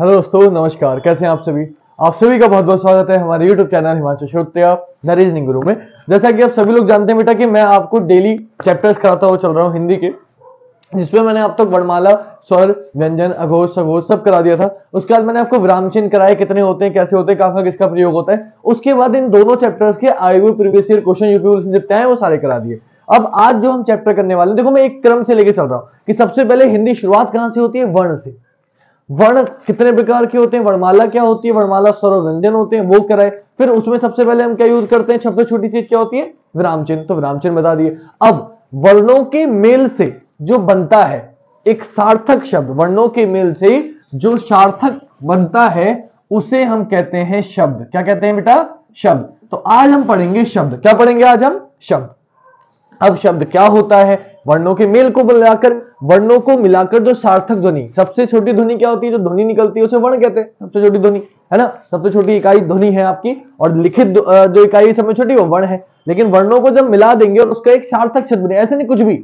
Hello दोस्तों, नमस्कार। कैसे हैं आप सभी? आप सभी का बहुत बहुत स्वागत है हमारे YouTube channel Himanshu Shrotriya the reasoning Guru में। जैसा कि आप सभी लोग जानते हैं बेटा कि मैं आपको डेली चैप्टर्स कराता हुआ चल रहा हूँ हिंदी के, जिसमें मैंने अब तक वर्णमाला, स्वर, व्यंजन, अघोष, सघोष सब करा दिया था। उसके बाद मैंने आपको विराम चिन्ह कराए, कितने होते हैं, कैसे होते हैं, कहाँ किसका प्रयोग होता है। उसके बाद इन दोनों चैप्टर्स के आए हुए प्रीवियस ईयर क्वेश्चन यूपी जितने हैं वो सारे करा दिए। अब आज जो हम चैप्टर करने वाले हैं, देखो मैं एक क्रम से लेके चल रहा हूँ कि सबसे पहले हिंदी शुरुआत कहां से होती है? वर्ण से। वर्ण कितने प्रकार के होते हैं, वर्णमाला क्या होती है, वर्णमाला, स्वर और व्यंजन होते हैं, वो कराए। फिर उसमें सबसे पहले हम क्या यूज करते हैं, सबसे छोटी चीज क्या होती है? विराम चिन्ह। तो विराम चिन्ह बता दिए। अब वर्णों के मेल से जो बनता है एक सार्थक शब्द, वर्णों के मेल से जो सार्थक बनता है उसे हम कहते हैं शब्द। क्या कहते हैं बेटा? शब्द। तो आज हम पढ़ेंगे शब्द। क्या पढ़ेंगे आज हम? शब्द। अब शब्द क्या होता है? वर्णों के मेल को मिलाकर, वर्णों को मिलाकर जो सार्थक ध्वनि, सबसे छोटी ध्वनि क्या होती है? जो ध्वनि निकलती है उसे वर्ण कहते हैं। सबसे छोटी ध्वनि है ना, सबसे छोटी इकाई ध्वनि है आपकी, और लिखित जो इकाई सबसे छोटी वो वर्ण है। लेकिन वर्णों को जब मिला देंगे और उसका एक सार्थक शब्द बने, ऐसे नहीं कुछ भी।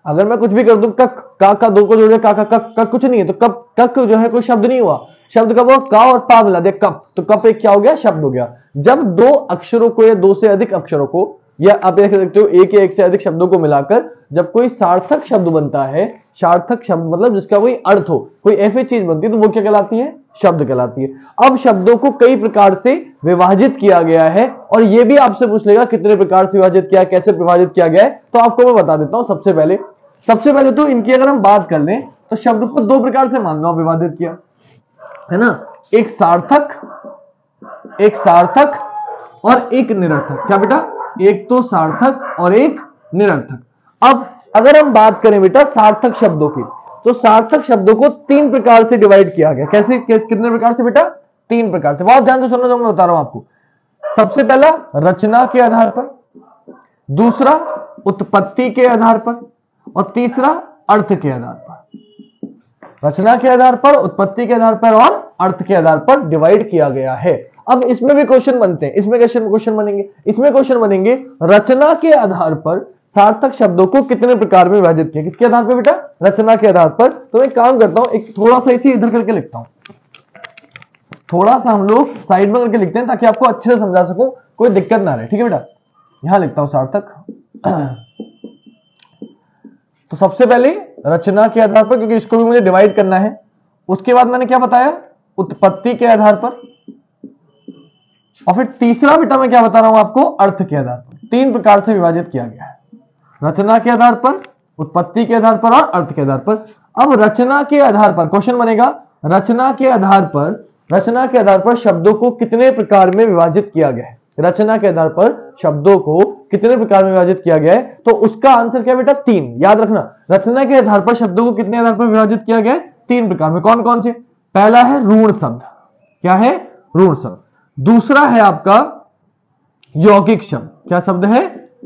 अगर मैं कुछ भी कर दूं, कक का दो को जोड़े, का कक कुछ नहीं है, तो कप कक जो है कोई शब्द नहीं हुआ। शब्द कब हुआ? का और पा मिला दे कप, तो कप एक क्या हो गया? शब्द हो गया। जब दो अक्षरों को या दो से अधिक अक्षरों को, या आप देख सकते हो एक या एक से अधिक शब्दों को मिलाकर जब कोई सार्थक शब्द बनता है, सार्थक शब्द मतलब जिसका कोई अर्थ हो, कोई ऐसी चीज बनती है, तो वो क्या कहलाती है? शब्द कहलाती है। अब शब्दों को कई प्रकार से विभाजित किया गया है, और ये भी आपसे पूछ लेगा कितने प्रकार से विभाजित किया, कैसे विभाजित किया गया है, तो आपको मैं बता देता हूं। सबसे पहले तो इनकी अगर हम बात कर लें तो शब्द को दो प्रकार से मान लो आप विभाजित किया है ना, एक सार्थक और एक निरर्थक। क्या बेटा? एक तो सार्थक और एक निरर्थक। अब अगर हम बात करें बेटा सार्थक शब्दों की, तो सार्थक शब्दों को तीन प्रकार से डिवाइड किया गया। कैसे? कितने प्रकार से बेटा? तीन प्रकार से। बहुत ध्यान से सुनना, जो मैं बता रहा हूं आपको। सबसे पहला रचना के आधार पर, दूसरा उत्पत्ति के आधार पर, और तीसरा अर्थ के आधार पर। रचना के आधार पर, उत्पत्ति के आधार पर और अर्थ के आधार पर डिवाइड किया गया है। अब इसमें भी क्वेश्चन बनते हैं। इसमें क्वेश्चन बनेंगे रचना के आधार पर सार्थक शब्दों को कितने प्रकार में विभाजित किया। किसके आधार पर बेटा? रचना के आधार पर। तो एक काम करता हूं, एक थोड़ा सा इसे इधर करके लिखता हूं, थोड़ा सा हम लोग साइड में करके लिखते हैं ताकि आपको अच्छे से समझा सकूं, कोई दिक्कत ना रहे। ठीक है बेटा? यहां लिखता हूं सार्थक। तो सबसे पहले रचना के आधार पर, क्योंकि इसको भी मुझे डिवाइड करना है। उसके बाद मैंने क्या बताया? उत्पत्ति के आधार पर। और फिर तीसरा बेटा मैं क्या बता रहा हूं आपको? अर्थ के आधार पर। तीन प्रकार से विभाजित किया गया है, रचना के आधार पर, उत्पत्ति के आधार पर और अर्थ के आधार पर। अब रचना के आधार पर क्वेश्चन बनेगा, रचना के आधार पर शब्दों को कितने प्रकार में विभाजित किया गया है। रचना के आधार पर शब्दों को कितने प्रकार में विभाजित किया गया है, तो उसका आंसर क्या बेटा? तीन। याद रखना, रचना के आधार पर शब्दों को कितने आधार पर विभाजित किया गया है? तीन प्रकार में। कौन कौन से? पहला है ऋण शब्द। क्या है? ऋण शब्द। दूसरा है आपका यौगिक शब्द। क्या शब्द है?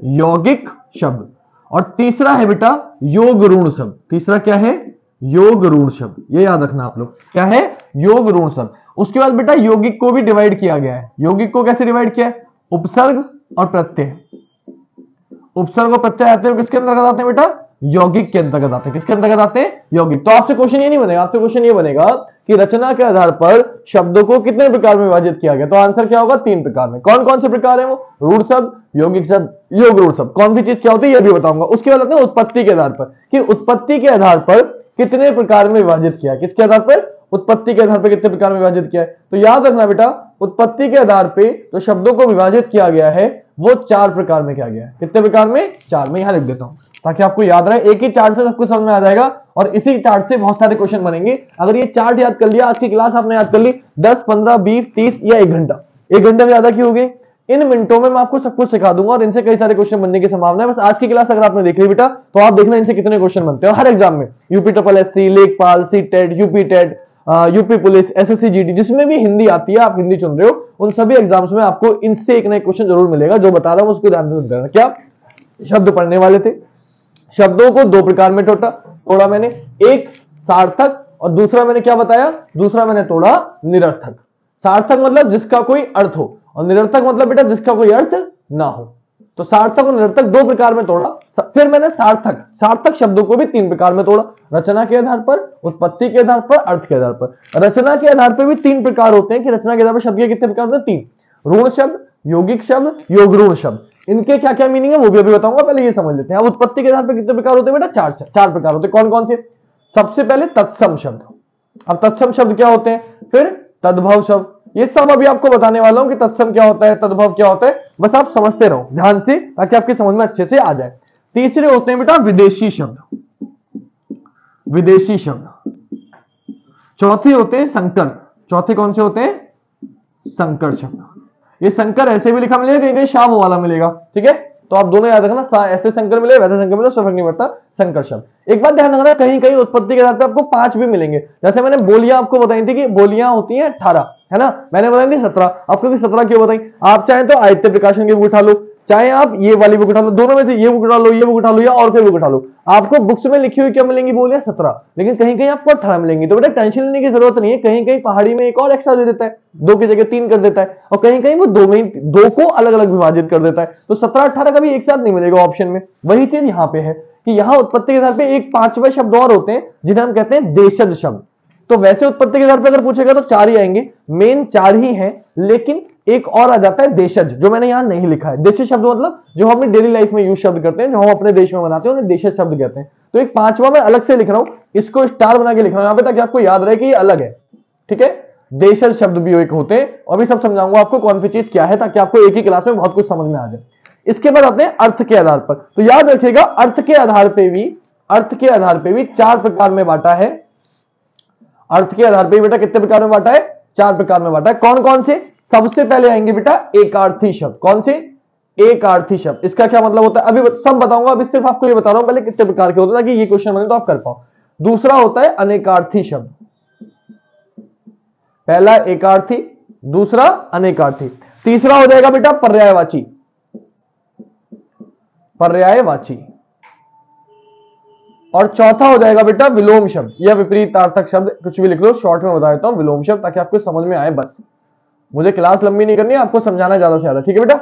यौगिक शब्द। और तीसरा है बेटा योग ऋण शब्द। तीसरा क्या है? योग ऋण शब्द। ये याद रखना आप लोग, क्या है? योग ऋण शब्द। उसके बाद बेटा यौगिक को भी डिवाइड किया गया है। यौगिक को कैसे डिवाइड किया है? उपसर्ग और प्रत्यय। उपसर्ग और प्रत्यय आते हैं किसके अंतर्गत आते हैं बेटा? यौगिक के अंतर्गत आते हैं। किसके अंतर्गत आते हैं? यौगिक। तो आपसे क्वेश्चन ये नहीं बनेगा, आपसे क्वेश्चन ये बनेगा कि रचना के आधार पर शब्दों को कितने प्रकार में विभाजित किया गया, तो आंसर क्या होगा? तीन प्रकार में। कौन कौन से प्रकार है वो? ऋण शब्द, यौगिक शब्द, योग ऋण शब्द। कौन सी चीज क्या होती है ये भी बताऊंगा। उसके बाद आते हैं उत्पत्ति के आधार पर, कि उत्पत्ति के आधार पर कितने प्रकार में विभाजित किया। किसके आधार पर? उत्पत्ति के आधार पर कितने प्रकार में विभाजित किया है। तो याद रखना बेटा, उत्पत्ति के आधार पे जो शब्दों को विभाजित किया गया है वो चार प्रकार में किया गया है। कितने प्रकार में? चार में। यहां लिख देता हूं ताकि आपको याद रहे। एक ही चार्ट से सब कुछ समझ में आ जाएगा, और इसी चार्ट से बहुत सारे क्वेश्चन बनेंगे। अगर ये चार्ट याद कर लिया, आज की क्लास आपने याद कर ली 10, 15, 20, 30 या 1 घंटा, 1 घंटे में ज्यादा की होगी। इन मिनटों में मैं आपको सब कुछ सिखा दूंगा, और इनसे कई सारे क्वेश्चन बनने की संभावना है। बस आज की क्लास अगर आपने देख ली बेटा, तो आप देखना इनसे कितने क्वेश्चन बनते हैं हर एग्जाम में। यूपी SSC, लेखपाल, CTET, UP TET, UP police, SSC GD, जिसमें भी हिंदी आती है, आप हिंदी चुन रहे हो, उन सभी एग्जाम्स में आपको इनसे एक ना एक क्वेश्चन जरूर मिलेगा। जो बता रहा हूं उसको ध्यान से सुनना। क्या शब्द पढ़ने वाले थे? शब्दों को दो प्रकार में तोड़ा मैंने, एक सार्थक और दूसरा मैंने क्या बताया? दूसरा मैंने तोड़ा निरर्थक। सार्थक मतलब जिसका कोई अर्थ हो, और निरर्थक मतलब बेटा जिसका कोई अर्थ ना हो। तो सार्थक और निरर्थक दो प्रकार में तोड़ा। फिर मैंने सार्थक शब्दों को भी तीन प्रकार में तोड़ा, रचना के आधार पर, उत्पत्ति के आधार पर, अर्थ के आधार पर। रचना के आधार पर भी तीन प्रकार होते हैं कि रचना के आधार पर शब्द के कितने प्रकार होते हैं, तीन। ऋण शब्द, यौगिक शब्द, योग ऋण शब्द। इनके क्या क्या मीनिंग है वो भी अभी बताऊंगा, पहले ये समझ लेते हैं। अब उत्पत्ति के आधार पर कितने प्रकार होते हैं बेटा, चार प्रकार होते हैं। कौन कौन से? सबसे पहले तत्सम शब्द। अब तत्सम शब्द क्या होते हैं? फिर तद्भव शब्द। ये सब अभी आपको बताने वाला हूं कि तत्सम क्या होता है, तद्भव क्या होता है, बस आप समझते रहो ध्यान से ताकि आपकी समझ में अच्छे से आ जाए। तीसरे होते हैं बेटा विदेशी शब्द, विदेशी शब्द। चौथे होते हैं संकर। चौथे कौन से होते हैं? संकर शब्द। ये संकर ऐसे भी लिखा मिलेगा, कहीं कहीं शाम वाला मिलेगा, ठीक है, तो आप दोनों याद रखना, ऐसे संकर मिले वैसे संकर मिले, फर्क नहीं पड़ता, संकर शब्द। एक बात ध्यान रखना, कहीं कहीं उत्पत्ति के आधार पर आपको 5 भी मिलेंगे। जैसे मैंने बोलियां आपको बताई थी कि बोलियां होती हैं 18, है ना, मैंने बताई थी 17। आपको 17 क्यों बताई? आप चाहे तो आदित्य प्रकाशन की बुक उठा लो, चाहे आप ये वाली बुक उठा लो, दोनों में से ये बुक उठा लो, ये बुक उठा लो, या और कोई बुक उठा लो, आपको बुक्स में लिखी हुई क्या मिलेंगी? बोलियां 17, लेकिन कहीं कहीं आपको 18 मिलेंगी। तो बेटा टेंशन लेने की जरूरत नहीं है, कहीं कहीं पहाड़ी में एक और एक्स्ट्रा दे देता है, 2 की जगह 3 कर देता है, और कहीं कहीं वो 2 को अलग अलग विभाजित कर देता है। तो 17-18 कभी एक साथ नहीं मिलेगा ऑप्शन में। वही चीज यहाँ पे है कि यहाँ उत्पत्ति के आधार पे एक 5वां शब्द और होते हैं जिन्हें हम कहते हैं देशज शब्द। तो वैसे उत्पत्ति के आधार पर अगर पूछेगा तो 4 ही आएंगे, मेन 4 ही हैं, लेकिन एक और आ जाता है देशज, जो मैंने यहां नहीं लिखा है। देशज शब्द मतलब जो हम अपनी डेली लाइफ में यूज शब्द करते हैं, जो हम अपने देश में बनाते हैं, उन्हें देशज शब्द कहते हैं। तो एक 5वां मैं अलग से लिख रहा हूं, इसको स्टार बना के लिख रहा हूं यहां पे ताकि आपको याद रहे कि ये अलग है, ठीक है। देशज शब्द भी एक होते हैं, और भी सब समझाऊंगा आपको कौन सी चीज क्या है, ताकि आपको एक ही क्लास में बहुत कुछ समझ में आ जाए। इसके बाद आते हैं अर्थ के आधार पर। तो याद रखिएगा अर्थ के आधार पे भी 4 प्रकार में बांटा है। अर्थ के आधार पे बेटा कितने प्रकार में बांटा है? 4 प्रकार में बांटा है। कौन कौन से? सबसे पहले आएंगे बेटा एकार्थी शब्द। कौन से? एकार्थी शब्द। इसका क्या मतलब होता है अभी सब बताऊंगा, अभी सिर्फ आपको ये बता रहा हूं पहले कितने प्रकार के होते हैं ताकि ये क्वेश्चन बने तो आप कर पाओ। दूसरा होता है अनेकार्थी शब्द। पहला एकार्थी, दूसरा अनेकार्थी। तीसरा हो जाएगा बेटा पर्यायवाची, पर्यायवाची। और चौथा हो जाएगा बेटा विलोम शब्द या विपरीतार्थक शब्द, कुछ भी लिख लो, शॉर्ट में बता देता हूं विलोम शब्द ताकि आपको समझ में आए। बस मुझे क्लास लंबी नहीं करनी है, आपको समझाना ज्यादा से ज्यादा, ठीक है बेटा।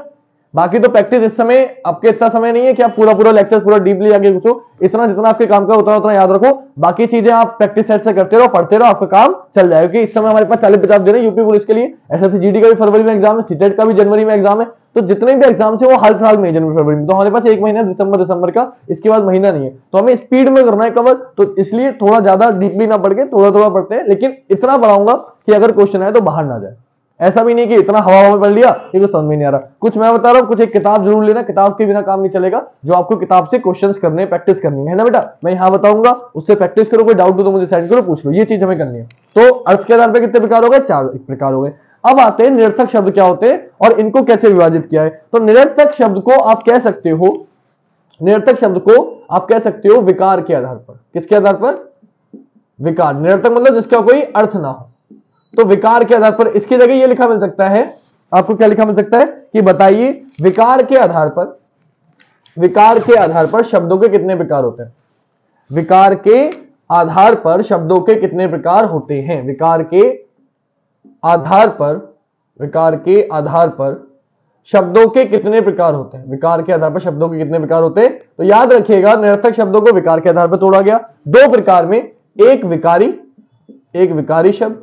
बाकी तो प्रैक्टिस इस समय आपके इतना समय नहीं है कि आप पूरा लेक्चर पूरा डीपली आगे घुसो, इतना जितना आपके काम का उतना याद रखो। बाकी चीजें आप प्रैक्टिस सेट से करते रहो, पढ़ते रहो, आपका काम चल जाएगा। क्योंकि इस समय हमारे पास 40-50 दिन है यूपी पुलिस के लिए, एसएससी जीडी का भी फरवरी में एग्जाम है, सीटेट का भी जनवरी में एग्जाम है। तो जितने भी एग्जाम है वो हाल फिलहाल में जनवरी फरवरी में, तो हमारे पास 1 महीना दिसंबर का, इसके बाद महीना नहीं है, तो हमें स्पीड में करना है कवर। तो इसलिए थोड़ा ज्यादा डीपली ना पढ़ के थोड़ा पढ़ते हैं, लेकिन इतना पढ़ाऊंगा कि अगर क्वेश्चन आए तो बाहर ना जाए। ऐसा भी नहीं कि इतना हवा में पढ़ लिया ये तो समझ में नहीं आ रहा। कुछ मैं बता रहा हूं, कुछ एक किताब जरूर लेना, किताब के बिना काम नहीं चलेगा। जो आपको किताब से क्वेश्चंस करने, प्रैक्टिस करनी है ना बेटा, मैं यहां बताऊंगा, उससे प्रैक्टिस करो। कोई डाउट हो तो मुझे सेंड करो, पूछ लो, ये चीज हमें करनी है। तो अर्थ के आधार पर कितने प्रकार हो गए? 4 प्रकार हो गए। अब आते हैं निरर्थक शब्द क्या होते हैं और इनको कैसे विभाजित किया है। तो निरर्थक शब्द को आप कह सकते हो, निरर्थक शब्द को आप कह सकते हो विकार के आधार पर। किसके आधार पर? विकार। निरर्थक मतलब जिसका कोई अर्थ ना हो, तो विकार के आधार पर। इसकी जगह ये लिखा मिल सकता है आपको, क्या लिखा मिल सकता है कि बताइए विकार के आधार पर शब्दों के कितने प्रकार होते हैं? विकार के आधार पर शब्दों के कितने प्रकार होते हैं? विकार के आधार पर शब्दों के कितने प्रकार होते हैं? विकार के आधार पर शब्दों के कितने प्रकार होते हैं? तो याद रखिएगा निरर्थक शब्दों को विकार के आधार पर तोड़ा गया 2 प्रकार में, एक विकारी शब्द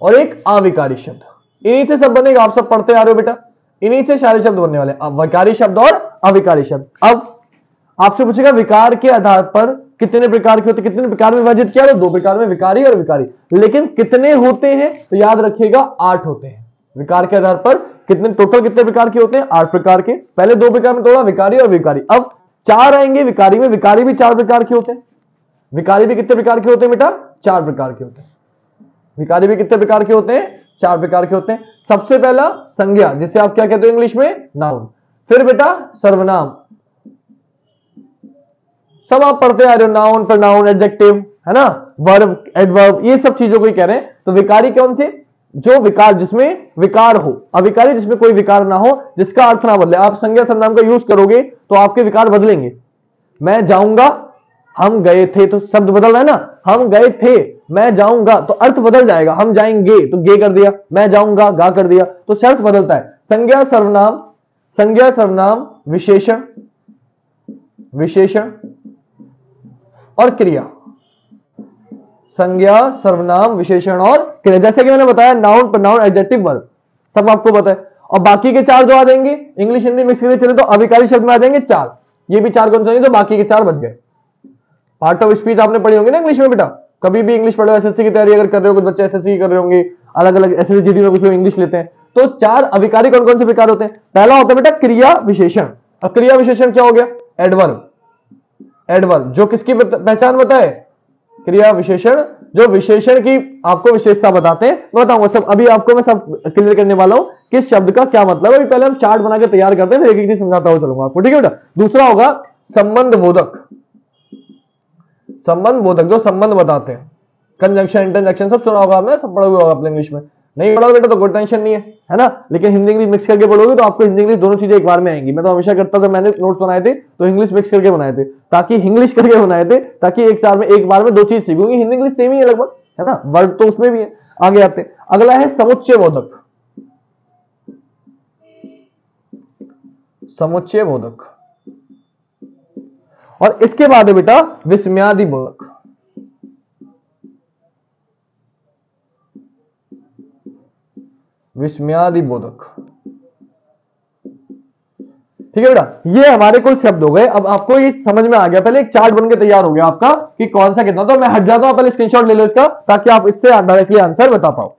और एक अविकारी शब्द। इन्हीं से सब बनेगा, आप सब पढ़ते आ रहे हो बेटा, इन्हीं से सारे शब्द बनने वाले, विकारी शब्द और अविकारी शब्द। अब आपसे पूछेगा विकार के आधार पर कितने प्रकार के होते, कितने प्रकार में विभाजित किया? तो 2 प्रकार में, विकारी और विकारी। लेकिन कितने होते हैं? तो याद रखिएगा 8 होते हैं। विकार के आधार पर कितने, टोटल कितने प्रकार के होते हैं? 8 प्रकार के। पहले 2 प्रकार में तोड़ा, विकारी और विकारी। अब 4 आएंगे विकारी में, विकारी भी 4 प्रकार के होते हैं। विकारी भी कितने प्रकार के होते हैं बेटा? 4 प्रकार के होते हैं। विकारी भी कितने प्रकार के होते हैं? 4 प्रकार के होते हैं। सबसे पहला संज्ञा, जिसे आप क्या कहते हो इंग्लिश में? नाउन। फिर बेटा सर्वनाम, सब आप पढ़ते आ रहे हो, नाउन, प्रोनाउन, एडजेक्टिव, है ना, वर्ब, एडवर्ब, ये सब चीजों को ही कह रहे हैं। तो विकारी कौन से? जो विकार, जिसमें विकार हो। अविकारी जिसमें कोई विकार ना हो, जिसका अर्थ ना बदले। आप संज्ञा सर्वनाम का यूज करोगे तो आपके विकार बदलेंगे। मैं जाऊंगा, हम गए थे, तो शब्द बदल रहा है ना, हम गए थे, मैं जाऊंगा, तो अर्थ बदल जाएगा। हम जाएंगे तो गे कर दिया, मैं जाऊंगा गा कर दिया, तो शर्त बदलता है। संज्ञा सर्वनाम, संज्ञा, सर्वनाम, विशेषण, विशेषण और क्रिया। संज्ञा, सर्वनाम, विशेषण और क्रिया। जैसे कि मैंने बताया नाउन, प्रोनाउन, एडजेक्टिव, वर्ब, सब आपको पता है। और बाकी के 4 जो आ जाएंगे, इंग्लिश हिंदी मिक्स करके चले तो अभिकारी शब्द में आ जाएंगे 4। ये भी 4 कौन से, तो बाकी के 4 बच गए। पार्ट ऑफ स्पीच आपने पढ़ी होंगे ना इंग्लिश में बेटा, कभी भी इंग्लिश पढ़ो, एसएससी की तैयारी अगर कर रहे हो, कुछ बच्चे एसएससी कर रहे होंगे, अलग अलग एसएससी जीडी में कुछ लोग इंग्लिश लेते हैं, तो 4 अभिकारी कौन कौन से प्रकार होते हैं? पहला होता है बेटा क्रिया विशेषण। अब क्रिया विशेषण क्या हो गया? एडवर्ब। एडवर्ब जो किसकी पहचान बताए? क्रिया विशेषण जो विशेषण की आपको विशेषता बताते हैं। मैं बताऊंगा सब, अभी आपको मैं सब क्लियर करने वाला हूं किस शब्द का क्या मतलब है। अभी पहले हम चार्ट बना के तैयार करते हैं, फिर एक एक चीज समझाता हुआ चलूंगा आपको, ठीक है बेटा। दूसरा होगा संबंध बोधक। संबंध बोधक जो संबंध बताते हैं, कंजंक्शन, इंटरजेक्शन सब सुना होगा आपने, सब पढ़ा हुआ होगा अपने इंग्लिश में। नहीं पढ़ा बेटा तो कोई टेंशन नहीं है ना, लेकिन हिंदी इंग्लिश मिक्स करके पढ़ोगे तो आपको हिंदी इंग्लिश दोनों चीजें एक बार में आएंगी। मैं तो हमेशा करता था, मैंने नोट्स बनाए थे तो इंग्लिश मिक्स करके बनाए थे, ताकि इंग्लिश करके बनाए थे, ताकि एक साल में एक बार में 2 चीज सीखूंगी। हिंदी इंग्लिश सेम ही है लगभग, है ना, वर्ड तो उसमें भी है। आगे आते हैं, अगला है समुच्चय बोधक। समुच्चय बोधक। और इसके बाद है बेटा विस्मयादि बोधक। विस्मयादि बोधक, ठीक है बेटा। ये हमारे कुल शब्द हो गए। अब आपको ये समझ में आ गया, पहले एक चार्ट बन के तैयार हो गया आपका कि कौन सा कितना। तो मैं हट जाता हूं, पहले स्क्रीनशॉट ले लो इसका, ताकि आप इससे डायरेक्टली आंसर बता पाओ।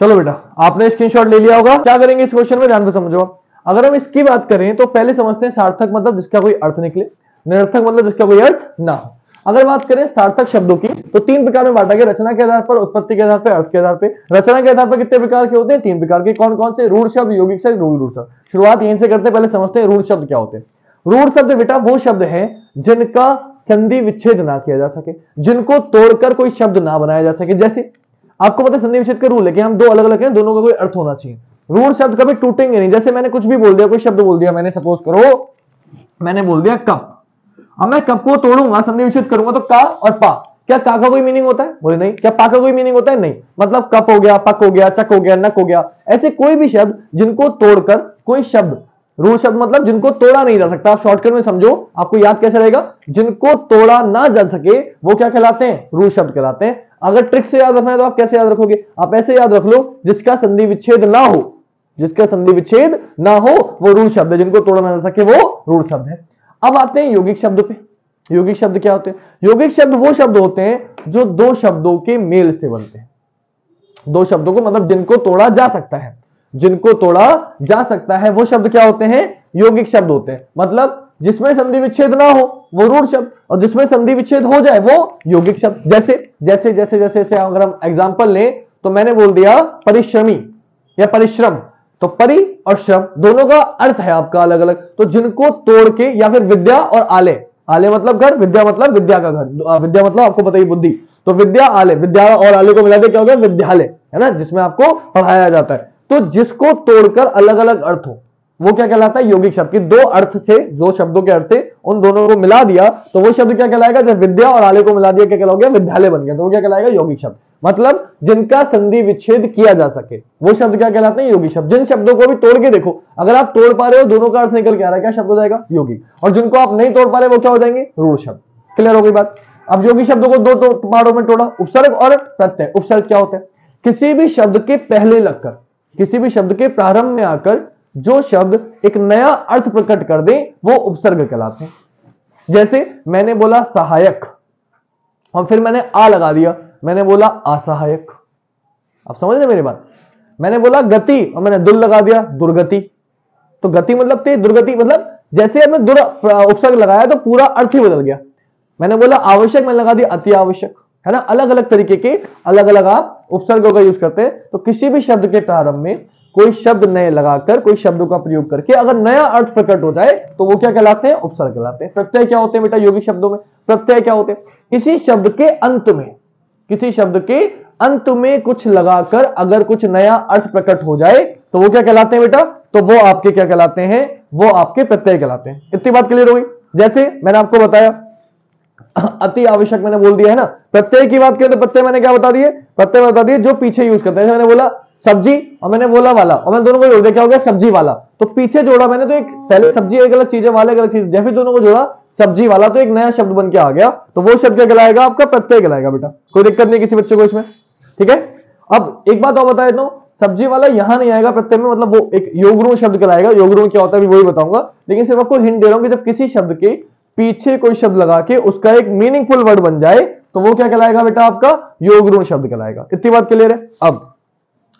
चलो बेटा, आपने स्क्रीनशॉट ले लिया होगा। क्या करेंगे इस क्वेश्चन में, ध्यान से समझो। अगर हम इसकी बात करें तो पहले समझते हैं सार्थक मतलब जिसका कोई अर्थ निकले, निरर्थक मतलब जिसका कोई अर्थ ना हो। अगर बात करें सार्थक शब्दों की तो 3 प्रकार में बांटा गया, रचना के आधार पर, उत्पत्ति के आधार पर, अर्थ के आधार पर। रचना के आधार पर कितने प्रकार के होते हैं? 3 प्रकार के। कौन कौन से? रूढ़ शब्द, यौगिक शब्द, रूढ़ शब्द। शुरुआत यहीं से करते हैं, पहले समझते हैं रूढ़ शब्द क्या होते हैं। रूढ़ शब्द बेटा वो शब्द है जिनका संधि विच्छेद ना किया जा सके, जिनको तोड़कर कोई शब्द ना बनाया जा सके। जैसे आपको पता है संधि विच्छेद का रूल है कि हम 2 अलग अलग हैं, दोनों का कोई अर्थ होना चाहिए। रूढ़ शब्द कभी टूटेंगे नहीं। जैसे मैंने कुछ भी बोल दिया, कोई शब्द बोल दिया मैंने, सपोज करो मैंने बोल दिया कप, अब मैं कप को तोड़ूंगा, संधि विच्छेद करूंगा तो का और पा, क्या का का कोई मीनिंग होता है? बोले नहीं। क्या पा का कोई मीनिंग होता है? नहीं। मतलब कप हो गया, पक हो गया, चक हो गया, नक हो गया, ऐसे कोई भी शब्द जिनको तोड़कर कोई शब्द, रूढ़ शब्द मतलब जिनको तोड़ा नहीं जा सकता। आप शॉर्टकट में समझो, आपको याद कैसे रहेगा? जिनको तोड़ा ना जा सके वो क्या कहलाते हैं? रूढ़ शब्द कहलाते हैं। अगर ट्रिक से याद रखना है तो आप कैसे याद रखोगे? आप ऐसे याद रख लो, जिसका संधि विच्छेद ना हो, जिसका संधि विच्छेद ना हो वो रूढ़ शब्द है, जिनको तोड़ा ना जा सके वो रूढ़ शब्द है। अब आते हैं यौगिक शब्द पे। यौगिक शब्द क्या होते हैं? यौगिक शब्द वो शब्द होते हैं जो 2 शब्दों के मेल से बनते हैं। 2 शब्दों को मतलब जिनको तोड़ा जा सकता है, जिनको तोड़ा जा सकता है वो शब्द क्या होते हैं? यौगिक शब्द होते हैं। मतलब जिसमें संधि विच्छेद ना हो वो रूढ़ शब्द, और जिसमें संधि विच्छेद हो जाए वो यौगिक शब्द। जैसे जैसे जैसे जैसे जैसे अगर हम एग्जांपल लें तो मैंने बोल दिया परिश्रमी या परिश्रम, तो परि और श्रम दोनों का अर्थ है आपका अलग अलग। तो जिनको तोड़ के, या फिर विद्या और आले, आले मतलब घर, विद्या मतलब विद्या का घर, विद्या मतलब आपको बताइए बुद्धि, तो विद्या आले, विद्या और आले को मिला दे क्या हो गया? विद्यालय, है ना, जिसमें आपको पढ़ाया जाता है। तो जिसको तोड़कर अलग अलग अर्थ हो वो क्या कहलाता है? यौगिक शब्द। की 2 अर्थ थे, 2 शब्दों के अर्थ थे, उन दोनों को मिला दिया तो वो शब्द क्या कहलाएगा? जब विद्या और आले को मिला दिया क्या कहलाओगे? विद्यालय बन गया, तो वो क्या कहलाएगा? यौगिक शब्द। मतलब जिनका संधि विच्छेद किया जा सके वो शब्द क्या कहलाते हैं? यौगिक शब्द। जिन शब्दों को भी तोड़ के देखो, अगर आप तोड़ पा रहे हो, दोनों का अर्थ निकल के आ रहा है, क्या शब्द हो जाएगा? यौगिक। और जिनको आप नहीं तोड़ पा रहे वो क्या हो जाएंगे? रूढ़ शब्द। क्लियर हो गई बात? अब यौगिक शब्दों को 2 पार्टों में तोड़ा, उपसर्ग और प्रत्यय। उपसर्ग क्या होता है? किसी भी शब्द के पहले लगकर, किसी भी शब्द के प्रारंभ में आकर जो शब्द एक नया अर्थ प्रकट कर दे वो उपसर्ग कहलाते हैं। जैसे मैंने बोला सहायक और फिर मैंने आ लगा दिया, मैंने बोला असहायक। आप समझ रहे मेरी बात? मैंने बोला गति और मैंने दुल लगा दिया, दुर्गति। तो गति मतलब तेज, दुर्गति मतलब जैसे हमने दुर उपसर्ग लगाया तो पूरा अर्थ ही बदल गया। मैंने बोला आवश्यक, मैंने लगा दिया अति आवश्यक, है ना। अलग अलग तरीके के अलग अलग आप उपसर्गों का यूज करते हैं। तो किसी भी शब्द के प्रारंभ में कोई शब्द नए लगाकर, कोई शब्दों का प्रयोग करके अगर नया अर्थ प्रकट हो जाए तो वो क्या कहलाते हैं? उपसर्ग कहलाते हैं। प्रत्यय क्या होते हैं बेटा यौगिक शब्दों में? प्रत्यय क्या होते हैं? किसी शब्द के अंत में, किसी शब्द के अंत में कुछ लगाकर अगर कुछ नया अर्थ प्रकट हो जाए तो वो क्या कहलाते हैं बेटा? तो वो आपके क्या कहलाते हैं? वो आपके प्रत्यय कहलाते हैं। इतनी बात क्लियर हो गई? जैसे मैंने आपको बताया अति आवश्यक मैंने बोल दिया है ना। प्रत्यय की बात करें तो प्रत्यय मैंने क्या बता दिए? प्रत्यय बता दिए जो पीछे यूज करते हैं। जैसे मैंने बोला सब्जी और मैंने बोला वाला, और मैंने दोनों को जोड़ दिया, क्या हो गया? सब्जी वाला। तो पीछे जोड़ा मैंने, तो एक पहले सब्जी एक अलग चीज है, वाला एक अलग चीज, जैसे दोनों को जोड़ा सब्जी वाला तो एक नया शब्द बन के आ गया, तो वो शब्द क्या कहलाएगा? आपका प्रत्यय कहलाएगा बेटा। कोई दिक्कत नहीं किसी बच्चे को इसमें, ठीक है। अब एक बात और बता देता हूं, सब्जी वाला यहां नहीं आएगा प्रत्यय में, मतलब वो एक योगरूढ़ शब्द कहलाएगा। योगरूढ़ क्या होता है वही बताऊंगा, लेकिन सिर्फ आपको हिंट दे रहा हूं कि जब किसी शब्द के पीछे कोई शब्द लगा के उसका एक मीनिंगफुल वर्ड बन जाए तो वो क्या कहलाएगा बेटा? आपका योगरूढ़ शब्द कहलाएगा। इतनी बात क्लियर है? अब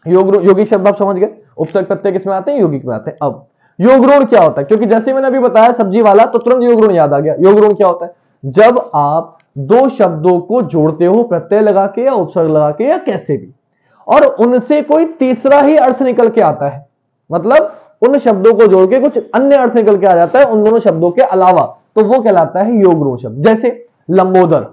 यौगिक शब्द आप समझ गए, उपसर्ग प्रत्यय किसमें आते हैं? यौगिक में आते हैं। अब योगरूढ़ क्या होता है? क्योंकि जैसे मैंने अभी बताया सब्जी वाला, तो तुरंत योगरूढ़ याद आ गया। योगरूढ़ क्या होता है? जब आप दो शब्दों को जोड़ते हो प्रत्यय लगा के या उपसर्ग लगा के या कैसे भी, और उनसे कोई तीसरा ही अर्थ निकल के आता है, मतलब उन शब्दों को जोड़ के कुछ अन्य अर्थ निकल के आ जाता है उन दोनों शब्दों के अलावा, तो वो कहलाता है योगरूढ़ शब्द। जैसे लंबोदर।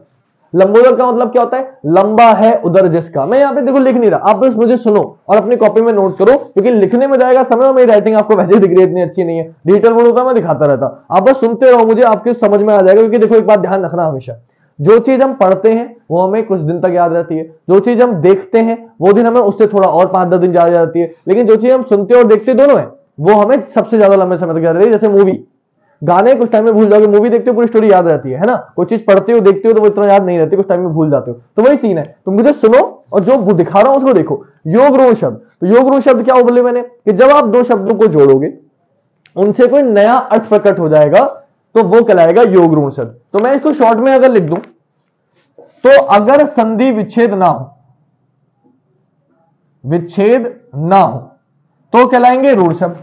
लंबोदर का मतलब क्या होता है? लंबा है उदर जिसका। मैं यहाँ पे देखो लिख नहीं रहा, आप बस मुझे सुनो और अपनी कॉपी में नोट करो, क्योंकि लिखने में जाएगा समय और मेरी राइटिंग आपको वैसे दिख रही है इतनी अच्छी नहीं है। डिजिटल बोर्ड होता है मैं दिखाता रहता, आप बस सुनते रहो, मुझे आपके समझ में आ जाएगा। क्योंकि देखो एक बात ध्यान रखना, हमेशा जो चीज हम पढ़ते हैं वो हमें कुछ दिन तक याद रहती है, जो चीज हम देखते हैं वो दिन हमें उससे थोड़ा और 5-10 दिन याद रहती है, लेकिन जो चीज हम सुनते और देखते दोनों है वो हमें सबसे ज्यादा लंबे समय तक याद रहती है। जैसे मूवी, गाने कुछ टाइम में भूल जाओगे, मूवी देखते हो पूरी स्टोरी याद रहती है ना। कोई चीज पढ़ते हो देखते हो तो वो इतना याद नहीं रहती, कुछ टाइम में भूल जाते हो। तो वही सीन है, तो मुझे सुनो और जो दिखा रहा हूं उसको देखो। योगरूढ़ शब्द, तो योगरूढ़ शब्द क्या बोले मैंने कि जब आप दो शब्दों को जोड़ोगे उनसे कोई नया अर्थ प्रकट हो जाएगा तो वो कहलाएगा योगरूढ़ शब्द। तो मैं इसको शॉर्ट में अगर लिख दूं तो अगर संधि विच्छेद ना हो, विच्छेद ना हो तो कहलाएंगे रूढ़ शब्द।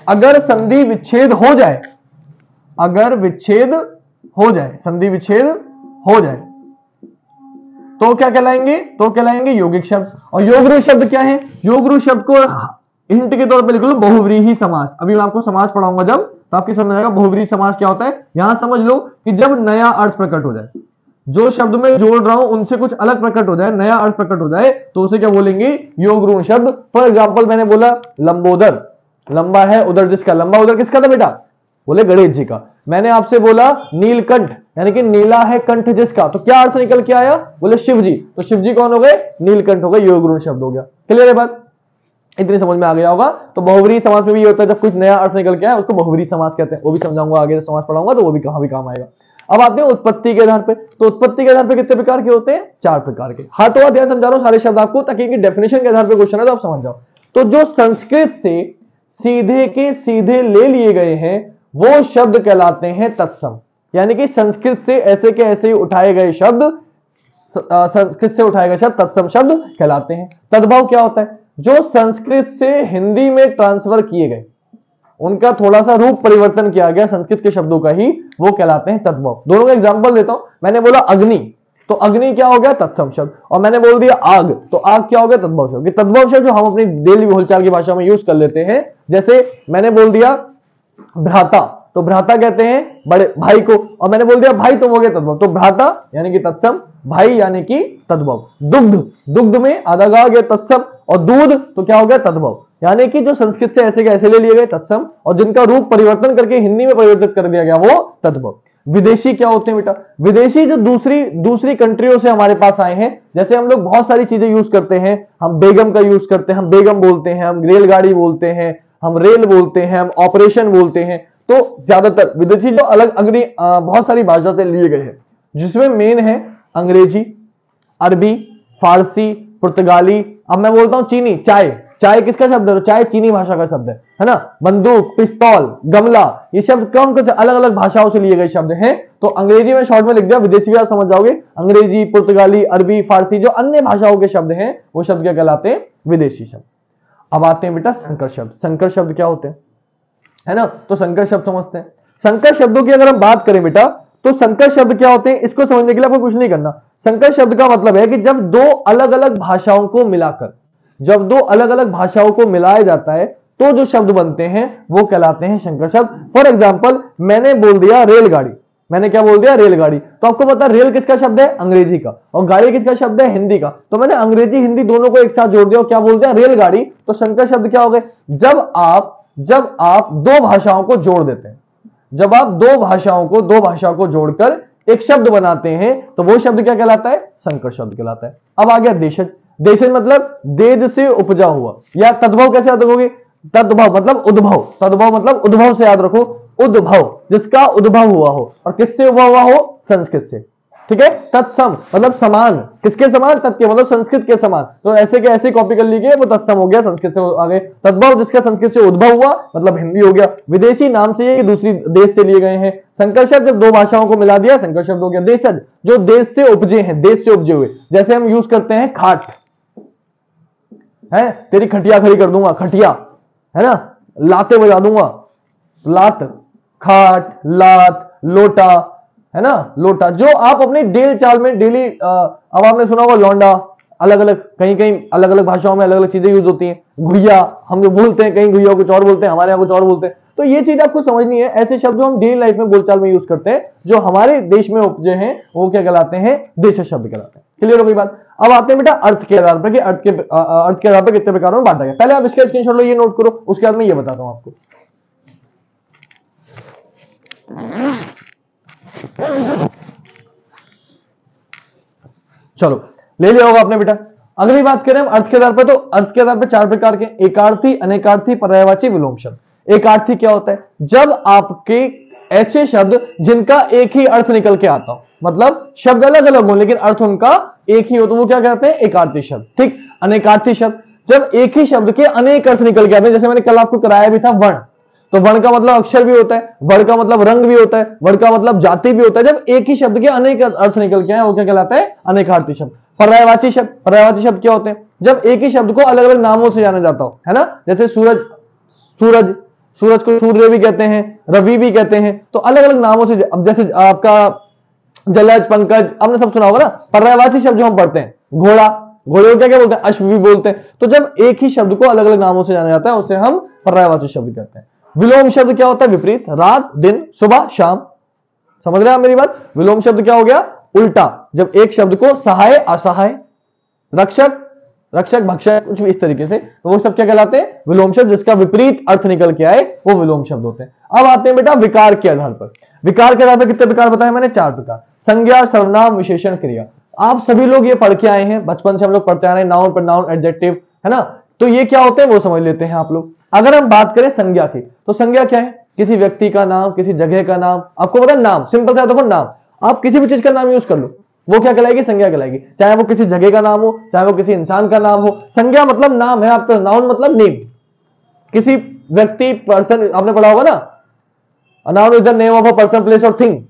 अगर संधि विच्छेद हो जाए, अगर विच्छेद हो जाए, संधि विच्छेद हो जाए तो क्या कहलाएंगे? तो कहलाएंगे यौगिक शब्द। और योगरूढ़ शब्द क्या है? योगरूढ़ शब्द को हिंट के तौर पे लिख लो बहुव्रीहि समास। अभी मैं आपको समास पढ़ाऊंगा जब, तो आपके समझ आएगा बहुव्रीहि समास क्या होता है। यहां समझ लो कि जब नया अर्थ प्रकट हो जाए, जो शब्द में जोड़ रहा हूं उनसे कुछ अलग प्रकट हो जाए, नया अर्थ प्रकट हो जाए, तो उसे क्या बोलेंगे? योगरूढ़ शब्द। फॉर एग्जाम्पल मैंने बोला लंबोदर, लंबा है उदर जिसका। लंबा उदर किसका था बेटा? बोले गणेश जी का। मैंने आपसे बोला नीलकंठ, यानी कि नीला है कंठ जिसका, तो क्या अर्थ निकल के आया? बोले शिव जी। तो शिव जी कौन हो गए? नीलकंठ हो गए, योगरूढ़ शब्द हो गया। क्लियर है बात? इतनी समझ में आ गया होगा। तो बहुव्रीहि समास में भी ये होता है, जब कुछ नया अर्थ निकल के आया उसको बहुव्रीहि समास कहते हैं। वो भी समझाऊंगा आगे, समास पढ़ाऊंगा तो वो भी कहां भी काम आएगा। अब आते हैं उत्पत्ति के आधार पे। तो उत्पत्ति के आधार पे कितने प्रकार के होते हैं? 4 प्रकार के। हाथों ध्यान समझा रहा हूं सारे शब्द आपको, ताकि डेफिनेशन के आधार पे क्वेश्चन है तो आप समझ जाओ। तो जो संस्कृत से सीधे के सीधे ले लिए गए हैं वो शब्द कहलाते हैं तत्सम। यानी कि संस्कृत से ऐसे के ऐसे ही उठाए गए शब्द, संस्कृत से उठाए गए शब्द तत्सम शब्द कहलाते हैं। तद्भव क्या होता है? जो संस्कृत से हिंदी में ट्रांसफर किए गए, उनका थोड़ा सा रूप परिवर्तन किया गया संस्कृत के शब्दों का ही, वो कहलाते हैं तद्भव। दोनों का एग्जांपल देता हूं। मैंने बोला अग्नि, तो अग्नि क्या हो गया? तत्सम शब्द। और मैंने बोल दिया आग, तो आग क्या हो गया? तद्भव शब्द। तद्भव शब्द जो हम अपनी डेली बोलचाल की भाषा में यूज कर लेते हैं। जैसे मैंने बोल दिया भ्राता, तो भ्राता कहते हैं बड़े भाई को, और मैंने बोल दिया भाई, तो हो गया तद्भव। तो भ्राता यानी कि तत्सम, भाई यानी कि तद्भव। दुग्ध, दुग्ध में आधा गा गया तत्सम, और दूध तो क्या हो गया? तद्भव। यानी कि जो संस्कृत से ऐसे के ऐसे ले लिए गए तत्सम, और जिनका रूप परिवर्तन करके हिंदी में परिवर्तित कर दिया गया वो तद्भव। विदेशी क्या होते हैं बेटा? विदेशी जो दूसरी कंट्रियों से हमारे पास आए हैं। जैसे हम लोग बहुत सारी चीजें यूज करते हैं, हम बेगम का यूज करते हैं, हम बेगम बोलते हैं, हम रेलगाड़ी बोलते हैं, हम रेल बोलते हैं, हम ऑपरेशन बोलते हैं। तो ज्यादातर विदेशी जो अलग अग्नि बहुत सारी भाषा से लिए गए हैं, जिसमें मेन है अंग्रेजी, अरबी, फारसी, पुर्तगाली। अब मैं बोलता हूं चीनी, चाय, चाय किसका शब्द है? तो चाय चीनी भाषा का शब्द है ना। बंदूक, पिस्तौल, गमला, ये शब्द कौन कौन से अलग अलग भाषाओं से लिए गए शब्द हैं। तो अंग्रेजी में शॉर्ट में लिख दिया, विदेशी भी आप समझ जाओगे। अंग्रेजी, पुर्तगाली, अरबी, फारसी, जो अन्य भाषाओं के शब्द हैं वो शब्द क्या कहलाते हैं? विदेशी शब्द। अब आते हैं बेटा संकर शब्द। संकर शब्द क्या होते हैं, है ना? तो संकर शब्द समझते हैं। संकर शब्दों की अगर हम बात करें बेटा, तो संकर शब्द क्या होते हैं इसको समझने के लिए आपको कुछ नहीं करना। संकर शब्द का मतलब है कि जब दो अलग अलग भाषाओं को मिलाकर, जब दो अलग अलग भाषाओं को मिलाया जाता है तो जो शब्द बनते हैं वो कहलाते हैं संकर शब्द। फॉर एग्जाम्पल मैंने बोल दिया रेलगाड़ी, मैंने क्या बोल दिया, रेलगाड़ी। तो आपको पता रेल किसका शब्द है, अंग्रेजी का, और गाड़ी किसका शब्द है, हिंदी का। तो मैंने अंग्रेजी हिंदी दोनों को एक साथ जोड़ दिया और क्या बोल दिया, रेलगाड़ी। तो संकर शब्द क्या हो गए, जब आप दो भाषाओं को जोड़ देते हैं, जब आप दो भाषाओं को जोड़कर एक शब्द बनाते हैं तो वो शब्द क्या कहलाता है, संकर शब्द कहलाता है। अब आ गया देशज। देशज मतलब देज से उपजा हुआ, या तद्भव कैसे याद रखोगे, तद्भव मतलब उद्भव, तद्भव मतलब उद्भव से याद रखो, उद्भव जिसका उद्भव हुआ हो, और किससे उद्भव हुआ हो, संस्कृत से, ठीक है। तत्सम मतलब समान, किसके समान, तत्के मतलब संस्कृत के समान। तो ऐसे के ऐसे कॉपी कर लीजिए, वो तत्सम हो गया, संस्कृत से आगे। तद्भव जिसका संस्कृत से उद्भव हुआ मतलब हिंदी हो गया। विदेशी नाम से ये दूसरी देश से लिए गए हैं। संकर शब्द जब दो भाषाओं को मिला दिया संकर शब्द हो गया। देशज जो देश से उपजे हैं, देश से उपजे हुए, जैसे हम यूज करते हैं खाट है, तेरी खटिया खड़ी कर दूंगा, खटिया है ना, लाते बजा दूंगा, लात, खाट, लात, लोटा है ना, लोटा। जो आप अपने डेल चाल में डेली, अब आपने सुना होगा लौंडा, अलग अलग कहीं कहीं अलग अलग भाषाओं में अलग अलग चीजें यूज होती हैं। घुइया हम जो बोलते हैं, कहीं घुइया कुछ और बोलते हैं, हमारे यहाँ कुछ और बोलते हैं। तो ये चीज आपको समझनी है। ऐसे शब्द जो हम डेली लाइफ में बोलचाल में यूज करते हैं, जो हमारे देश में उपजे हैं, वो क्या कहलाते हैं, देश शब्द कहलाते हैं। क्लियर हो गई बात। अब आते हैं बेटा अर्थ के आधार पर कि अर्थ के आधार पर कितने प्रकारों में बांटा गया। पहले आप इसका स्क्रीनशॉट लो, ये नोट करो, उसके बाद मैं ये बताता हूं आपको। चलो ले लिया होगा आपने बेटा। अगली बात करें हम अर्थ के आधार पर, तो अर्थ के आधार पर चार प्रकार के, एकार्थी, अनेकार्थी, पर्यायवाची, विलोम शब्द। एकार्थी क्या होता है, जब आपके ऐसे शब्द जिनका एक ही अर्थ निकल के आता हो, मतलब शब्द अलग अलग हो लेकिन अर्थ उनका एक ही हो, तो वो क्या कहते हैं, एकार्थी शब्द। ठीक। अनेकार्थी शब्द जब एक ही शब्द के अनेक अर्थ निकल के आते हैं, जैसे मैंने कल आपको कराया भी था वर्ण, तो वर्ण का मतलब अक्षर भी होता है, वर्ण का मतलब रंग भी होता है, वर्ण का मतलब जाति भी होता है। जब एक ही शब्द के अनेक अर्थ निकल के आए वो क्या कहलाता है, अनेकार्थी शब्द। पर्यायवाची शब्द, पर्यायवाची शब्द क्या होते हैं, जब एक ही शब्द को अलग अलग नामों से जाना जाता हो, है ना। जैसे सूरज, सूरज, सूरज को सूर्य भी कहते हैं, रवि भी कहते हैं, तो अलग अलग नामों से। अब जैसे आपका जलज, पंकज, आपने सब सुना होगा ना। पर्यायवाची शब्द जो हम पढ़ते हैं, घोड़ा, घोड़े को क्या क्या बोलते हैं, अश्व भी बोलते हैं। तो जब एक ही शब्द को अलग अलग नामों से जाना जाता है उसे हम पर्यायवाची शब्द कहते हैं। विलोम शब्द क्या होता है, विपरीत, रात, दिन, सुबह, शाम। समझ रहे हैं आप मेरी बात। विलोम शब्द क्या हो गया, उल्टा, जब एक शब्द को सहाय, असहाय, रक्षक, रक्षक, भक्षक, कुछ भी इस तरीके से, तो वो सब क्या कहलाते हैं, विलोम शब्द। जिसका विपरीत अर्थ निकल के आए वो विलोम शब्द होते हैं। अब आते हैं बेटा विकार के आधार पर। विकार के आधार पर कितने प्रकार बताए मैंने, चार प्रकार। संज्ञा, सर्वनाम, विशेषण, क्रिया। आप सभी लोग ये पढ़ के आए हैं, बचपन से हम लोग पढ़ते आ रहे हैं, नाउन, प्रोनाउन, एडजेक्टिव, है ना। तो ये क्या होते हैं वो समझ लेते हैं आप लोग। अगर हम बात करें संज्ञा की, तो संज्ञा क्या है, किसी व्यक्ति का नाम, किसी जगह का नाम। आपको पता है नाम, सिंपल सा देखो, नाम आप किसी भी चीज का नाम यूज कर लो, वो क्या कहलाएगी, संज्ञा कहलाएगी। चाहे वो किसी जगह का नाम हो, चाहे वो किसी इंसान का नाम हो। संज्ञा मतलब नाम है आपका, नाउन मतलब नेम, किसी व्यक्ति, पर्सन, आपने पढ़ा होगा ना, noun is the name of a person, place और थिंग।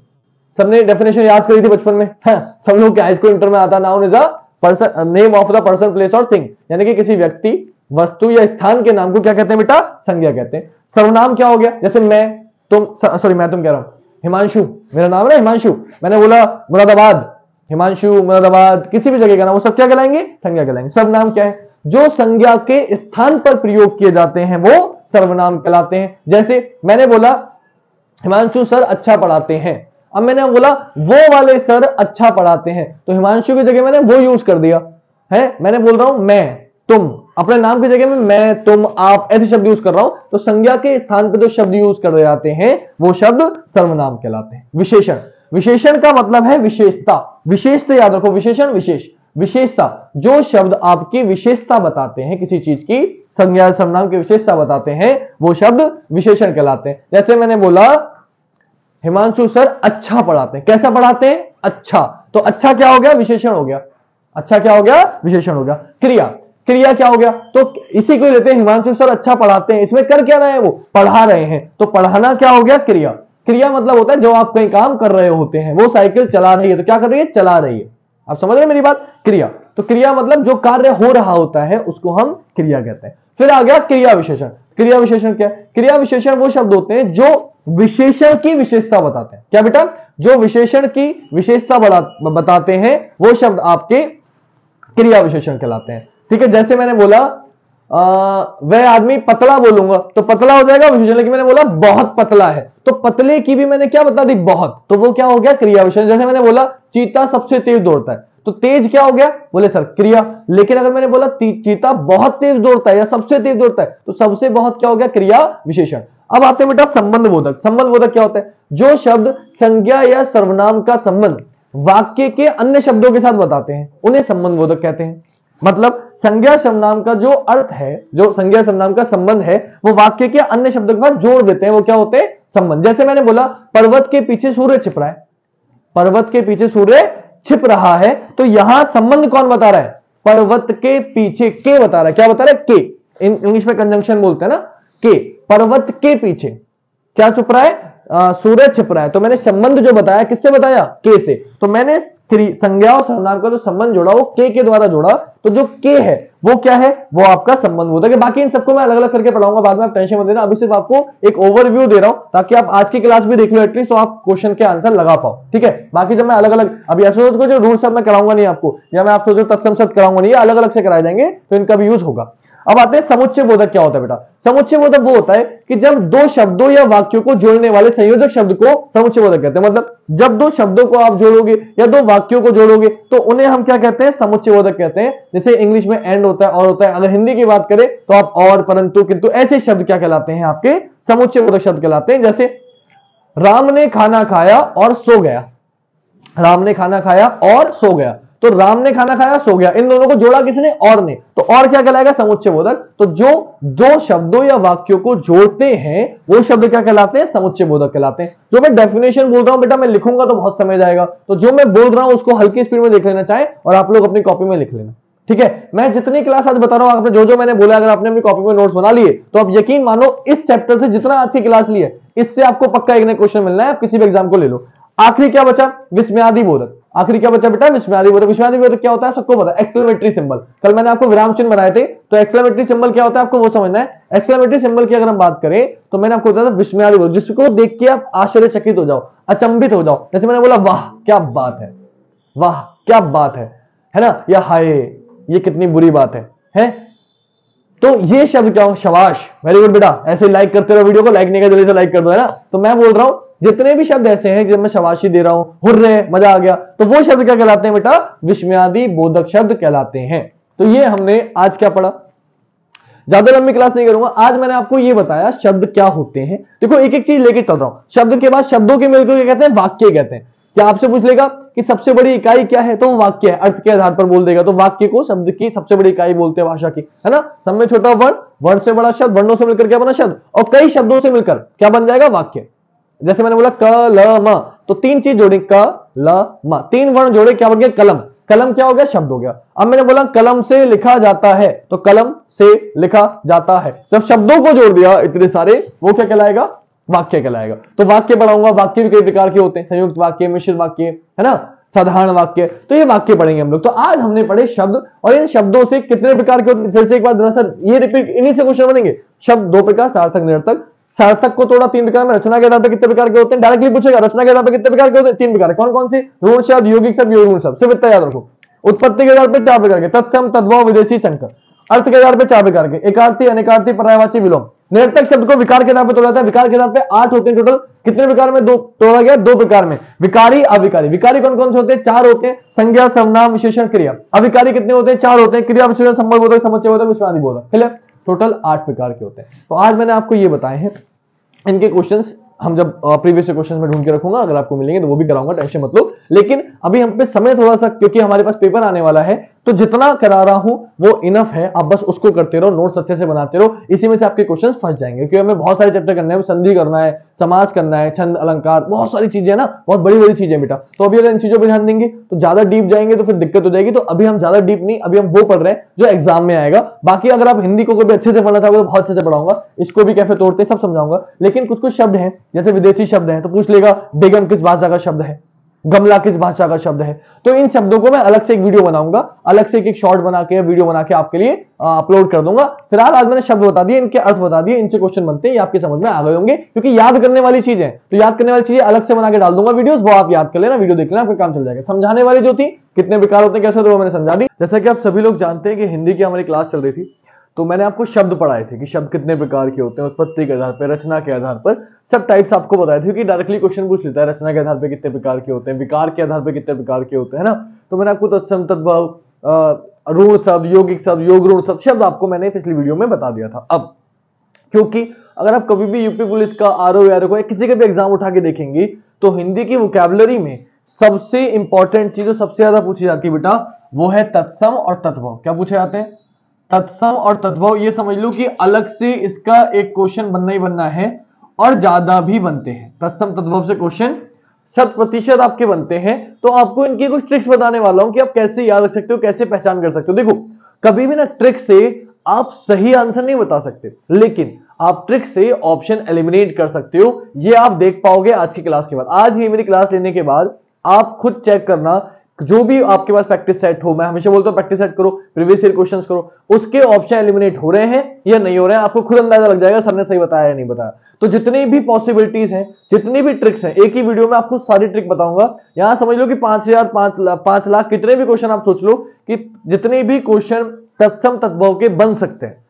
सबने डेफिनेशन याद करी थी बचपन में, सब लोग हाई स्कूल इंटर में आता, noun is a person, name of the person, place और थिंग, यानी कि किसी व्यक्ति, वस्तु या स्थान के नाम को क्या कहते हैं बेटा, संज्ञा कहते हैं। सर्वनाम क्या हो गया, जैसे मैं, तुम, सॉरी मैं तुम कह रहा हूं, हिमांशु मेरा नाम है ना, हिमांशु, मैंने बोला मुरादाबाद, हिमांशु, मुरादाबाद, किसी भी जगह का नाम, वो सब क्या कहलाएंगे, संज्ञा कहलाएंगे। सर्वनाम क्या है, जो संज्ञा के स्थान पर प्रयोग किए जाते हैं वो सर्वनाम कहलाते हैं। जैसे मैंने बोला हिमांशु सर अच्छा पढ़ाते हैं, अब मैंने बोला वो वाले सर अच्छा पढ़ाते हैं, तो हिमांशु की जगह मैंने वो यूज कर दिया है। मैंने बोल रहा हूं मैं, तुम, अपने नाम की जगह में मैं, तुम, आप, ऐसे शब्द यूज कर रहा हूं, तो संज्ञा के स्थान पर जो शब्द यूज कर जाते हैं वो शब्द सर्वनाम कहलाते हैं। विशेषण, विशेषण का मतलब है विशेषता, विशेष से याद रखो, विशेषण, विशेष, विशेषता। जो शब्द आपकी विशेषता बताते हैं, किसी चीज की संज्ञा सर्वनाम की विशेषता बताते हैं, वो शब्द विशेषण कहलाते हैं। जैसे मैंने बोला हिमांशु सर अच्छा पढ़ाते हैं, कैसा पढ़ाते हैं, अच्छा, तो अच्छा क्या हो गया, विशेषण हो गया। अच्छा क्या हो गया, विशेषण हो गया। क्रिया, क्रिया क्या हो गया, तो इसी को लेते हैं, हिमांशु सर अच्छा पढ़ाते हैं, इसमें कर क्या रहे हैं, वो पढ़ा रहे हैं, तो पढ़ाना क्या हो गया, क्रिया। क्रिया मतलब होता है जो आप कोई काम कर रहे होते हैं, वो साइकिल चला रही है तो क्या कर रही है, चला रही है। आप समझ रहे हैं मेरी बात। क्रिया, तो क्रिया मतलब जो कार्य हो रहा होता है उसको हम क्रिया कहते हैं। फिर आ गया क्रिया विशेषण। क्रिया विशेषण क्या है, क्रिया विशेषण वो शब्द होते हैं जो विशेषण की विशेषता बताते हैं। क्या बेटा, जो विशेषण की विशेषता बताते हैं वो शब्द आपके क्रिया विशेषण कहलाते हैं। ठीक है, जैसे मैंने बोला वह आदमी पतला बोलूंगा तो पतला हो जाएगा विशेषण, लेकिन मैंने बोला बहुत पतला है तो पतले की भी मैंने क्या बता दी, बहुत, तो वो क्या हो गया, क्रिया विशेषण। जैसे मैंने बोला चीता सबसे तेज दौड़ता है तो तेज क्या हो गया, बोले सर क्रिया। लेकिन अगर मैंने बोला चीता बहुत तेज दौड़ता है या सबसे तेज दौड़ता है तो सबसे बहुत क्या हो गया, क्रिया विशेषण। अब आते हैं बेटा संबंध बोधक। संबंध बोधक क्या होता है, जो शब्द संज्ञा या सर्वनाम का संबंध वाक्य के अन्य शब्दों के साथ बताते हैं उन्हें संबंध बोधक कहते हैं। मतलब संज्ञा सर्वनाम का जो अर्थ है, जो संज्ञा सर्वनाम का संबंध है वो वाक्य के अन्य शब्दों के साथ जोड़ देते हैं, वो क्या होते हैं, संबंध। जैसे मैंने बोला पर्वत के पीछे सूर्य छिप रहा है, पर्वत के पीछे सूर्य छिप रहा है, तो यहां संबंध कौन बता रहा है, पर्वत के पीछे के बता रहा है। क्या बता रहा है, के। इंग्लिश में कंजंक्शन बोलते हैं ना, के। पर्वत के पीछे क्या छुप रहा है, सूर्य छिप रहा है। तो मैंने संबंध जो बताया किससे बताया, के से। तो मैंने संज्ञा और सर्वनाम का जो संबंध जोड़ा वो के द्वारा जोड़ा, तो जो के है वो क्या है, वो आपका संबंध होता है। बाकी इन सबको मैं अलग अलग करके पढ़ाऊंगा बाद में, आप टेंशन मत लेना। अभी सिर्फ आपको एक ओवरव्यू दे रहा हूं ताकि आप आज की क्लास भी देख लो एटलीस्ट, तो आप क्वेश्चन के आंसर लगा पाओ, ठीक है। बाकी जब मैं अलग अलग, अभी ऐसा को जो रूल सब मैं कराऊंगा नहीं आपको, या मैं आपको जो तत्सम शब्द कराऊंगा नहीं, अलग अलग से कराए जाएंगे तो इनका भी यूज होगा। अब आते हैं समुच्चय बोधक। क्या होता है बेटा, समुच्चय बोधक वो होता है कि जब दो शब्दों या वाक्यों को जोड़ने वाले संयोजक शब्द को समुच्चय बोधक कहते हैं। मतलब जब दो शब्दों को आप जोड़ोगे या दो वाक्यों को जोड़ोगे तो उन्हें हम क्या कहते हैं, समुच्चय बोधक कहते हैं। जैसे इंग्लिश में एंड होता है, और होता है। अगर हिंदी की बात करें तो आप और, परंतु, किंतु, ऐसे शब्द क्या कहलाते हैं, आपके समुच्चय बोधक शब्द कहलाते हैं। जैसे राम ने खाना खाया और सो गया, राम ने खाना खाया और सो गया, तो राम ने खाना खाया सो गया, इन दोनों को जोड़ा किसने, और ने, तो और क्या कहलाएगा, समुच्चय बोधक। तो जो दो शब्दों या वाक्यों को जोड़ते हैं वो शब्द क्या कहलाते हैं, समुच्चय बोधक कहलाते हैं। जो मैं डेफिनेशन बोल रहा हूं बेटा मैं लिखूंगा तो बहुत समय जाएगा, तो जो मैं बोल रहा हूं उसको हल्की स्पीड में देख लेना चाहे और आप लोग अपनी कॉपी में लिख लेना, ठीक है। मैं जितनी क्लास आज बता रहा हूं, आपने जो मैंने बोला अगर आपने अपनी कॉपी में नोट्स बना लिए तो आप यकीन मानो इस चैप्टर से जितना आज की क्लास ली है इससे आपको पक्का एक नया क्वेश्चन मिलना है, आप किसी भी एग्जाम को ले लो। आखिरी क्या बचा, विस्मयादि बोधक। आखिरी क्या बचा बेटा, विस्मयादि बोधक। विस्मयादि बोधक क्या होता है, सबको पता है, एक्सक्लेमेटरी सिंबल। कल मैंने आपको विराम चिन्ह बनाए थे, तो एक्सक्लेमेटरी सिंबल क्या होता है आपको वो समझना है। एक्सक्लेमेटरी सिंबल की अगर हम बात करें तो मैंने आपको बताया था विस्मयादि बोधक, जिसको देख के आप आश्चर्यचकित हो जाओ, अचंभित हो जाओ। जैसे मैंने बोला वाह क्या बात है, वाह क्या बात है ना, या हाय ये कितनी बुरी बात है? तो ये शब्द क्या हो, शबाश, वेरी गुड बेटा। ऐसे लाइक करते रहो वीडियो को, लाइक नहीं कर जल्दी से लाइक कर दो, है ना। तो मैं बोल रहा हूं जितने भी शब्द ऐसे हैं जब मैं शबाशी दे रहा हूं, हुर्रे, मजा आ गया, तो वो शब्द क्या कहलाते हैं बेटा, विस्मयादि बोधक शब्द कहलाते हैं। तो ये हमने आज क्या पढ़ा, ज्यादा लंबी क्लास नहीं करूंगा। आज मैंने आपको ये बताया शब्द क्या होते हैं। देखो एक एक चीज लेके चल रहा हूं। शब्द के बाद शब्दों के मिलकर क्या कहते हैं, वाक्य कहते हैं। क्या आपसे पूछ लेगा कि सबसे बड़ी इकाई क्या है, तो वो वाक्य है, अर्थ के आधार पर बोल देगा। तो वाक्य को शब्द की सबसे बड़ी इकाई बोलते हैं भाषा की, है ना। सब में छोटा वर्ण, वर्ण से बड़ा शब्द, वर्णों से मिलकर क्या बना शब्द, और कई शब्दों से मिलकर क्या बन जाएगा, वाक्य। जैसे मैंने बोला क ल म, तो तीन चीज जोड़ी, क ल म, तीन वर्ण जोड़े, क्या बन गया, कलम। कलम क्या हो गया, शब्द हो गया। अब मैंने बोला कलम से लिखा जाता है, तो कलम से लिखा जाता है। जब शब्दों को जोड़ दिया इतने सारे, वो क्या कहलाएगा, वाक्य कहलाएगा। तो वाक्य पढ़ाऊंगा, वाक्य भी कई प्रकार के होते हैं, संयुक्त वाक्य, मिश्रित वाक्य, है ना, साधारण वाक्य। तो ये वाक्य पढ़ेंगे हम लोग। तो आज हमने पढ़े शब्द, और इन शब्दों से कितने प्रकार के होते हैं, फिर से एक बार दरअसल ये रिपीट, इन्हीं से क्वेश्चन बनेंगे। शब्द दो प्रकार, सार्थक, निरर्थक। सार्थक को थोड़ा तीन प्रकार में, रचना के आधार पर कितने प्रकार के होते हैं, डायरेक्टली पूछेगा रचना के आधार पर कितने प्रकार के होते हैं, तीन प्रकार। कौन कौन से, ऋण शब्द, यौगिक शब्द, यौगिक शब्द, सिर्फ इतना याद रखो। उत्पत्ति के आधार पर चार प्रकार के, तत्सम, तद्भव, विदेशी, संकर। अर्थ के आधार पर चार प्रकार के, एकार्थी, अनेकार्थी, पर्यायवाची, विलोम। निरर्थक शब्द को विकार के आधार पर तोड़ा जाता है। विकार के आधार पर 8 होते हैं टोटल। कितने प्रकार में दो तोड़ा गया, दो प्रकार में, विकारी, अविकारी। विकारी कौन कौन से होते हैं, चार होते हैं, संज्ञा, सर्वनाम, विशेषण, क्रिया। अविकारी कितने होते हैं, चार होते हैं, क्रिया, विशेषण, संबंध बोधक, समुच्चय बोधक, विस्मयादि बोधक। क्लियर, टोटल 8 प्रकार के होते हैं। तो आज मैंने आपको ये बताए हैं, इनके क्वेश्चंस हम जब प्रीवियस क्वेश्चन में ढूंढ के रखूंगा, अगर आपको मिलेंगे तो वो भी कराऊंगा, टेंशन मत लो। लेकिन अभी हम पे समय थोड़ा सा, क्योंकि हमारे पास पेपर आने वाला है, तो जितना करा रहा हूं वो इनफ है। आप बस उसको करते रहो, नोट्स अच्छे से बनाते रहो, इसी में से आपके क्वेश्चंस फंस जाएंगे। क्योंकि हमें बहुत सारे चैप्टर करने हैं, संधि करना है, समास करना है, छंद, अलंकार, बहुत सारी चीजें ना, बहुत बड़ी बड़ी चीजें बेटा। तो अभी अगर इन चीजों पर ध्यान देंगे तो ज्यादा डीप जाएंगे तो फिर दिक्कत हो जाएगी। तो अभी हम ज्यादा डीप नहीं, अभी हम वो पढ़ रहे हैं जो एग्जाम में आएगा। बाकी अगर आप हिंदी को कभी अच्छे से पढ़ना चाहोगे तो बहुत अच्छे से पढ़ाऊंगा, इसको भी कैसे तोड़ते सब समझाऊंगा। लेकिन कुछ कुछ शब्द हैं जैसे विदेशी शब्द है, तो पूछ लेगा बेगम किस भाषा का शब्द है, गमला किस भाषा का शब्द है। तो इन शब्दों को मैं अलग से एक वीडियो बनाऊंगा, अलग से एक शॉर्ट बना के वीडियो बना के आपके लिए अपलोड कर दूंगा। फिलहाल आज मैंने शब्द बता दिए, इनके अर्थ बता दिए, इनसे क्वेश्चन बनते हैं, ये आपके समझ में आ गए होंगे। क्योंकि याद करने वाली चीज है, तो याद करने वाली चीजें अलग से बना के डाल दूंगा वीडियोस, वो आप याद कर लेना, वीडियो देख लेना, आपका काम चल जाएगा। समझाने वाली जो थी कितने प्रकार होते हैं कैसे, तो वो मैंने समझा दी। जैसा कि आप सभी लोग जानते हैं कि हिंदी की हमारी क्लास चल रही थी, तो मैंने आपको शब्द पढ़ाए थे कि शब्द कितने प्रकार के होते हैं, उत्पत्ति के आधार पर, रचना के आधार पर, सब टाइप्स आपको बताए थे कि डायरेक्टली क्वेश्चन पूछ लेता है रचना के आधार पर कितने प्रकार के होते हैं, विकार के आधार पर कितने प्रकार के होते हैं ना। तो मैंने आपको तत्सम, तद्भव, ऋण शब्द, यौगिक शब्द, योग ऋण शब्द आपको मैंने पिछली वीडियो में बता दिया था। अब क्योंकि अगर आप कभी भी यूपी पुलिस का आरओ या किसी का भी एग्जाम उठा के देखेंगे तो हिंदी की वोकैबुलरी में सबसे इंपॉर्टेंट चीज जो सबसे ज्यादा पूछी जाती है बेटा वो है तत्सम और तद्भव। क्या पूछे जाते हैं? तत्सम और तद्भव। ये समझ लो कि अलग से इसका एक क्वेश्चन बनना ही बनना है और ज्यादा भी बनते हैं। तत्सम तद्भव से क्वेश्चन 100% आपके बनते हैं। तो आपको इनकी कुछ ट्रिक्स बताने वाला हूं कि आप कैसे याद रख सकते हो, कैसे पहचान कर सकते हो। देखो कभी भी ना ट्रिक से आप सही आंसर नहीं बता सकते, लेकिन आप ट्रिक से ऑप्शन एलिमिनेट कर सकते हो। ये आप देख पाओगे आज की क्लास के बाद। आज ही मेरी क्लास लेने के बाद आप खुद चेक करना, जो भी आपके पास प्रैक्टिस सेट हो, मैं हमेशा बोलता हूं प्रैक्टिस सेट करो, प्रीवियस ईयर क्वेश्चंस करो, उसके ऑप्शन एलिमिनेट हो रहे हैं या नहीं हो रहे हैं, आपको खुद अंदाजा लग जाएगा सर ने सही बताया या नहीं बताया। तो जितनी भी पॉसिबिलिटीज हैं, जितनी भी ट्रिक्स हैं, एक ही वीडियो में आपको सारी ट्रिक बताऊंगा। यहां समझ लो कि 5,000, 5 लाख कितने भी क्वेश्चन आप सोच लो कि जितने भी क्वेश्चन तत्सम तद्भव के बन सकते हैं,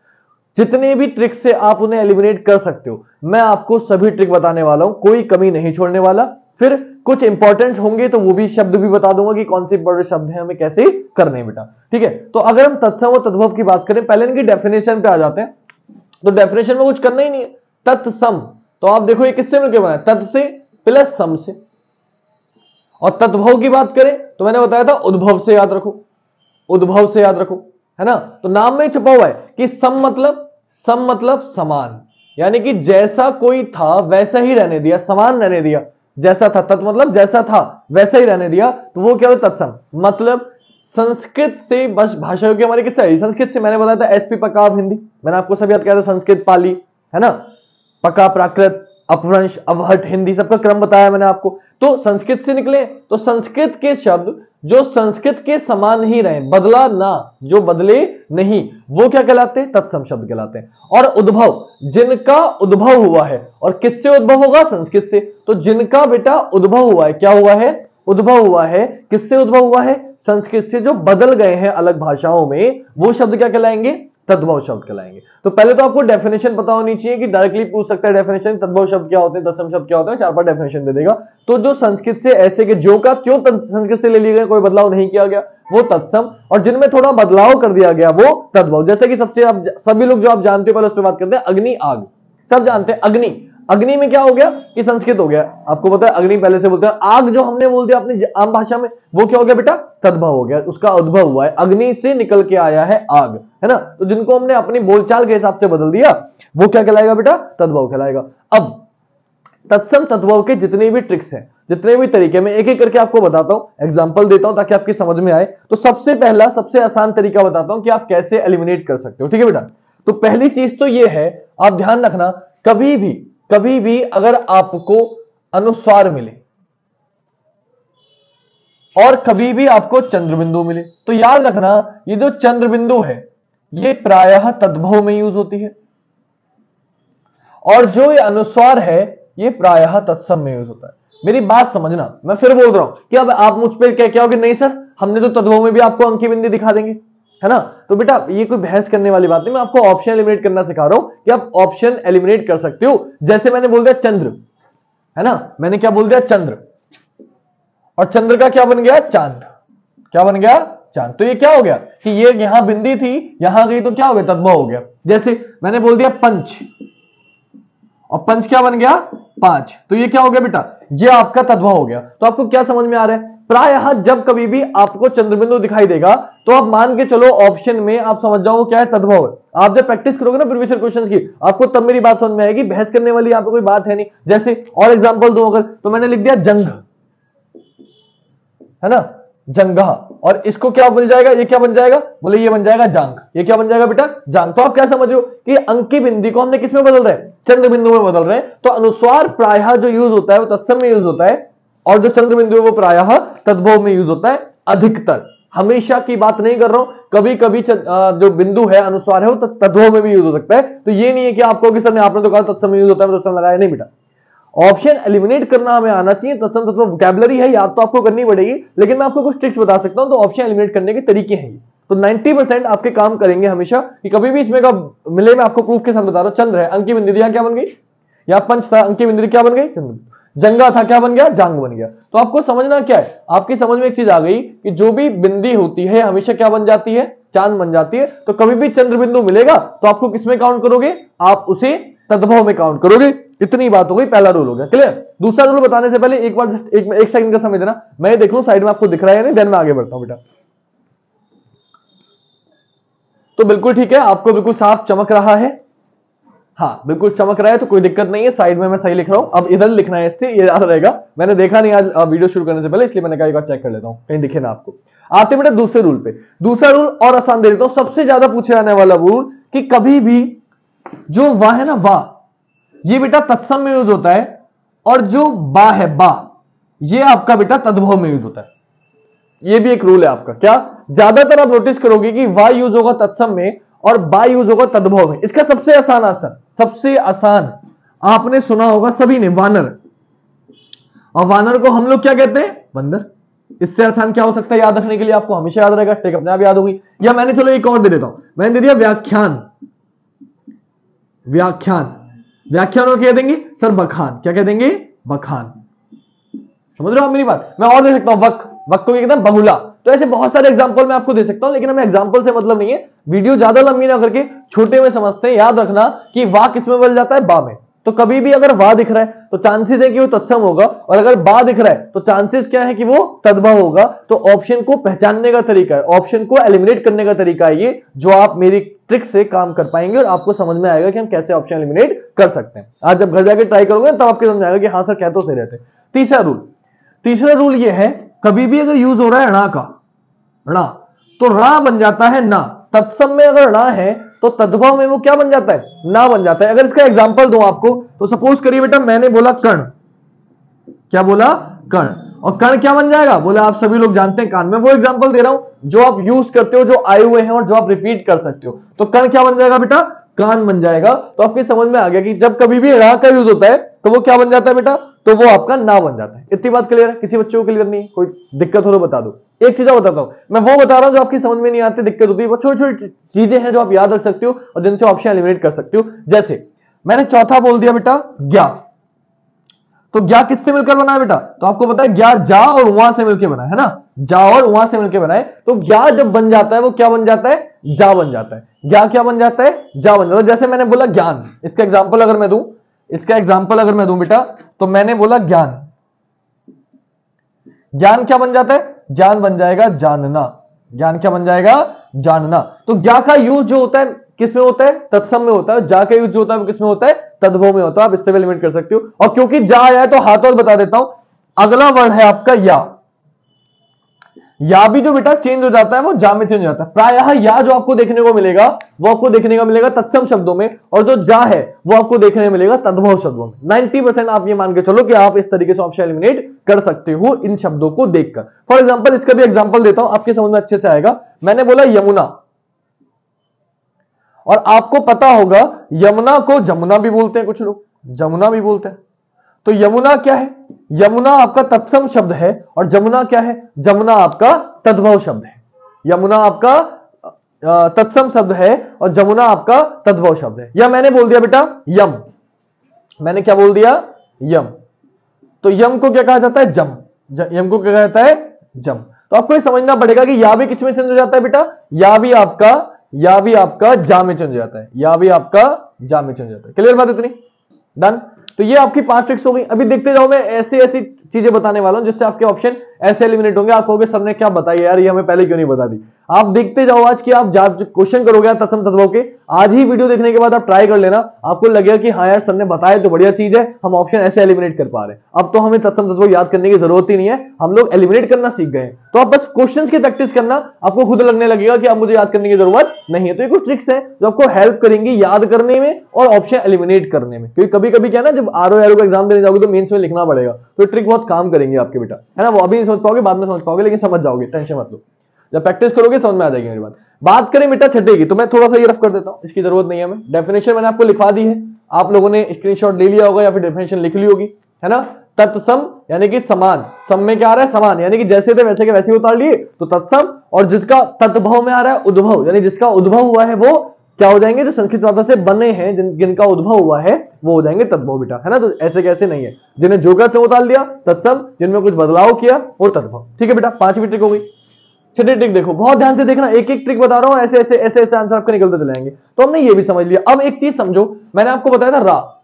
जितने भी ट्रिक से आप उन्हें एलिमिनेट कर सकते हो, मैं आपको सभी ट्रिक बताने वाला हूं, कोई कमी नहीं छोड़ने वाला। फिर कुछ इंपॉर्टेंट होंगे तो वो भी शब्द भी बता दूंगा कि कौन से इंपॉर्टेंट शब्द हैं, हमें कैसे करने हैं बेटा। ठीक है, तो अगर हम तत्सम और तद्भव की बात करें, पहले इनकी डेफिनेशन पे आ जाते हैं। तो डेफिनेशन में कुछ करना ही नहीं है। तत्सम, तो आप देखो ये किससे मिलकर बना है? तत् से प्लस सम से। और तद्भव की बात करें तो मैंने बताया था उद्भव से याद रखो, उद्भव से याद रखो, है ना। तो नाम में छुपा हुआ है कि सम मतलब समान, यानी कि जैसा कोई था वैसा ही रहने दिया, समान रहने दिया। जैसा था, तत् मतलब जैसा था वैसा ही रहने दिया, तो वो क्या होता है? तत्सम। मतलब संस्कृत से, बस भाषा की हमारी किससे आई? संस्कृत से। मैंने बताया था एसपी पकाव हिंदी, मैंने आपको सब याद किया था, संस्कृत पाली, है ना, पका प्राकृत, अपभ्रंश, अवहट हिंदी, सबका क्रम बताया मैंने आपको। तो संस्कृत से निकले, तो संस्कृत के शब्द जो संस्कृत के समान ही रहे, बदला ना, जो बदले नहीं, वो क्या कहलाते हैं? तत्सम शब्द कहलाते हैं। और उद्भव, जिनका उद्भव हुआ है, और किससे उद्भव होगा? संस्कृत से। तो जिनका बेटा उद्भव हुआ है, क्या हुआ है? उद्भव हुआ है। किससे उद्भव हुआ है? संस्कृत से। जो बदल गए हैं अलग भाषाओं में, वो शब्द क्या कहलाएंगे? तद्भव शब्द कहलाएंगे। तो पहले तो आपको डेफिनेशन पता होनी चाहिए कि डायरेक्टली पूछ सकता है डेफिनेशन, तद्भव शब्द क्या होते हैं, तत्सम शब्द क्या होते हैं, 4-5 डेफिनेशन दे देगा। तो जो संस्कृत से ऐसे के जो का त्यों संस्कृत से ले लिए गए, कोई बदलाव नहीं किया गया, वो तत्सम। और जिनमें थोड़ा बदलाव कर दिया गया वो तद्भव। जैसे कि सबसे आप सभी लोग जो आप जानते हो, पहले उस पर बात करते हैं, अग्नि, आग, सब जानते हैं। अग्नि, अग्नि में क्या हो गया कि संस्कृत हो गया, आपको पता है अग्नि पहले से बोलते हैं। आग जो हमने बोल दिया अपनी आम भाषा में, वो क्या हो गया बेटा? तद्भव हो गया, उसका उद्भव हुआ है, अग्नि से निकल के आया है आग, है ना। तो जिनको हमने अपनी बोलचाल के हिसाब से बदल दिया, वो क्या कहलाएगा बेटा? तद्भव कहलाएगा। अब तत्सम तद्भव के जितने भी ट्रिक्स हैं, जितने भी तरीके, मैं एक एक करके आपको बताता हूं, एग्जांपल देता हूं ताकि आपकी समझ में आए। तो सबसे पहला, सबसे आसान तरीका बताता हूं कि आप कैसे एलिमिनेट कर सकते हो। ठीक है बेटा, तो पहली चीज तो ये है, आप ध्यान रखना, कभी भी अगर आपको अनुस्वार मिले और कभी भी आपको चंद्रबिंदु मिले, तो याद रखना ये जो चंद्रबिंदु है ये प्रायः तद्भव में यूज होती है, और जो ये अनुस्वार है ये प्रायः तत्सम में यूज होता है। मेरी बात समझना, मैं फिर बोल रहा हूं कि अब आप मुझ पर क्या कहोगे, नहीं सर हमने तो तद्भव में भी आपको अंकी बिंदी दिखा देंगे, है ना। तो बेटा ये कोई बहस करने वाली बात नहीं, मैं आपको ऑप्शन एलिमिनेट करना सिखा रहा हूं कि आप ऑप्शन एलिमिनेट कर सकते हो। जैसे मैंने बोल दिया चंद्र, है ना, मैंने क्या बोल दिया? चंद्र, और चंद्र का क्या बन गया? चांद। क्या बन गया? चांद। तो ये क्या हो गया कि ये यहां बिंदी थी, यहां गई, तो क्या हो गया? तद्भव हो गया। जैसे मैंने बोल दिया पंच, और पंच क्या बन गया? 5, तो ये क्या हो गया बेटा? ये आपका तद्भव हो गया। तो आपको क्या समझ में आ रहा है? प्रायः जब कभी भी आपको चंद्रबिंदु दिखाई देगा तो आप मान के चलो ऑप्शन में आप समझ जाओ क्या है? तद्भव है। आप जब प्रैक्टिस करोगे ना प्रीवियस ईयर क्वेश्चंस की, आपको तब मेरी बात समझ में आएगी, बहस करने वाली यहाँ पे कोई बात है नहीं। जैसे और एग्जांपल दूं अगर, तो मैंने लिख दिया जंग, है ना, जंगा, और इसको क्या बन जाएगा? ये क्या बन जाएगा? बोले ये बन जाएगा जांग। ये क्या बन जाएगा बेटा? जांग। तो आप क्या समझ रहे हो कि अंकी बिंदी को हमने किस में बदल रहे हैं? चंद्र बिंदु में बदल रहे हैं। तो अनुस्वार प्रायः जो यूज होता है वो तत्सम में यूज होता है, और जो चंद्र बिंदु है वो प्रायः तद्भव में यूज होता है। अधिकतर, हमेशा की बात नहीं कर रहा हूं, कभी कभी जो बिंदु है, अनुस्वार है, वो तद्भव में भी यूज हो सकता है। तो ये नहीं है कि आपको कि सर ने आपने तो कहा तत्सम में यूज होता है, तत्सम लगाया नहीं बेटा। ऑप्शन एलिमिनेट करना हमें आना चाहिए। तत्सम तत्व वोकैबुलरी है, याद तो आपको करनी पड़ेगी, लेकिन मैं आपको कुछ ट्रिक्स बता सकता हूं। तो ऑप्शन एलिमिनेट करने के तरीके हैं। तो 90% आपके काम करेंगे हमेशा कि कभी भी इसमें का मिले। मैं आपको प्रूफ के साथ बता रहा हूं, चंद्र है, अंकी बिंदु यहां क्या बन गई, यहां पंच था, अंकी बिंदु क्या बन गई, चंद्र। जंगा था, क्या बन गया, जांग बन गया। तो आपको समझना क्या है, आपकी समझ में एक चीज आ गई कि जो भी बिंदी होती है हमेशा क्या बन जाती है, चांद बन जाती है। तो कभी भी चंद्र बिंदु मिलेगा तो आपको किसमें काउंट करोगे, आप उसे तद्भव में काउंट करोगे। इतनी बात हो गई, पहला रूल हो गया क्लियर। दूसरा रूल बताने से पहले एक बार जस्ट एक सेकंड का समय देना, मैं देख लूं साइड में आपको दिख रहा है या नहीं, देन मैं आगे बढ़ता हूं बेटा। तो बिल्कुल ठीक है, आपको बिल्कुल साफ चमक रहा है, हाँ बिल्कुल चमक रहा है, तो कोई दिक्कत नहीं है, साइड में मैं सही लिख रहा हूं। अब इधर लिखना है, इससे ये याद रहेगा। मैंने देखा नहीं आज वीडियो शुरू करने से पहले, इसलिए मैंने कहा एक बार चेक कर लेता हूं कहीं दिखे ना आपको। आते बेटा दूसरे रूल पे। दूसरा रूल और आसान दे देता हूं, सबसे ज्यादा पूछे जाने वाला रूल कि कभी भी जो वाह है ना, वाह ये बेटा तत्सम में यूज होता है, और जो बा है, बा ये आपका बेटा तद्भव में यूज होता है। ये भी एक रूल है आपका। क्या, ज्यादातर आप नोटिस करोगे कि वाह यूज होगा तत्सम में और बा यूज होगा तद्भव में। इसका सबसे आसान आसन, सबसे आसान आपने सुना होगा सभी ने, वानर। और वानर को हम लोग क्या कहते हैं, बंदर। इससे आसान क्या हो सकता है याद रखने के लिए, आपको हमेशा याद रहेगा, टेक अपने आप याद होगी। या मैंने चलो एक और दे देता हूं, मैंने दे दिया व्याख्यान। व्याख्यान, व्याख्यान और क्या देंगे सर, बखान। क्या कह देंगे, बखान। समझ रहे हो आप मेरी बात। मैं और दे सकता हूं, वक, वक को क्या कहते हैं, बहुला। तो ऐसे बहुत सारे एग्जांपल मैं आपको दे सकता हूं, लेकिन हमें एग्जांपल से मतलब नहीं है, वीडियो ज्यादा लंबी ना करके छोटे में समझते हैं। याद रखना कि वाह किसमें बदल जाता है, बा में। तो कभी भी अगर वाह दिख रहा है तो चांसेस है कि वो तत्सम होगा, और अगर बा दिख रहा है तो चांसेस क्या है कि वो तद्भव होगा। तो ऑप्शन को पहचानने का तरीका है, ऑप्शन को एलिमिनेट करने का तरीका है ये, जो आप मेरी ट्रिक से काम कर पाएंगे और आपको समझ में आएगा कि हम कैसे ऑप्शन एलिमिनेट कर सकते हैं। आज जब घर जाके ट्राई करोगे तब आपको समझ आएगा कि हाँ सर कह तो सही रहते। तीसरा रूल, तीसरा रूल ये है, कभी भी अगर यूज हो रहा है णा का, णा, तो णा बन जाता है ना। तत्सम में अगर णा है तो तद्भव में वो क्या बन जाता है, ना बन जाता है। अगर इसका एग्जांपल दूं आपको, तो सपोज करिए बेटा मैंने बोला कर्ण। क्या बोला, कर्ण। और कर्ण क्या बन जाएगा, बोले आप सभी लोग जानते हैं कान में। वो एग्जांपल दे रहा हूं जो आप यूज करते हो, जो आए हुए हैं और जो आप रिपीट कर सकते हो। तो कर्ण क्या बन जाएगा बेटा, कान बन जाएगा। तो आपकी समझ में आ गया कि जब कभी भी णा का यूज होता है तो वो क्या बन जाता है बेटा, तो वो आपका ना बन जाता है। इतनी बात क्लियर है, किसी बच्चे को क्लियर नहीं है, कोई दिक्कत हो तो बता दो। एक चीज बताता हूं, मैं वो बता रहा हूं जो आपकी समझ में नहीं आती, दिक्कत होती है, वो छोटी छोटी चीजें हैं जो आप याद रख सकते हो और जिनसे ऑप्शन एलिमिनेट कर सकते हो। जैसे मैंने चौथा बोल दिया बेटा ज्ञा, तो ज्ञा किससे मिलकर बना है बेटा, तो आपको पता है ज्ञा जा और वहां से मिलकर बना है ना, जा और वहां से मिलकर बना है। तो ज्ञा जब बन जाता है वो क्या बन जाता है, जा बन जाता है। ज्ञा क्या बन जाता है, जा बन जाता है। जैसे मैंने बोला ज्ञान, इसका एग्जाम्पल अगर मैं दूं, इसका एग्जाम्पल अगर मैं दूं बेटा, तो मैंने बोला ज्ञान, ज्ञान क्या बन जाता है, ज्ञान बन जाएगा जानना। ज्ञान क्या बन जाएगा, जानना। तो ज्ञा का यूज जो होता है किसमें होता है, तत्सम में होता है। जा का यूज जो होता है वो किसमें होता है, तद्भव में होता है। आप इससे भी एलिमिनेट कर सकते हो। और क्योंकि जा आया है तो हाथ और बता देता हूं, अगला वर्ड है आपका या भी जो बेटा चेंज हो जाता है वो जा में चेंज हो जाता है। प्रायः या जो आपको देखने को मिलेगा वो आपको देखने को मिलेगा तत्सम शब्दों में, और जो जा है वो आपको देखने को मिलेगा तद्भव शब्दों में। 90% आप ये मान के चलो कि आप इस तरीके से ऑप्शन एलिमिनेट कर सकते हो इन शब्दों को देखकर। फॉर एग्जांपल इसका भी एग्जांपल देता हूं, आपके समझ में अच्छे से आएगा। मैंने बोला यमुना, और आपको पता होगा यमुना को जमुना भी बोलते हैं, कुछ लोग जमुना भी बोलते हैं। तो यमुना क्या है, यमुना आपका तत्सम शब्द है, और जमुना क्या है, जमुना आपका तद्भव शब्द है। यमुना आपका तत्सम शब्द है और जमुना आपका तद्भव शब्द है। या मैंने बोल दिया बेटा यम, मैंने क्या बोल दिया, यम। तो यम को क्या कहा जाता है, जम। यम को क्या कहा जाता है, जम। तो आपको ये समझना पड़ेगा कि या भी किस में चेंज हो जाता है बेटा, या भी आपका जा में चेंज हो जाता है, या भी आपका जा में चेंज हो जाता है। क्लियर बात इतनी, डन। तो ये आपकी 5 ट्रिक्स हो गई। अभी देखते जाओ, मैं ऐसी ऐसी चीजें बताने वाला हूं जिससे आपके ऑप्शन ऐसे एलिमिनेट होंगे। आप कहोगे सर ने क्या बताया यार, ये हमें पहले क्यों नहीं बता दी। आप देखते जाओ आज की, आप क्वेश्चन करोगे तत्सम तद्भव के, आज ही वीडियो देखने के बाद आप ट्राई कर लेना, आपको लगेगा कि हाँ यार सर ने बताया तो बढ़िया चीज है, हम ऑप्शन ऐसे एलिमिनेट कर पा रहे हैं। अब तो हमें तत्सम तद्भव याद करने की जरूरत ही नहीं है, हम लोग एलिमिनेट करना सीख गए। तो आप बस क्वेश्चंस की प्रैक्टिस करना, आपको खुद लगने लगेगा कि अब मुझे याद करने की जरूरत नहीं है। तो ये कुछ ट्रिक्स हैं जो आपको हेल्प करेंगी याद करने में और ऑप्शन एलिमिनेट करने में। क्योंकि कभी कभी क्या है ना, जब आरओ एरो का एग्जाम देने जाओगे तो मेंस में लिखना पड़ेगा, तो ट्रिक बहुत काम करेंगे आपके बेटा, है ना। वो अभी नहीं समझ पाओगे, बाद में समझ पाओगे, लेकिन समझ जाओगे, टेंशन मत लो। जब प्रैक्टिस करोगे समझ में आ जाएगी मेरी बात करें बेटा छठे की, तो मैं थोड़ा सा ये रफ कर देता हूं, इसकी जरूरत नहीं है हमें। डेफिनेशन मैंने आपको लिखवा दी है, आप लोगों ने स्क्रीनशॉट ले लिया होगा या फिर डेफिनेशन लिख ली होगी, है ना। तत्सम यानी कि समान, सम में क्या आ रहा है समान, यानी कि जैसे थे वैसे के वैसे ही उतार लिए तो तत्सम। और जिसका तद्भव में आ रहा है उद्भव, यानी जिसका उद्भव हुआ है वो क्या हो जाएंगे, जो संस्कृत भाषा से बने हैं, जिनका उद्भव हुआ है वो हो जाएंगे तद्भव बेटा, है ना। तो ऐसे कैसे नहीं है, जिन्हें जो करते उतार लिया तत्सम, जिनमें कुछ बदलाव किया और तद्भव। ठीक है बेटा, 5वीं ट्रिक हो गई। 6ठी ट्रिक देखो, बहुत ध्यान से देखना, एक एक ट्रिक बता रहा हूं, ऐसे ऐसे ऐसे ऐसे आंसर आपके निकलते चले जाएंगे। तो हमने ये भी समझ लिया। अब एक चीज समझो, मैंने आपको बताया था रा,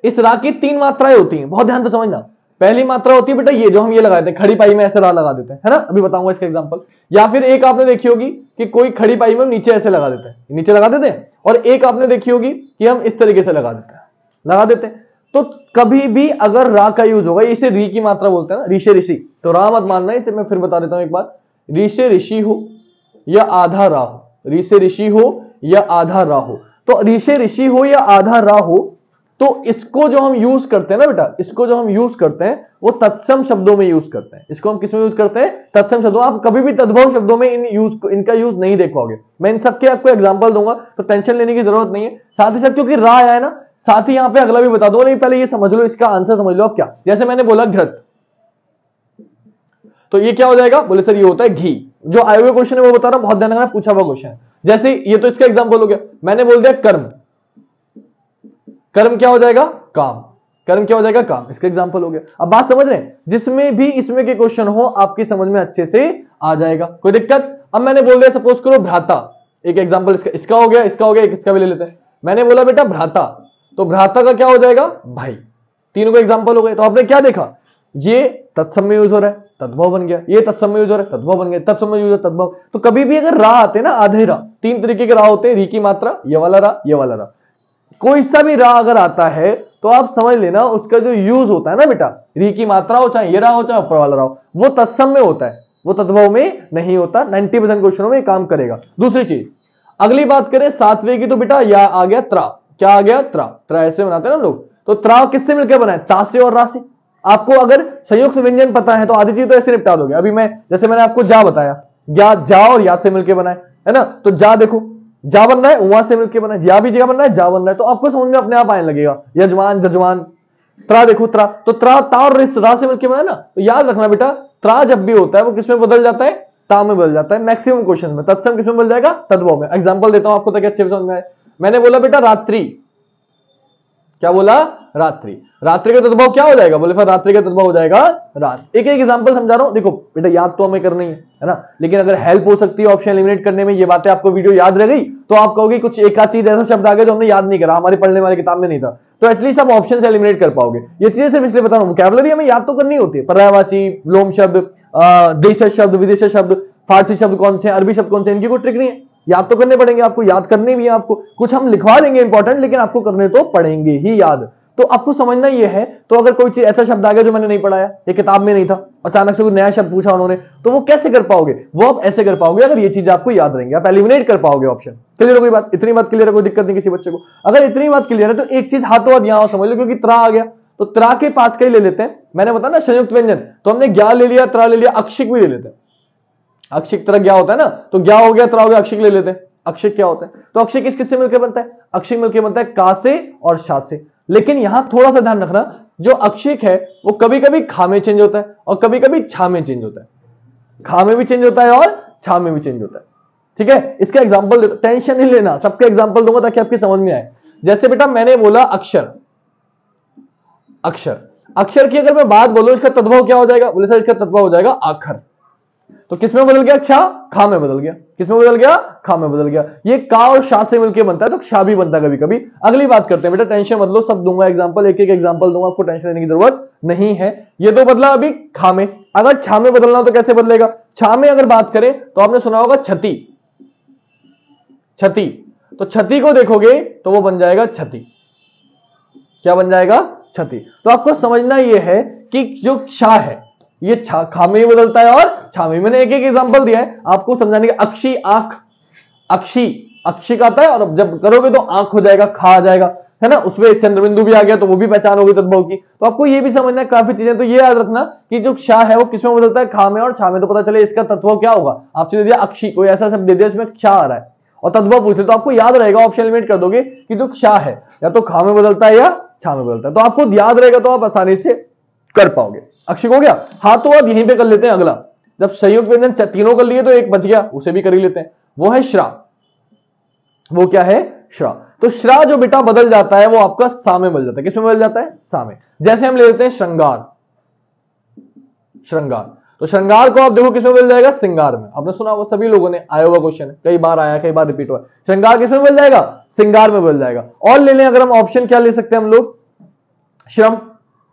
इस रा की 3 मात्राएं होती हैं, बहुत ध्यान से समझना। पहली मात्रा होती है बेटा ये जो हम ये लगा देते हैं, खड़ी पाई में ऐसे रा लगा देते हैं, है ना, अभी बताऊंगा इसका एग्जांपल। या फिर एक आपने देखी होगी कि कोई खड़ी पाई में नीचे ऐसे लगा देते हैं, नीचे लगा देते हैं, और एक आपने देखी होगी कि हम इस तरीके से लगा देते हैं। तो कभी भी अगर रा का यूज होगा, इसे री की मात्रा बोलते हैं ना, ऋषि ऋषि, तो रा मत मानना, इसे मैं फिर बता देता हूं एक बार। ऋषि ऋषि हो या आधा रा हो, ऋषि ऋषि हो या आधा रा हो, तो ऋषि ऋषि हो या आधा रा हो, तो इसको जो हम यूज करते हैं ना बेटा, इसको जो हम यूज करते हैं वो तत्सम शब्दों में यूज करते हैं। इसको हम किसमें यूज करते हैं, तत्सम शब्दों। आप कभी भी तद्भव शब्दों में इनका यूज नहीं देख पाओगे। मैं इन सबके आपको एग्जांपल दूंगा, तो टेंशन लेने की जरूरत नहीं है। साथ ही साथ क्योंकि रा आया है ना, साथ ही यहां पे अगला भी बता दूंगा, लेकिन पहले ये समझ लो, इसका आंसर समझ लो आप क्या। जैसे मैंने बोला घृत, तो ये क्या हो जाएगा, बोले सर ये होता है घी। जो आए हुए क्वेश्चन है वो बता रहा हूं, बहुत ध्यान रखना, पूछा हुआ क्वेश्चन है। जैसे ये तो इसका एग्जांपल हो गया। मैंने बोल दिया कर्म, कर्म क्या हो जाएगा, काम, कर्म क्या हो जाएगा, काम, इसका एग्जांपल हो गया। अब बात समझ रहे हैं, जिसमें भी इसमें के क्वेश्चन हो आपकी समझ में अच्छे से आ जाएगा, कोई दिक्कत। अब मैंने बोल दिया सपोज करो भ्राता, एक एग्जांपल इसका हो गया, इसका हो गया, इसका भी ले लेते हैं। मैंने बोला बेटा भ्राता, तो भ्राता का क्या हो जाएगा, भाई। तीनों को एग्जांपल हो गए। तो आपने क्या देखा, ये तत्सम में यूज हो रहा है, तद्भव बन गया, ये तत्सम में यूज हो रहा है, तद्भव बन गया, तत्सम में यूज हो रहा है, तद्भव। तो कभी भी अगर रा आते ना, आधे रा, 3 तरीके के रा होते हैं, री की मात्रा, ये वाला रा, ये वाला रा, कोई सा भी रा अगर आता है तो आप समझ लेना उसका जो यूज होता है ना बेटा, री की मात्रा हो, चाहे ये रा हो, चाहे ऊपर वाला रा हो, वो तत्सम में होता है, वो तद्भव में नहीं होता। 90% क्वेश्चनों में काम करेगा। दूसरी चीज, अगली बात करें 7वें की, तो बेटा या आ गया त्रा, क्या आ गया, त्रा। त्रा ऐसे बनाते हैं ना लोग, तो त्रा किससे मिलकर बना है, ता से और रा से। आपको अगर संयुक्त व्यंजन पता है तो आधी चीज तो ऐसे निपटा दोगे। अभी मैं जैसे मैंने आपको जा बताया, जा और या से मिलकर बना है ना, तो जा देखो जा बन रहा है, वहां से मिलकर बना है, या भी जगह बन रहा है, जा बन रहा है, तो आपको समझ में अपने आप आने लगेगा। यजमान, जजमान, त्रा देखो, त्रा, तो त्रा ता और रा से मिलकर बना है ना। तो याद रखना बेटा, त्रा जब भी होता है वो किसमें बदल जाता है, ता में बदल जाता है मैक्सिमम क्वेश्चन में। तत्सम किसमें बदल जाएगा, तद्भव में। एग्जांपल देता हूं आपको ताकि अच्छे से समझ में आए। मैंने बोला बेटा रात्रि, क्या बोला, रात्रि। रात्रि का तद्भव क्या हो जाएगा, बोले फिर रात्रि का तद्भव हो जाएगा रात। एक एक एग्जांपल समझा रहा हूं, देखो बेटा याद तो हमें करनी है ना, लेकिन अगर हेल्प हो सकती है ऑप्शन एलिमिनेट करने में, ये बातें आपको वीडियो याद रह गई तो आप कहोगे कुछ एक आध चीज ऐसा शब्द आ गया जो हमने याद नहीं करा, हमारे पढ़ने वाले किताब में नहीं था, तो एटलीस्ट आप ऑप्शन से एलिमिनेट कर पाओगे। ये चीजें सिर्फ इसलिए बता रहा हूं, वोकैबुलरी हमें याद तो करनी होती है, पर्यायवाची, लोम शब्द, देश शब्द, विदेश शब्द, फारसी शब्द कौन से, अरबी शब्द कौन से, इनकी कोई ट्रिक नहीं है, याद तो करने पड़ेंगे आपको, याद करने भी है आपको। कुछ हम लिखवा देंगे इंपॉर्टेंट, लेकिन आपको करने तो पड़ेंगे ही याद। तो आपको समझना ये है। तो अगर कोई चीज ऐसा शब्द आ गया जो मैंने नहीं पढ़ाया, ये किताब में नहीं था, अचानक से कोई नया शब्द पूछा उन्होंने, तो वो कैसे कर पाओगे, वो आप ऐसे कर पाओगे अगर ये चीज आपको याद रहेंगे, आप एलिमिनेट कर पाओगे ऑप्शन। क्लियर हो कोई बात, इतनी बात क्लियर है, कोई दिक्कत नहीं किसी बच्चे को। अगर इतनी बात क्लियर है तो एक चीज हाथों हाथ यहां समझ लो, क्योंकि त्रा आ गया तो त्रा के पास का ही ले लेते हैं। मैंने बताया ना संयुक्त व्यंजन, तो हमने ज्ञा ले लिया, त्रा ले लिया, अक्षिक भी ले लेते हैं। अक्षिक त्रा ज्ञा होता है ना, तो ज्ञा हो गया, त्रा हो गया, अक्षिक ले लेते हैं। अक्षिक क्या होता है, तो अक्षिक किससे मिलकर बनता है, अक्षिक मिलकर बनता है का से और शा से। लेकिन यहां थोड़ा सा ध्यान रखना, जो अक्षिक है वो कभी कभी खा में चेंज होता है और कभी कभी छा में चेंज होता है। खा में भी चेंज होता है और छा में भी चेंज होता है। ठीक है, इसका एग्जांपल देता, टेंशन नहीं लेना, सबके एग्जांपल दूंगा ताकि आपकी समझ में आए। जैसे बेटा मैंने बोला अक्षर, अक्षर, अक्षर की अगर मैं बात बोलूं इसका तद्भव क्या हो जाएगा, बोले सर इसका तद्भव हो जाएगा आखर। तो किसमें बदल गया, क्षा, खा में बदल गया। किसमें बदल गया, खा में बदल गया। ये का और शा से मिलकर बनता है, तो क्षा भी बनता है कभी कभी। अगली बात करते हैं बेटा, टेंशन मत लो, सब दूंगा एग्जांपल, एक एक एग्जांपल दूंगा, आपको टेंशन लेने की जरूरत नहीं है। ये तो बदला अभी खा में, अगर छा में बदलना हो तो कैसे बदलेगा। छा में अगर बात करें तो आपने सुना होगा छति, छति, तो छति को देखोगे तो वो बन जाएगा छति। क्या बन जाएगा, छति। तो आपको समझना यह है कि जो क्षा है ये खा में बदलता है और छा में। मैंने एक एक एग्जांपल दिया है आपको समझाने का। अक्षी, आंख, अक्षी, अक्षिक आता है और जब करोगे तो आंख हो जाएगा, खा आ जाएगा, है ना। उसमें चंद्रबिंदु भी आ गया तो वो भी पहचान होगी तद्भव की। तो आपको ये भी समझना है काफी चीजें। तो ये याद रखना कि जो क्षा है वो किसमें बदलता है, खा में और छा में। तो पता चले इसका तत्व क्या होगा। आपसे दे दिया अक्षी, कोई ऐसा शब्द दे दिया इसमें क्षा आ रहा है और तद्भव पूछ ले तो आपको याद रहेगा, ऑप्शन एलिमिनेट कर दोगे कि जो क्षा है या तो खा में बदलता है या छा में बदलता है। तो आपको याद रहेगा तो आप आसानी से कर पाओगे। अक्षय हो गया। हाथों यहीं पे कर लेते हैं अगला। जब संयुक्त व्यंजन तीनों कर लिए तो एक बच गया, उसे भी कर ही लेते हैं। वो है श्रा। वो क्या है? श्रा। तो श्रा जो बेटा बदल जाता है वो आपका सा में बदल जाता है। किसमें बदल जाता है? सा में। जैसे हम ले लेते हैं श्रृंगार। श्रृंगार, तो श्रृंगार को आप देखो किसमें बदल जाएगा? श्रृंगार में। आपने सुना वो सभी लोगों ने, आया हुआ क्वेश्चन, कई बार आया, कई बार रिपीट हुआ। श्रृंगार किसमें बदल जाएगा? श्रृंगार में बदल जाएगा। और ले लें अगर हम ऑप्शन, क्या ले सकते हैं हम लोग? श्रम,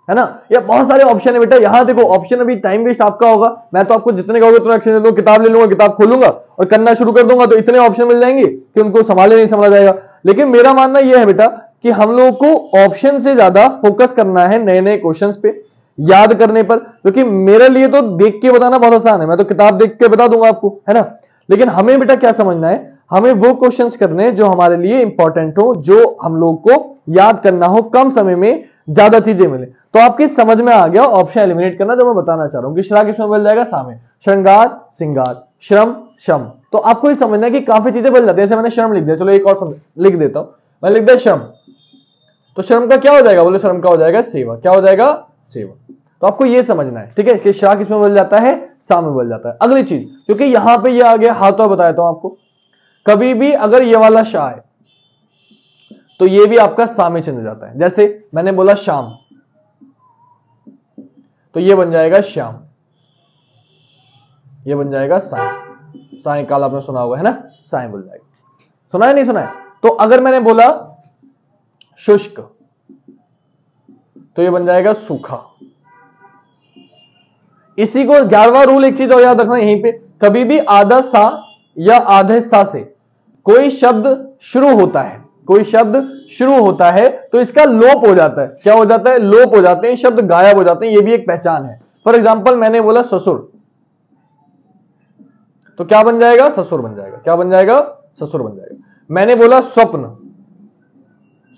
है ना? ये बहुत सारे ऑप्शन है बेटा। यहां देखो ऑप्शन, अभी टाइम वेस्ट आपका होगा। मैं तो आपको जितने कहोगे उतना एक्शन दे दूंगा। किताब ले लूंगा, किताब खोलूंगा और करना शुरू कर दूंगा तो इतने ऑप्शन मिल जाएंगे कि उनको संभाले नहीं समझा जाएगा। लेकिन मेरा मानना यह है बेटा कि हम लोगों को ऑप्शन से ज्यादा फोकस करना है नए नए क्वेश्चंस पे, याद करने पर। क्योंकि मेरे लिए तो देख के बताना बहुत आसान है, मैं तो किताब देख के बता दूंगा आपको, है ना? लेकिन हमें बेटा क्या समझना है? हमें वो क्वेश्चंस करने जो हमारे लिए इंपॉर्टेंट हो, जो हम लोग को याद करना हो, कम समय में ज्यादा चीजें मिले। तो आपकी समझ में आ गया ऑप्शन एलिमिनेट करना जो मैं बताना चाह रहा हूं कि श्रा किसमें बदल जाएगा? सा में। श्रृंगार, श्रृंगार, श्रम, शम। तो आपको ये समझना है कि काफी चीजें बदल जाती है। जैसे मैंने श्रम लिख दिया, चलो एक और लिख देता हूं। मैं लिख दिया श्रम, तो श्रम का क्या हो जाएगा? बोले श्रम का हो जाएगा सेवा। क्या हो जाएगा? सेवा। तो आपको ये समझना है, ठीक है, कि श्रा किसमें बदल जाता है? सा में बदल जाता है। अगली चीज, क्योंकि यहां पे ये आ गया, हाथों बताया तो आपको, कभी भी अगर ये वाला शा है तो ये भी आपका सा में चले जाता है। जैसे मैंने बोला शाम, तो ये बन जाएगा श्याम, ये बन जाएगा साय। सायकाल आपने सुना होगा, है ना? साय बन जाएगा। सुना है नहीं सुना है? तो अगर मैंने बोला शुष्क तो ये बन जाएगा सूखा। इसी को 11वां रूल एक चीज और याद रखना यहीं पे, कभी भी आधा सा या आधे सा से कोई शब्द शुरू होता है, कोई शब्द शुरू होता है तो इसका लोप हो जाता है। क्या हो जाता है? लोप हो जाते हैं, शब्द गायब हो जाते हैं। ये भी एक पहचान है। फॉर एग्जाम्पल मैंने बोला ससुर, तो क्या बन जाएगा? ससुर बन जाएगा। क्या बन जाएगा? ससुर बन जाएगा। मैंने बोला स्वप्न,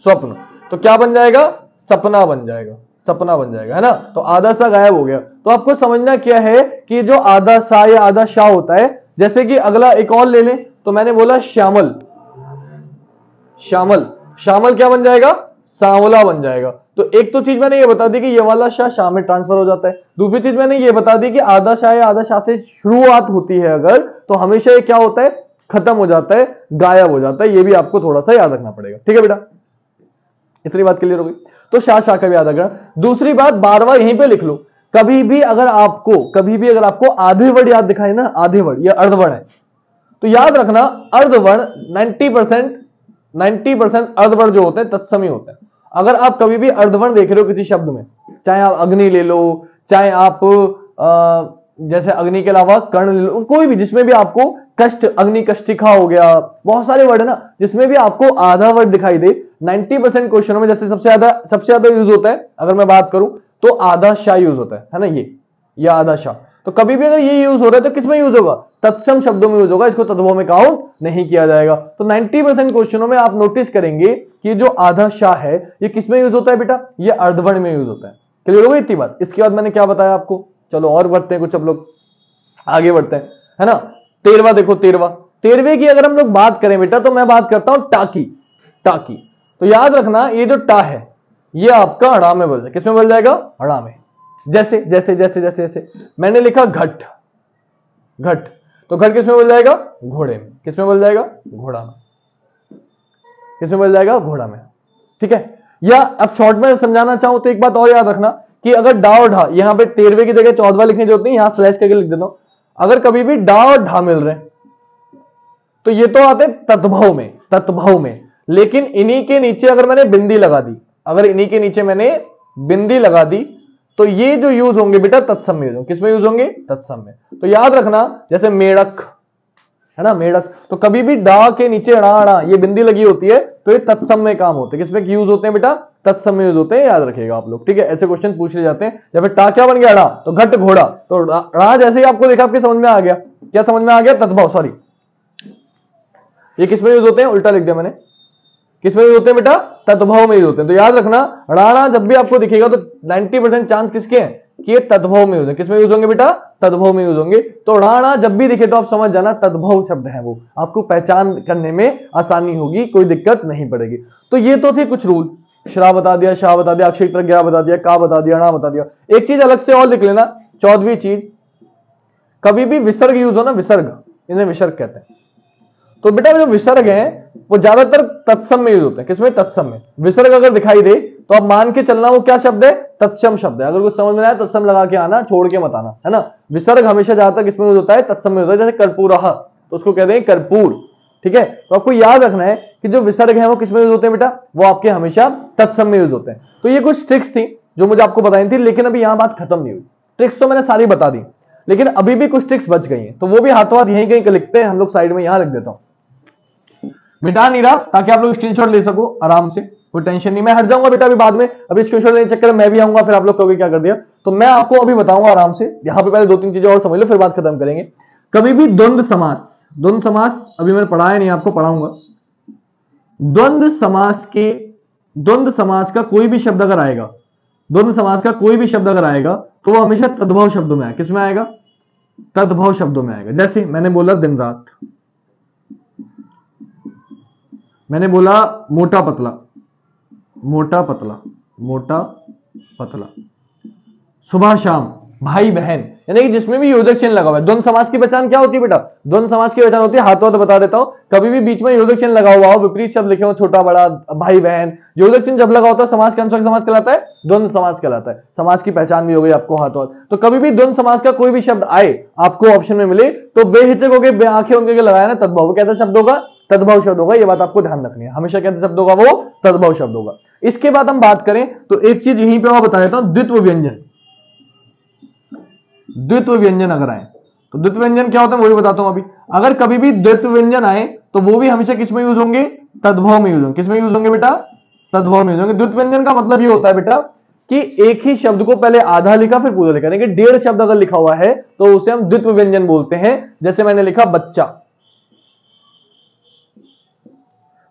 स्वप्न, तो क्या बन जाएगा? सपना बन जाएगा। सपना बन जाएगा, है ना? तो आधा सा गायब हो गया। तो आपको समझना क्या है कि जो आधा सा या आधा शा होता है, जैसे कि अगला एक और ले लें, तो मैंने बोला श्यामल, श्यामल, श्यामल क्या बन जाएगा? सांवला बन जाएगा। तो एक तो चीज मैंने ये बता दी कि ये वाला शाह शाह में ट्रांसफर हो जाता है। दूसरी चीज मैंने ये बता दी कि आधा शाह या आधा शाह से शुरुआत होती है अगर, तो हमेशा ये क्या होता है? खत्म हो जाता है, गायब हो जाता है। ये भी आपको थोड़ा सा याद रखना पड़ेगा, ठीक है बेटा? इतनी बात क्लियर हो गई? तो शाह शाह का भी याद रखना। दूसरी बात, 12वां यहीं पे लिख लो, कभी भी अगर आपको आधे वर्ड याद दिखाए ना, आधे वर्ड या अर्धवर्ण है, तो याद रखना अर्धवर्ण 90% अर्धवर्ण जो होते हैं तत्समी होते हैं। अगर आप कभी भी अर्धवर्ण देख रहे हो किसी शब्द में, चाहे आप अग्नि ले लो, चाहे आप जैसे अग्नि के अलावा कर्ण ले लो, कोई भी जिसमें भी आपको कष्ट, अग्नि कष्टिका हो गया, बहुत सारे वर्ड है ना जिसमें भी आपको आधा वर्ड दिखाई दे, 90% क्वेश्चनों में जैसे सबसे ज्यादा यूज होता है, अगर मैं बात करूं तो आधा शाह यूज होता है ना, ये आधा शाह। तो कभी भी अगर ये यूज हो रहा है तो किसमें यूज होगा? तत्सम शब्दों में यूज होगा, इसको तद्भव में काउंट नहीं किया जाएगा। तो 90% क्वेश्चनों में आप नोटिस करेंगे कि जो आधा शाह है ये किसमें यूज होता है बेटा? ये अर्धवर्ण में यूज होता है। क्लियर हो गई इतनी बात? इसके बाद मैंने क्या बताया आपको? चलो और बढ़ते हैं, कुछ अब लोग आगे बढ़ते हैं, है ना? 13वां देखो, 13वें की अगर हम लोग बात करें बेटा, तो मैं बात करता हूं टाकी। टाकी, तो याद रखना ये जो टा है ये आपका अड़ा में बदल, किसमें बदल जाएगा? अड़ा में। जैसे जैसे जैसे जैसे जैसे मैंने लिखा घट, घट, तो घट किसमें बदल जाएगा? घोड़े में। किसमें बदल जाएगा? घोड़ा में। किसमें बदल जाएगा? घोड़ा में, ठीक है? या अब शॉर्ट में समझाना चाहूं तो एक बात और याद रखना कि अगर डा और ढा, यहां पे 13वें की जगह 14वां लिखने की जरूरत नहीं, यहां स्लैश करके लिख देता हूं। अगर कभी भी डा और ढा मिल रहे हैं तो ये तो आते तत्भव में, तत्भव में। लेकिन इन्हीं के नीचे अगर मैंने बिंदी लगा दी, अगर इन्हीं के नीचे मैंने बिंदी लगा दी, तो ये जो यूज होंगे बेटा तत्सम में यूज होंगे। किसमें यूज होंगे? तत्सम में। तो याद रखना जैसे मेढक है ना, मेढक, तो कभी भी डा के नीचे अड़ा अड़ा ये बिंदी लगी होती है तो ये तत्सम में काम होते हैं। किसमें यूज होते हैं बेटा? तत्सम में यूज होते हैं, याद रखिएगा आप लोग, ठीक है? ऐसे क्वेश्चन पूछ ले जाते हैं। जब टा क्या बन गया? अड़ा, तो घट घोड़ा, तो अड़ा जैसे ही आपको देखा आपके समझ में आ गया। क्या समझ में आ गया? तत्भव, सॉरी, ये किसमें यूज होते हैं? उल्टा लिख दिया मैंने। किसमें यूज होते हैं बेटा? तत्भव में यूज होते हैं। तो याद रखना अड़ाड़ा जब भी आपको दिखेगा तो 90% चांस किसके हैं कि ये तत्भव में यूज है। किसमें यूज होंगे बेटा? तत्भव में यूज होंगे। तो अड़ाड़ा जब भी दिखे तो आप समझ जाना तत्भव शब्द है, वो आपको पहचान करने में आसानी होगी, कोई दिक्कत नहीं पड़ेगी। तो ये तो थे कुछ रूल। श्रा बता दिया, शाह बता दिया, अक्षय प्रज्ञा बता दिया, का बता दिया, ना बता दिया। एक चीज अलग से और लिख लेना, 14वीं चीज, कभी भी विसर्ग यूज हो ना, विसर्ग, इन्हें विसर्ग कहते हैं। तो बेटा जो विसर्ग है वो ज्यादातर तत्सम में यूज होते हैं। किसमें? तत्सम में। विसर्ग अगर दिखाई दे तो आप मान के चलना वो क्या शब्द है? तत्सम शब्द है। अगर कुछ समझ में आया तत्सम लगा के आना, छोड़ के मत आना, है ना। विसर्ग हमेशा ज्यादातर किसमें यूज होता है? तत्सम में होता है। जैसे कर्पूरः, तो उसको कहते हैं कर्पूर, ठीक है। तो आपको याद रखना है कि जो विसर्ग है वो किसमें यूज होते हैं बेटा? वो आपके हमेशा तत्सम में यूज होते हैं। तो ये कुछ ट्रिक्स थी जो मुझे आपको बतानी थी, लेकिन अभी यहां बात खत्म नहीं हुई। ट्रिक्स तो मैंने सारी बता दी, लेकिन अभी भी कुछ ट्रिक्स बच गई हैं, तो वो भी हाथों हाथ यहीं कहीं लिखते हैं हम लोग, साइड में यहां लिख देता हूं, मिटा नहीं रहा, ताकि आप लोग स्क्रीनशॉट ले सको आराम से, कोई टेंशन नहीं। मैं हट जाऊंगा बेटा अभी बाद में, अभी स्क्रीनशॉट लेने चक्कर में मैं भी आऊंगा, फिर आप लोग कहोगे क्या कर दिया। तो मैं आपको अभी बताऊंगा आराम से, यहां पे पहले 2-3 चीजें और समझ लो, फिर बात खत्म करेंगे। कभी भी द्वंद्व समास, द्वंद्व समास अभी मैंने पढ़ाया नहीं, आपको पढ़ाऊंगा। द्वंद्व समास का कोई भी शब्द अगर आएगा, द्वंद्व समास का कोई भी शब्द अगर आएगा तो वो हमेशा तद्भव शब्दों में आएगा। किसमें आएगा? तद्भव शब्दों में आएगा। जैसे मैंने बोला दिन रात, मैंने बोला मोटा पतला, मोटा पतला, मोटा पतला, सुबह शाम, भाई बहन, यानी कि जिसमें भी योजक चिन्ह लगा हुआ है। द्वंद्व समास की पहचान क्या होती है बेटा? द्वंद्व समास की पहचान होती है, हाथों हाथ बता देता हूं, कभी भी बीच में योजक चिन्ह लगा हुआ हो, विपरीत शब्द लिखे हो, छोटा बड़ा, भाई बहन, योजक चिन्ह जब लगा होता है समास के अनुसार समास कहलाता है, द्वंद्व समास कहलाता है। समास की पहचान भी हो गई आपको हाथों हाथ। तो कभी भी द्वंद्व समास का कोई भी शब्द आए आपको ऑप्शन में मिले तो बेहिचक होकर आंखें उनके लगाया ना, तद्भव कहता शब्द होगा, तद्भव शब्द होगा। ये बात आपको ध्यान रखनी है, हमेशा कहते शब्द होगा वो तद्भव शब्द होगा। इसके बाद हम बात करें तो एक चीज यहीं पे मैं बता देता हूं, द्वित्व व्यंजन। द्वित्व व्यंजन अगर आए तो द्वित्व व्यंजन क्या होता है वो भी बताता हूं अभी। अगर कभी भी द्वित्व व्यंजन आए तो वो भी हमेशा किसमें यूज होंगे? तद्भव में यूज होंगे। किसमें यूज होंगे बेटा? तद्भव में यूज होंगे। द्वित्व व्यंजन का मतलब ये होता है बेटा कि एक ही शब्द को पहले आधा लिखा फिर पूरा लिखा, यानी कि 1.5 शब्द अगर लिखा हुआ है तो उसे हम द्वित्व व्यंजन बोलते हैं। जैसे मैंने लिखा बच्चा,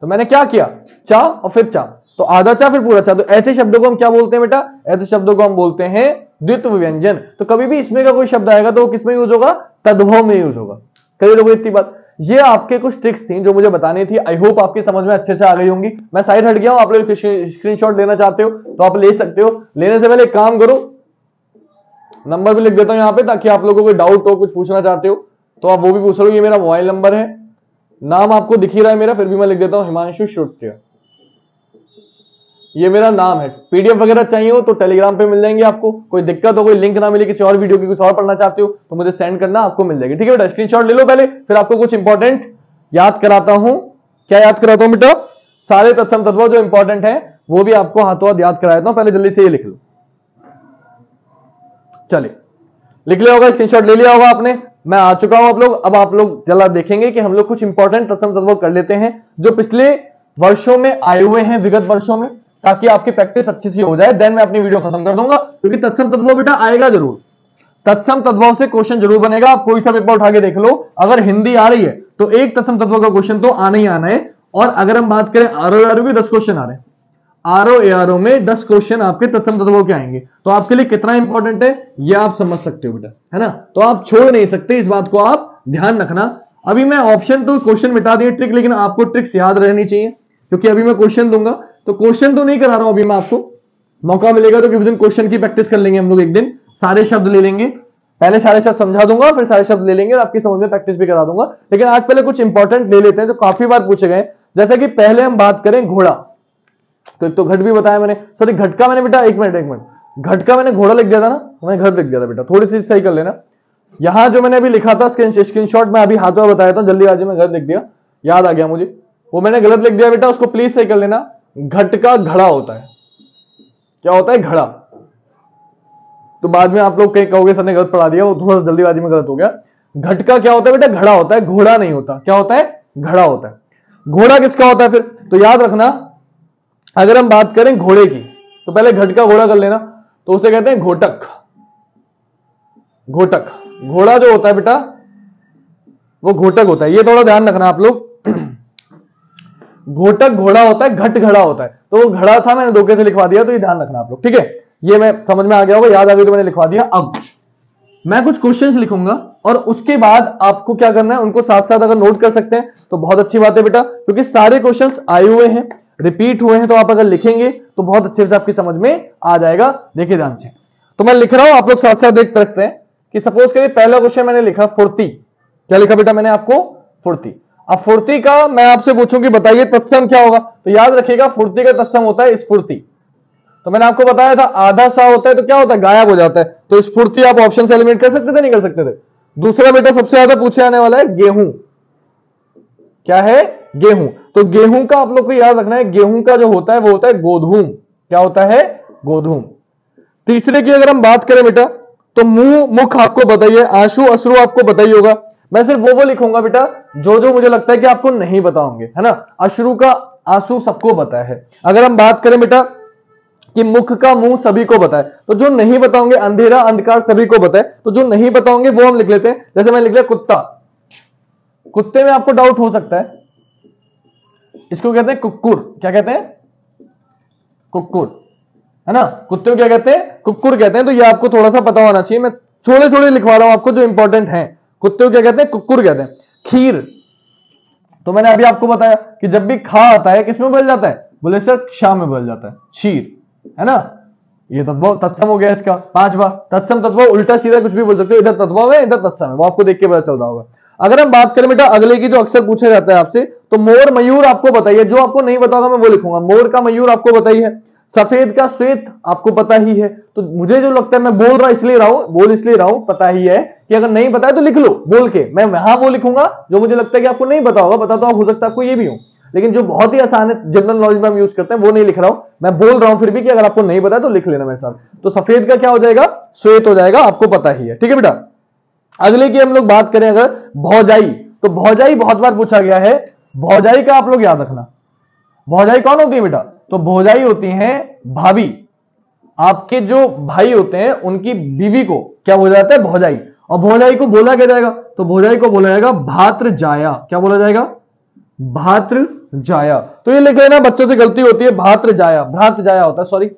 तो मैंने क्या किया? चा और फिर चा, तो आधा चा फिर पूरा चा। तो ऐसे शब्दों को हम क्या बोलते हैं बेटा? ऐसे शब्दों को हम बोलते हैं द्वित्व व्यंजन। तो कभी भी इसमें का कोई शब्द आएगा तो वो किसमें यूज होगा? तद्भव में यूज होगा। कई लोगों इतनी बात। ये आपके कुछ ट्रिक्स थी जो मुझे बतानी थी, आई होप आपकी समझ में अच्छे से आ गई होंगी। मैं साइड हट गया हूं, आप लोग स्क्रीनशॉट लेना चाहते हो तो आप ले सकते हो। लेने से पहले एक काम करो, नंबर भी लिख देता हूं यहां पे, ताकि आप लोगों को कोई डाउट हो, कुछ पूछना चाहते हो तो आप वो भी पूछ लो। ये मेरा मोबाइल नंबर है, नाम आपको दिख ही रहा है मेरा, फिर भी मैं लिख देता हूं हिमांशु श्रोत्रिय, ये मेरा नाम है। पीडीएफ वगैरह चाहिए हो तो टेलीग्राम पे मिल जाएंगे आपको। कोई दिक्कत हो, कोई लिंक ना मिले किसी और वीडियो की, कुछ और पढ़ना चाहते हो तो मुझे सेंड करना, आपको मिल जाएगी। ठीक है बेटा, स्क्रीनशॉट ले लो पहले, फिर आपको कुछ इंपॉर्टेंट याद कराता हूं। क्या याद कराता हूं बेटा? सारे तत्सम तद्भव जो इंपॉर्टेंट है वो भी आपको हाथों हाथ याद करा देता हूं। पहले जल्दी से ये लिख लो, चलिए लिख लिया होगा, स्क्रीनशॉट ले लिया होगा आपने। मैं आ चुका हूं आप लोग। अब आप लोग जरा देखेंगे कि हम लोग कुछ इंपॉर्टेंट तत्सम तद्भव कर लेते हैं जो पिछले वर्षों में आए हुए हैं, विगत वर्षों में, ताकि आपकी प्रैक्टिस अच्छी सी हो जाए। देन मैं अपनी वीडियो खत्म कर दूंगा, क्योंकि तत्सम तद्भव बेटा आएगा जरूर। तत्सम तद्भव से क्वेश्चन जरूर बनेगा। आप कोई सा पेपर उठा के देख लो, अगर हिंदी आ रही है तो एक तत्सम तद्भव का क्वेश्चन तो आना ही आना है। और अगर हम बात करें आरओ एआरओ भी 10 क्वेश्चन आ रहे हैं। आरओ एआरओ में 10 क्वेश्चन आपके तत्सम तद्भव के आएंगे। तो आपके लिए कितना इंपॉर्टेंट है ये आप समझ सकते हो बेटा, है ना। तो आप छोड़ नहीं सकते, इस बात को आप ध्यान रखना। अभी मैं ऑप्शन तो क्वेश्चन मिटा दिए ट्रिक, लेकिन आपको ट्रिक्स याद रहनी चाहिए, क्योंकि अभी मैं क्वेश्चन दूंगा तो क्वेश्चन तो नहीं करा रहा हूं अभी मैं। आपको मौका मिलेगा तो किसी दिन क्वेश्चन की प्रैक्टिस कर लेंगे हम लोग। एक दिन सारे शब्द ले लेंगे, पहले सारे शब्द समझा दूंगा, फिर सारे शब्द ले लेंगे और आपकी समझ में प्रैक्टिस भी करा दूंगा। लेकिन आज पहले कुछ इंपॉर्टेंट ले लेते हैं जो काफी बार पूछे गए। जैसे कि पहले हम बात करें घोड़ा, तो एक तो घट भी बताया मैंने, सॉरी घट का मैंने बेटा, एक मिनट, घट का मैंने घोड़ा लिख दिया था ना, मैंने घर लिख दिया था बेटा, थोड़ी सी सही कर लेना। यहां जो मैंने अभी लिखा था स्क्रीनशॉट में अभी हाथों में बताया था, जल्दीबाजी में घर लिख दिया, याद आ गया मुझे, वो मैंने गलत लिख दिया बेटा, उसको प्लीज सही कर लेना। घट का घड़ा होता है। क्या होता है? घड़ा। तो बाद में आप लोग कहीं कहोगे सर ने गलत पढ़ा दिया, वो थोड़ा जल्दीबाजी में गलत हो गया। घट का क्या होता है बेटा? घड़ा होता है, घोड़ा नहीं होता। क्या होता है? घड़ा होता है। घोड़ा किसका होता है फिर? तो याद रखना, अगर हम बात करें घोड़े की तो पहले घट का घोड़ा कर लेना, तो उसे कहते हैं घोटक। घोटक घोड़ा जो होता है बेटा वो घोटक होता है, ये थोड़ा ध्यान रखना आप लोग। घोटक घोड़ा होता है, घट घड़ा होता है। तो वो घड़ा था, मैंने धोखे से लिखवा दिया, तो ये ध्यान रखना आप लोग, ठीक है। ये मैं समझ में आ गया होगा, याद आ गई तो मैंने लिखवा दिया। अब मैं कुछ क्वेश्चंस लिखूंगा और उसके बाद आपको क्या करना है, उनको साथ साथ अगर नोट कर सकते हैं तो बहुत अच्छी बात है बेटा, क्योंकि सारे क्वेश्चंस आए हुए हैं, रिपीट हुए हैं, तो आप अगर लिखेंगे तो बहुत अच्छे से आपकी समझ में आ जाएगा। देखिए ध्यान से, तो मैं लिख रहा हूं, आप लोग साथ साथ देख सकते हैं कि सपोज करिए पहला क्वेश्चन मैंने लिखा फुर्ती। क्या लिखा बेटा मैंने आपको? फुर्ती। अब फुर्ती का मैं आपसे पूछूं कि बताइए तत्सम क्या होगा, तो याद रखिएगा फुर्ती का तत्सम होता है स्फूर्ति। तो मैंने आपको बताया था आधा सा होता है तो क्या होता है, गायब हो जाता है। तो स्फूर्ति आप ऑप्शन से एलिमिनेट कर सकते थे, नहीं कर सकते थे। दूसरा बेटा सबसे ज्यादा पूछे आने वाला है गेहूं। क्या है? गेहूं। तो गेहूं का आप लोग को याद रखना है, गेहूं का जो होता है वो होता है गोधूम। क्या होता है? गोधूम। तीसरे की अगर हम बात करें बेटा, तो मुंह मुख आपको बताइए, आंसू अश्रु आपको बताइए होगा। मैं सिर्फ वो लिखूंगा बेटा जो जो मुझे लगता है कि आपको नहीं पता होंगे, है ना। अश्रु का आंसू सबको पता है। अगर हम बात करें बेटा कि मुख का मुंह सभी को पता है, तो जो नहीं बताओगे अंधेरा अंधकार सभी को पता है, तो जो नहीं बताओगे वो हम लिख लेते हैं। जैसे मैं लिख लिया कुत्ता, कुत्ते में आपको डाउट हो सकता है, इसको कहते हैं कुक्कुर। क्या कहते हैं? कुक्कुर, है ना। कुत्ते को क्या कहते हैं? कुक्कुर कहते हैं। तो ये आपको थोड़ा सा पता होना चाहिए, मैं थोड़े थोड़े लिखवा रहा हूं आपको जो इंपॉर्टेंट है। कुत्ते को क्या कहते हैं? कुक्कुर कहते हैं। खीर, तो मैंने अभी आपको बताया कि जब भी खा आता है किसमें बदल जाता है? बोले सर क्षा में बदल जाता है, क्षीर, है ना। ये तत्व तत्सम हो गया इसका। पांचवा तत्सम तत्व, उल्टा सीधा कुछ भी बोल सकते हो, इधर तत्व है इधर तत्सम है, वो आपको देख के पता चल रहा होगा। अगर हम बात करें बेटा अगले की, जो अक्सर पूछा जाता है आपसे, तो मोर मयूर आपको बताइए। जो आपको नहीं पता होगा मैं वो लिखूंगा। मोर का मयूर आपको बताइए, सफेद का श्वेत आपको पता ही है। तो मुझे जो लगता है, मैं बोल रहा इसलिए रहा हूं, पता ही है कि अगर नहीं पता है तो लिख लो बोल के। मैं वहां वो लिखूंगा जो मुझे लगता है कि आपको नहीं पता होगा, पता तो हो सकता है आपको ये भी हो, लेकिन जो बहुत ही आसान है जनरल नॉलेज में हम यूज करते हैं वो नहीं लिख रहा हूं। मैं बोल रहा हूं फिर भी कि अगर आपको नहीं पता है तो लिख लेना मेरे साथ। तो सफेद का क्या हो जाएगा? श्वेत हो जाएगा, आपको पता ही है। ठीक है बेटा। अगले की हम लोग बात करें अगर भौजाई, तो भौजाई बहुत बार पूछा गया है। भौजाई का आप लोग याद रखना, भौजाई कौन होती है बेटा? तो भौजाई होती है भाभी। आपके जो भाई होते हैं उनकी बीवी को क्या बोला जाता है? भौजाई। और भौजाई को बोला क्या जाएगा? तो भौजाई को बोला जाएगा भात्रजाया। क्या बोला जाएगा? भात्रजाया। तो ये लिख लेना, बच्चों से गलती होती है, भात्रजाया, भ्रातजाया होता है, सॉरी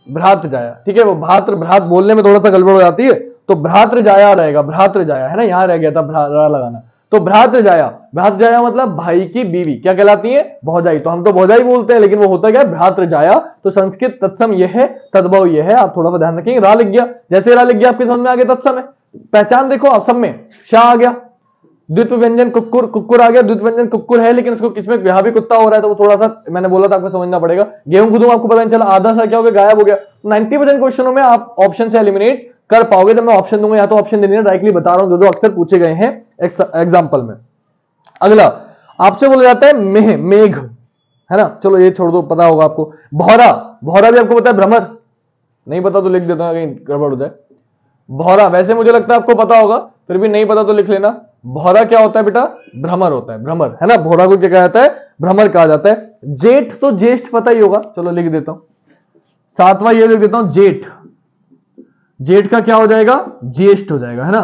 भ्रातजाया। ठीक है, वो भात्र भ्रात बोलने में थोड़ा सा गड़बड़ हो जाती है, तो भ्रातजाया रहेगा, भ्रातजाया, है ना, यहां रह गया था भ्रा लगाना। तो भ्रातजाया, भ्रातजाया मतलब भाई की बीवी क्या कहलाती है? भौजाई। तो हम तो भौजाई बोलते हैं, लेकिन वो होता क्या है? भ्रातजाया। तो संस्कृत तत्सम यह है, तद्भव यह है। आप थोड़ा सा ध्यान रखेंगे। रा लिख गया, जैसे रा लिख गया आपके समझ में आ गया तत्सम है। पहचान देखो आप सब में, शाह आ गया, द्वित्व व्यंजन कुक्कुर, कुक्कुर आ गया, द्वित्व व्यंजन कुक्कुर है, लेकिन उसको किसमें यहां भी कुत्ता हो रहा है, तो वो थोड़ा सा मैंने बोला था आपको समझना पड़ेगा। गेहूं खुदूं आपको पता नहीं चला, आधा सा क्या हो गया? गायब हो गया। 90% क्वेश्चनों में आप ऑप्शन से एलिमिनेट कर पाओगे। जब मैं ऑप्शन दूंगा या तो ऑप्शन देने डायरेक्टली बता रहा हूं जो अक्सर पूछे गए हैं एग्जाम्पल में। अगला आपसे बोला जाता है मेह, मेघ, है ना। चलो ये छोड़ दो, पता होगा आपको। भौरा, भौरा भी आपको पता है, भ्रमर। नहीं पता तो लिख देता हूं, कहीं गड़बड़ हो जाए। भौरा वैसे मुझे लगता है आपको पता होगा, फिर भी नहीं पता तो लिख लेना। भौरा क्या होता है बेटा? भ्रमर होता है, भ्रमर, है ना। भौरा को क्या कहा जाता है? भ्रमर कहा जाता है। जेठ, तो ज्येष्ठ पता ही होगा, चलो लिख देता हूं। सातवां ये लिख देता हूं, जेठ। जेठ का क्या हो जाएगा? ज्येष्ठ हो जाएगा, है ना।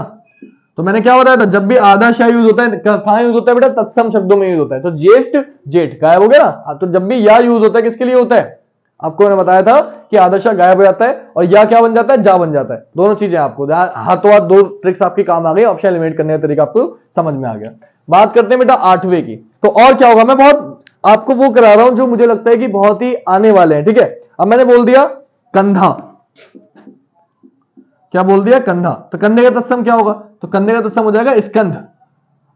तो मैंने क्या बताया था, जब भी आधा शाह यूज होता है कहां यूज होता है बेटा? तत्सम शब्दों में यूज होता है। तो ज्येष्ठ, जेठ गायब हो गया ना। तो जब भी या यूज होता है किसके लिए होता है? आपको मैंने बताया था कि आधा शाह गायब हो जाता है और या क्या बन जाता है? जा बन जाता है। दोनों चीजें आपको हाथों हाथ दो ट्रिक्स आपकी काम आ गई। ऑप्शन एलिमिनेट करने का तरीका आपको समझ में आ गया। बात करते हैं बेटा आठवें की। तो और क्या होगा, मैं बहुत आपको वो करा रहा हूं जो मुझे लगता है कि बहुत ही आने वाले हैं। ठीक है, अब मैंने बोल दिया कंधा। क्या बोल दिया? कंधा। तो कंधे का तत्सम क्या होगा? तो कंधे का तत्सम हो जाएगा स्कंध।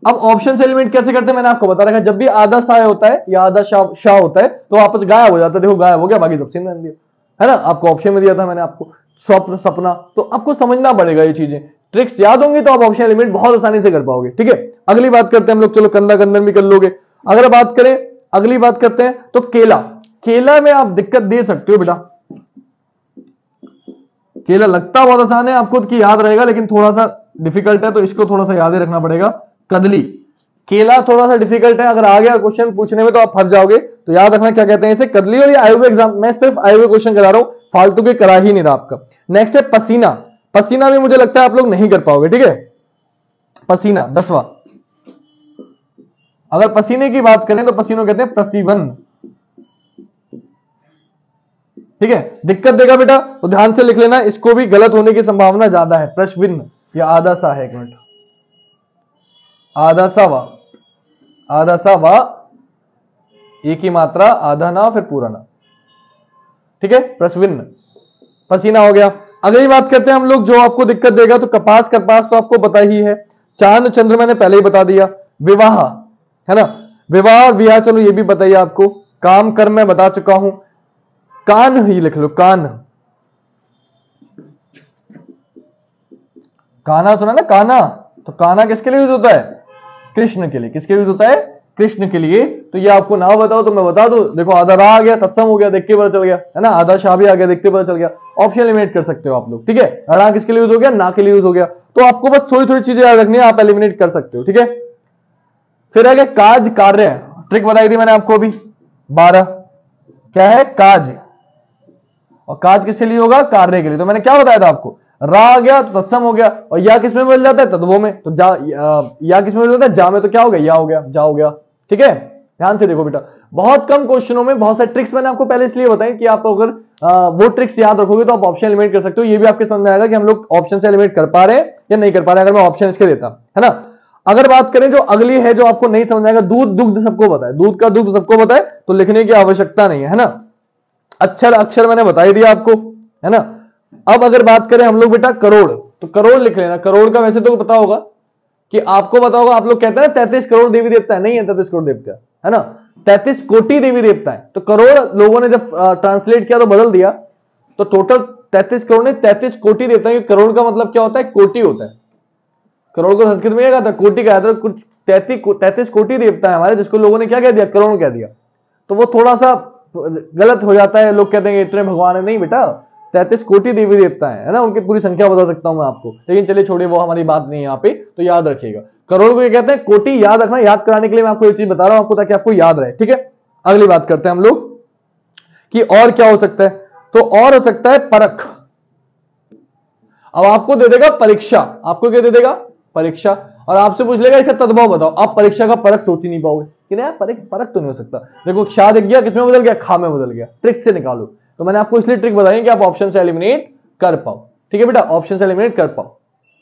अब ऑप्शन से एलिमिनेट कैसे करते हैं मैंने आपको बता रखा। जब भी आधा सा होता है या आधा शाह होता है तो वापस गायब हो जाता है। देखो गायब हो गया, बाकी सब सेम रहने दिया, है ना। आपको ऑप्शन में दिया था मैंने आपको स्वप्न, सपना। तो आपको समझना पड़ेगा ये चीजें, ट्रिक्स याद होंगी तो आप ऑप्शन एलिमिनेट बहुत आसानी से कर पाओगे। ठीक है, अगली बात करते हैं हम लोग। चलो कंधा कंधन भी कर लोगे। अगर बात करें, अगली बात करते हैं तो केला। केला में आप दिक्कत दे सकते हो बेटा। केला लगता बहुत आसान है आपको कि याद रहेगा, लेकिन थोड़ा सा डिफिकल्ट है, तो इसको थोड़ा सा याद ही रखना पड़ेगा। कदली, केला थोड़ा सा डिफिकल्ट है, अगर आ गया क्वेश्चन पूछने में तो आप फंस जाओगे। तो याद रखना क्या कहते हैं इसे, कदली। और ये आईओ एग्जाम, मैं सिर्फ आईओ क्वेश्चन करा रहा हूं, फालतू के करा ही नहीं रहा आपका। नेक्स्ट है पसीना। पसीना भी मुझे लगता है आप लोग नहीं कर पाओगे। ठीक है, पसीना 10वां। अगर पसीने की बात करें तो पसीनों कहते हैं प्रसीवन। ठीक है, दिक्कत देगा बेटा तो ध्यान से लिख लेना, इसको भी गलत होने की संभावना ज्यादा है। प्रश्विन या आधा सा है, एक मिनट, आधा सा वा, आधा सा वा, एक ही मात्रा, आधा ना फिर पूरा ना। ठीक है, प्रस्विन्न, पसीना हो गया। अगली बात करते हैं हम लोग, जो आपको दिक्कत देगा तो कपास, कपास तो आपको पता ही है। चांद चंद्र मैंने पहले ही बता दिया। विवाह है ना, विवाह और विवाह चलो ये भी बताइए आपको। काम कर्म मैं बता चुका हूं। कान ही लिख लो, कान, काना सुना ना, काना, तो काना किसके लिए यूज होता है? कृष्ण के लिए। किसके लिए यूज होता है? कृष्ण के लिए। तो ये आपको ना बताओ तो मैं बता दूं, देखो आधा रा आ गया, तत्सम हो गया, देख के पता चल गया, है ना, आधा शाह भी आ गया, देखते पता चल गया। ऑप्शन एलिमिनेट कर सकते हो आप लोग, ठीक है। अड़ा किसके लिए यूज हो गया? ना के लिए यूज हो गया। तो आपको बस थोड़ी थोड़ी चीजें याद रखनी है, आप एलिमिनेट कर सकते हो, ठीक है। फिर आ गया काज कार्य, ट्रिक बताई थी मैंने आपको अभी 12, क्या है? काज, और काज किसके लिए होगा? कार्य के लिए। तो मैंने क्या बताया था आपको, रा आ गया तो तत्सम हो गया, और या किसमें बदल जाता है? तद्वों में। तो जा, या किसमें बदल जाता है? जा में। तो क्या हो गया? या हो गया, जा हो गया, ठीक है। ध्यान से देखो बेटा, बहुत कम क्वेश्चनों में बहुत सारे ट्रिक्स मैंने आपको पहले इसलिए बताई कि आप अगर वो ट्रिक्स याद रखोगे तो आप ऑप्शन एलिमिनेट कर सकते हो। ये भी आपके समझ में आएगा कि हम लोग ऑप्शन से एलिमिनेट कर पा रहे हैं या नहीं कर पा रहे हैं, अगर मैं ऑप्शन इसके देता, है ना। अगर बात करें जो अगली है, जो आपको नहीं समझ आएगा, दूध, दुग्ध सबको पता है, दूध का दुग्ध सबको पता है, तो लिखने की आवश्यकता नहीं है ना। अक्षर, अक्षर मैंने बता ही दिया आपको, है ना। अब अगर बात करें हम लोग बेटा करोड़, तो करोड़ लिख लेना। करोड़ का वैसे तो पता होगा कि आपको पता होगा, आप लोग कहते हैं 33 करोड़ देवी देवता है, नहीं है 33 करोड़ देवता, है ना, 33 कोटि देवी देवता है। तो करोड़ लोगों ने जब ट्रांसलेट किया तो बदल दिया, तो टोटल 33 करोड़ नहीं 33 कोटि देवता है। करोड़ का मतलब क्या होता है? कोटि होता है। करोड़ को संस्कृत में क्या कहता है? कोटि का है। कुछ 33 कोटि देवता है हमारे, जिसको लोगों ने क्या कह दिया? करोड़ कह दिया। तो वो थोड़ा सा गलत हो जाता है, लोग कहते हैं इतने भगवान है, नहीं बेटा, 33 कोटि देवी देवता है ना, उनकी पूरी संख्या बता सकता हूं मैं आपको, लेकिन चलिए छोड़िए, वो हमारी बात नहीं है यहाँ पे। तो याद रखिएगा, करोड़ को ये कहते हैं, कोटि याद रखना, याद कराने के लिए मैं आपको ये चीज बता रहा हूं आपको, ताकि आपको याद रहे, ठीक है। अगली बात करते हैं हम लोग कि और क्या हो सकता है। तो और हो सकता है परख। अब आपको दे देगा परीक्षा, आपको क्या दे देगा? परीक्षा, और आपसे पूछ लेगा इसका तद्भव बताओ। आप परीक्षा का परख सोच ही नहीं पाओगे कि नहीं, परख तो नहीं हो सकता। देखो क्षा दिख गया, किसमें बदल गया? खा में बदल गया। ट्रिक से निकालो। तो मैंने आपको इसलिए ट्रिक बताई कि आप ऑप्शन से एलिमिनेट कर पाओ, ठीक है बेटा, ऑप्शन से एलिमिनेट कर पाओ।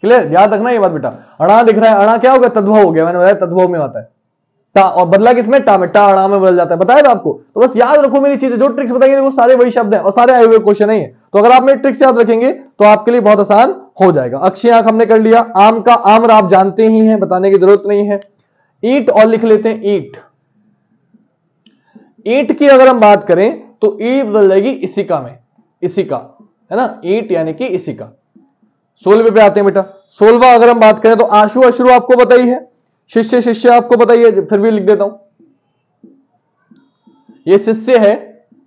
क्लियर? याद रखना ये बात बेटा। अड़ा दिख रहा है, अड़ा क्या हो गया? तद्भव हो गया, मैंने बताया तद्भव में आता है टा, और बदला किसमें? टा में, टा अड़ा में बदल जाता है, बताया था आपको। तो बस याद रखो मेरी चीजें, जो ट्रिक्स बताएंगे वो सारे वही शब्द हैं और सारे आए हुए क्वेश्चन नहीं है। तो अगर आप मेरे ट्रिक्स याद रखेंगे तो आपके लिए बहुत आसान हो जाएगा। अक्षय आंख हमने कर लिया। आम का आम्र आप जानते ही हैं, बताने की जरूरत नहीं है। ईट और लिख लेते हैं, ईट। ईट की अगर हम बात करें तो ईट बदल जाएगी इसिका में, इसिका, है ना, ईट यानी कि इसिका। 16वें पे आते हैं बेटा। 16वां अगर हम बात करें तो आशु अश्रु आपको पता ही है, शिष्य शिष्य आपको पता ही है, फिर भी लिख देता हूं, ये शिष्य है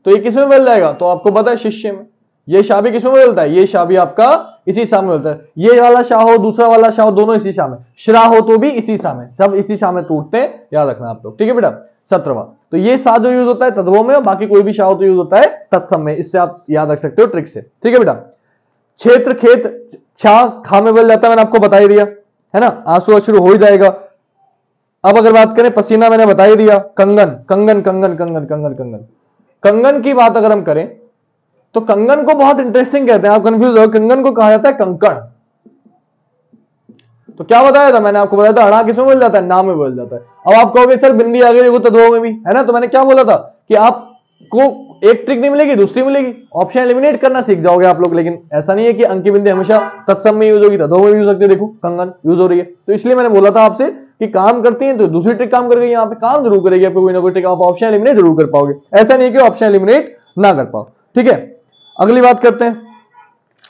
तो ये किसमें बदल जाएगा? तो आपको पता है शिष्य में। ये शाह भी किसमें बदलता है? ये शाह भी आपका इसी शाह में बदलता है। ये वाला शाह हो, दूसरा वाला शाह हो, दोनों इसी शाह में। श्रा हो तो भी इसी शाह में, सब इसी शाह में टूटते हैं, याद रखना आप लोग, ठीक है बेटा। 17वां, तो ये शाह जो यूज होता है तद्भव में, और बाकी कोई भी शाह हो तो यूज होता है तत्सम में। इससे आप याद रख सकते हो ट्रिक से, ठीक है बेटा। क्षेत्र, खेत, छा खा में बदल जाता है, मैंने आपको बता ही दिया, है ना। आंसू अश्रु हो ही जाएगा। अब अगर बात करें पसीना, मैंने बता ही दिया। कंगन, कंगन कंगन कंगन कंगन कंगन। कंगन की बात अगर हम करें तो कंगन को बहुत इंटरेस्टिंग कहते हैं, आप कंफ्यूज हो, कंगन को कहा जाता है कंकण। तो क्या बताया था मैंने आपको? बताया था अड़ा किसमें बदल जाता है? नाम में बदल जाता है। अब आप कहोगे सर बिंदी आ गई देखो तद्भव में भी, है ना। तो मैंने क्या बोला था कि आपको एक ट्रिक नहीं मिलेगी, दूसरी मिलेगी, ऑप्शन एलिमिनेट करना सीख जाओगे आप लोग। लेकिन ऐसा नहीं है कि अंकी बिंदी हमेशा तत्सम में यूज होगी, तद्भव में यूज हो सकती है। देखो कंगन यूज हो रही है, तो इसलिए मैंने बोला था आपसे कि काम करती है तो दूसरी ट्रिक काम करेगी, यहाँ पे काम जरूर करेगी आपको कोई ना कोई ट्रिक, आप ऑप्शन एलिमिनेट जरूर कर पाओगे। ऐसा नहीं है कि ऑप्शन एलिमिनेट ना कर पाओ, ठीक है। अगली बात करते हैं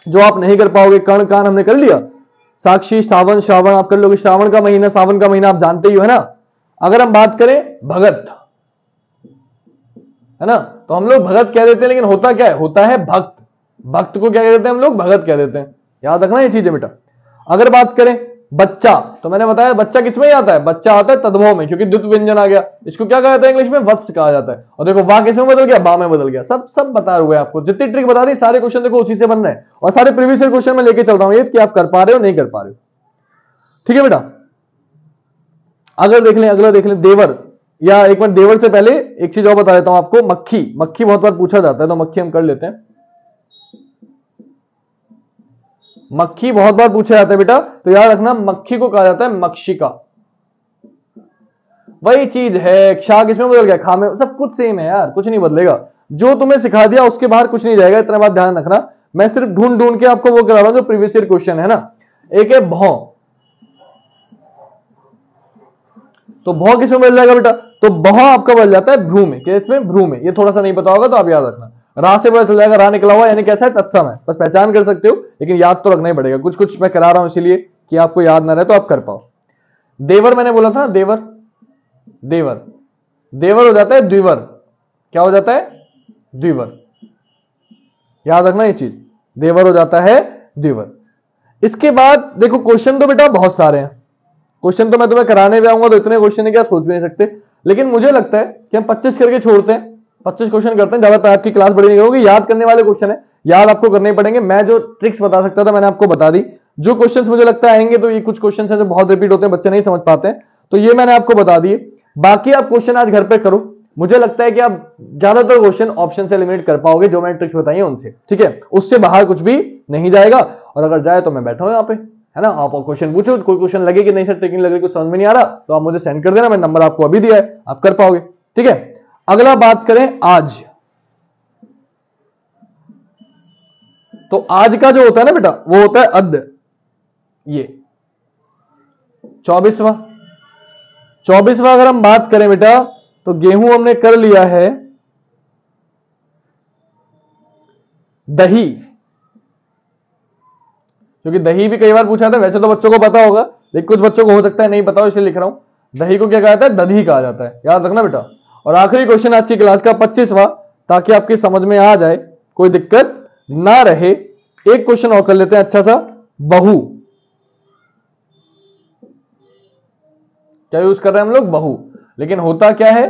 जो आप नहीं कर पाओगे। कर्ण कान हमने कर लिया। साक्षी, सावन, श्रावण आप कर लोगे। श्रावण का महीना, सावन का महीना आप जानते ही हो, है ना। अगर हम बात करें भगत, है ना, तो हम लोग भगत कह देते हैं, लेकिन होता क्या है? होता है भक्त। भक्त को क्या कह देते हैं हम लोग? भगत कह देते हैं, याद रखना ये चीजें बेटा। अगर बात करें बच्चा, तो मैंने बताया बच्चा किसमें आता है? बच्चा आता है तद्भव में, क्योंकि द्वित व्यंजन आ गया। इसको क्या कहा जाता है इंग्लिश में? वत्स कहा जाता है। और देखो वाह किसमें बदल गया? बा में बदल गया। सब बता हुए आपको, जितनी ट्रिक बता दी सारे क्वेश्चन देखो उसी से बन रहे हैं, और सारे प्रीवियस ईयर क्वेश्चन में लेके चल रहा हूं ये कि आप कर पा रहे हो नहीं कर पा रहे हो, ठीक है बेटा। अगर देख लें, अगला देख लें देवर, या एक बार देवर से पहले एक चीज और बता देता हूं आपको। मक्खी, मक्खी बहुत बार पूछा जाता है, तो मक्खी हम कर लेते हैं। मक्खी बहुत बार पूछा जाता है बेटा, तो याद रखना मक्खी को कहा जाता है मक्षिका। वही चीज है, क्षा किसमें बदल गया? खा में। सब कुछ सेम है यार, कुछ नहीं बदलेगा। जो तुम्हें सिखा दिया उसके बाहर कुछ नहीं जाएगा, इतना बात ध्यान रखना। मैं सिर्फ ढूंढ ढूंढ के आपको वो करा रहा हूं जो प्रीवियस ईयर क्वेश्चन है ना। एक है भौ, तो भौ किसमें बदल जाएगा बेटा? तो भौ आपका बदल जाता है भ्रू में। किसमें? भ्रू में। ये थोड़ा सा नहीं पता होगा तो आप याद रखना। रा से पता चल जाएगा, रा निकला हुआ यानी कैसा है? तत्सम है। बस पहचान कर सकते हो, लेकिन याद तो रखना ही पड़ेगा। कुछ कुछ मैं करा रहा हूं इसीलिए कि आपको याद ना रहे तो आप कर पाओ। देवर मैंने बोला था, देवर, देवर, देवर हो जाता है द्विवर। क्या हो जाता है? द्विवर। याद रखना ये चीज, देवर हो जाता है द्विवर। इसके बाद देखो क्वेश्चन तो बेटा बहुत सारे हैं। क्वेश्चन तो मैं तुम्हें कराने भी आऊंगा तो इतने क्वेश्चन है कि आप सोच भी नहीं सकते। लेकिन मुझे लगता है कि हम 25 करके छोड़ते हैं, 25 क्वेश्चन करते हैं। ज्यादातर आपकी क्लास बड़ी नहीं होगी, याद करने वाले क्वेश्चन है, याद आपको करने पड़ेंगे। मैं जो ट्रिक्स बता सकता था मैंने आपको बता दी। जो क्वेश्चंस मुझे लगता है आएंगे, तो ये कुछ क्वेश्चंस हैं जो बहुत रिपीट होते हैं, बच्चे नहीं समझ पाते हैं, तो ये मैंने आपको बता दिए। बाकी आप क्वेश्चन आज घर पे करो। मुझे लगता है कि आप ज्यादातर क्वेश्चन ऑप्शन से एलिमिनेट कर पाओगे, जो मैंने ट्रिक्स बताई है उनसे, ठीक है? उससे बाहर कुछ भी नहीं जाएगा। और अगर जाए तो मैं बैठा हूं यहाँ पे, है ना? आप क्वेश्चन पूछो, कोई क्वेश्चन लगे कि नहीं सर ट्रिक नहीं लग रही, कुछ समझ में नहीं आ रहा, तो आप मुझे सेंड कर देना, मैं नंबर आपको अभी दिया है, आप कर पाओगे, ठीक है? अगला बात करें आज। तो आज का जो होता है ना बेटा, वो होता है अद्य। ये 24वां अगर हम बात करें बेटा, तो गेहूं हमने कर लिया है, दही, क्योंकि दही भी कई बार पूछा था। वैसे तो बच्चों को पता होगा, लेकिन कुछ बच्चों को हो सकता है नहीं पता हो, इसलिए लिख रहा हूं। दही को क्या कहा जाता है? दधी कहा जाता है, याद रखना बेटा। और आखिरी क्वेश्चन आज की क्लास का 25वां, ताकि आपकी समझ में आ जाए, कोई दिक्कत ना रहे। एक क्वेश्चन और कर लेते हैं अच्छा सा, बहु। क्या यूज कर रहे हैं हम लोग? बहु। लेकिन होता क्या है?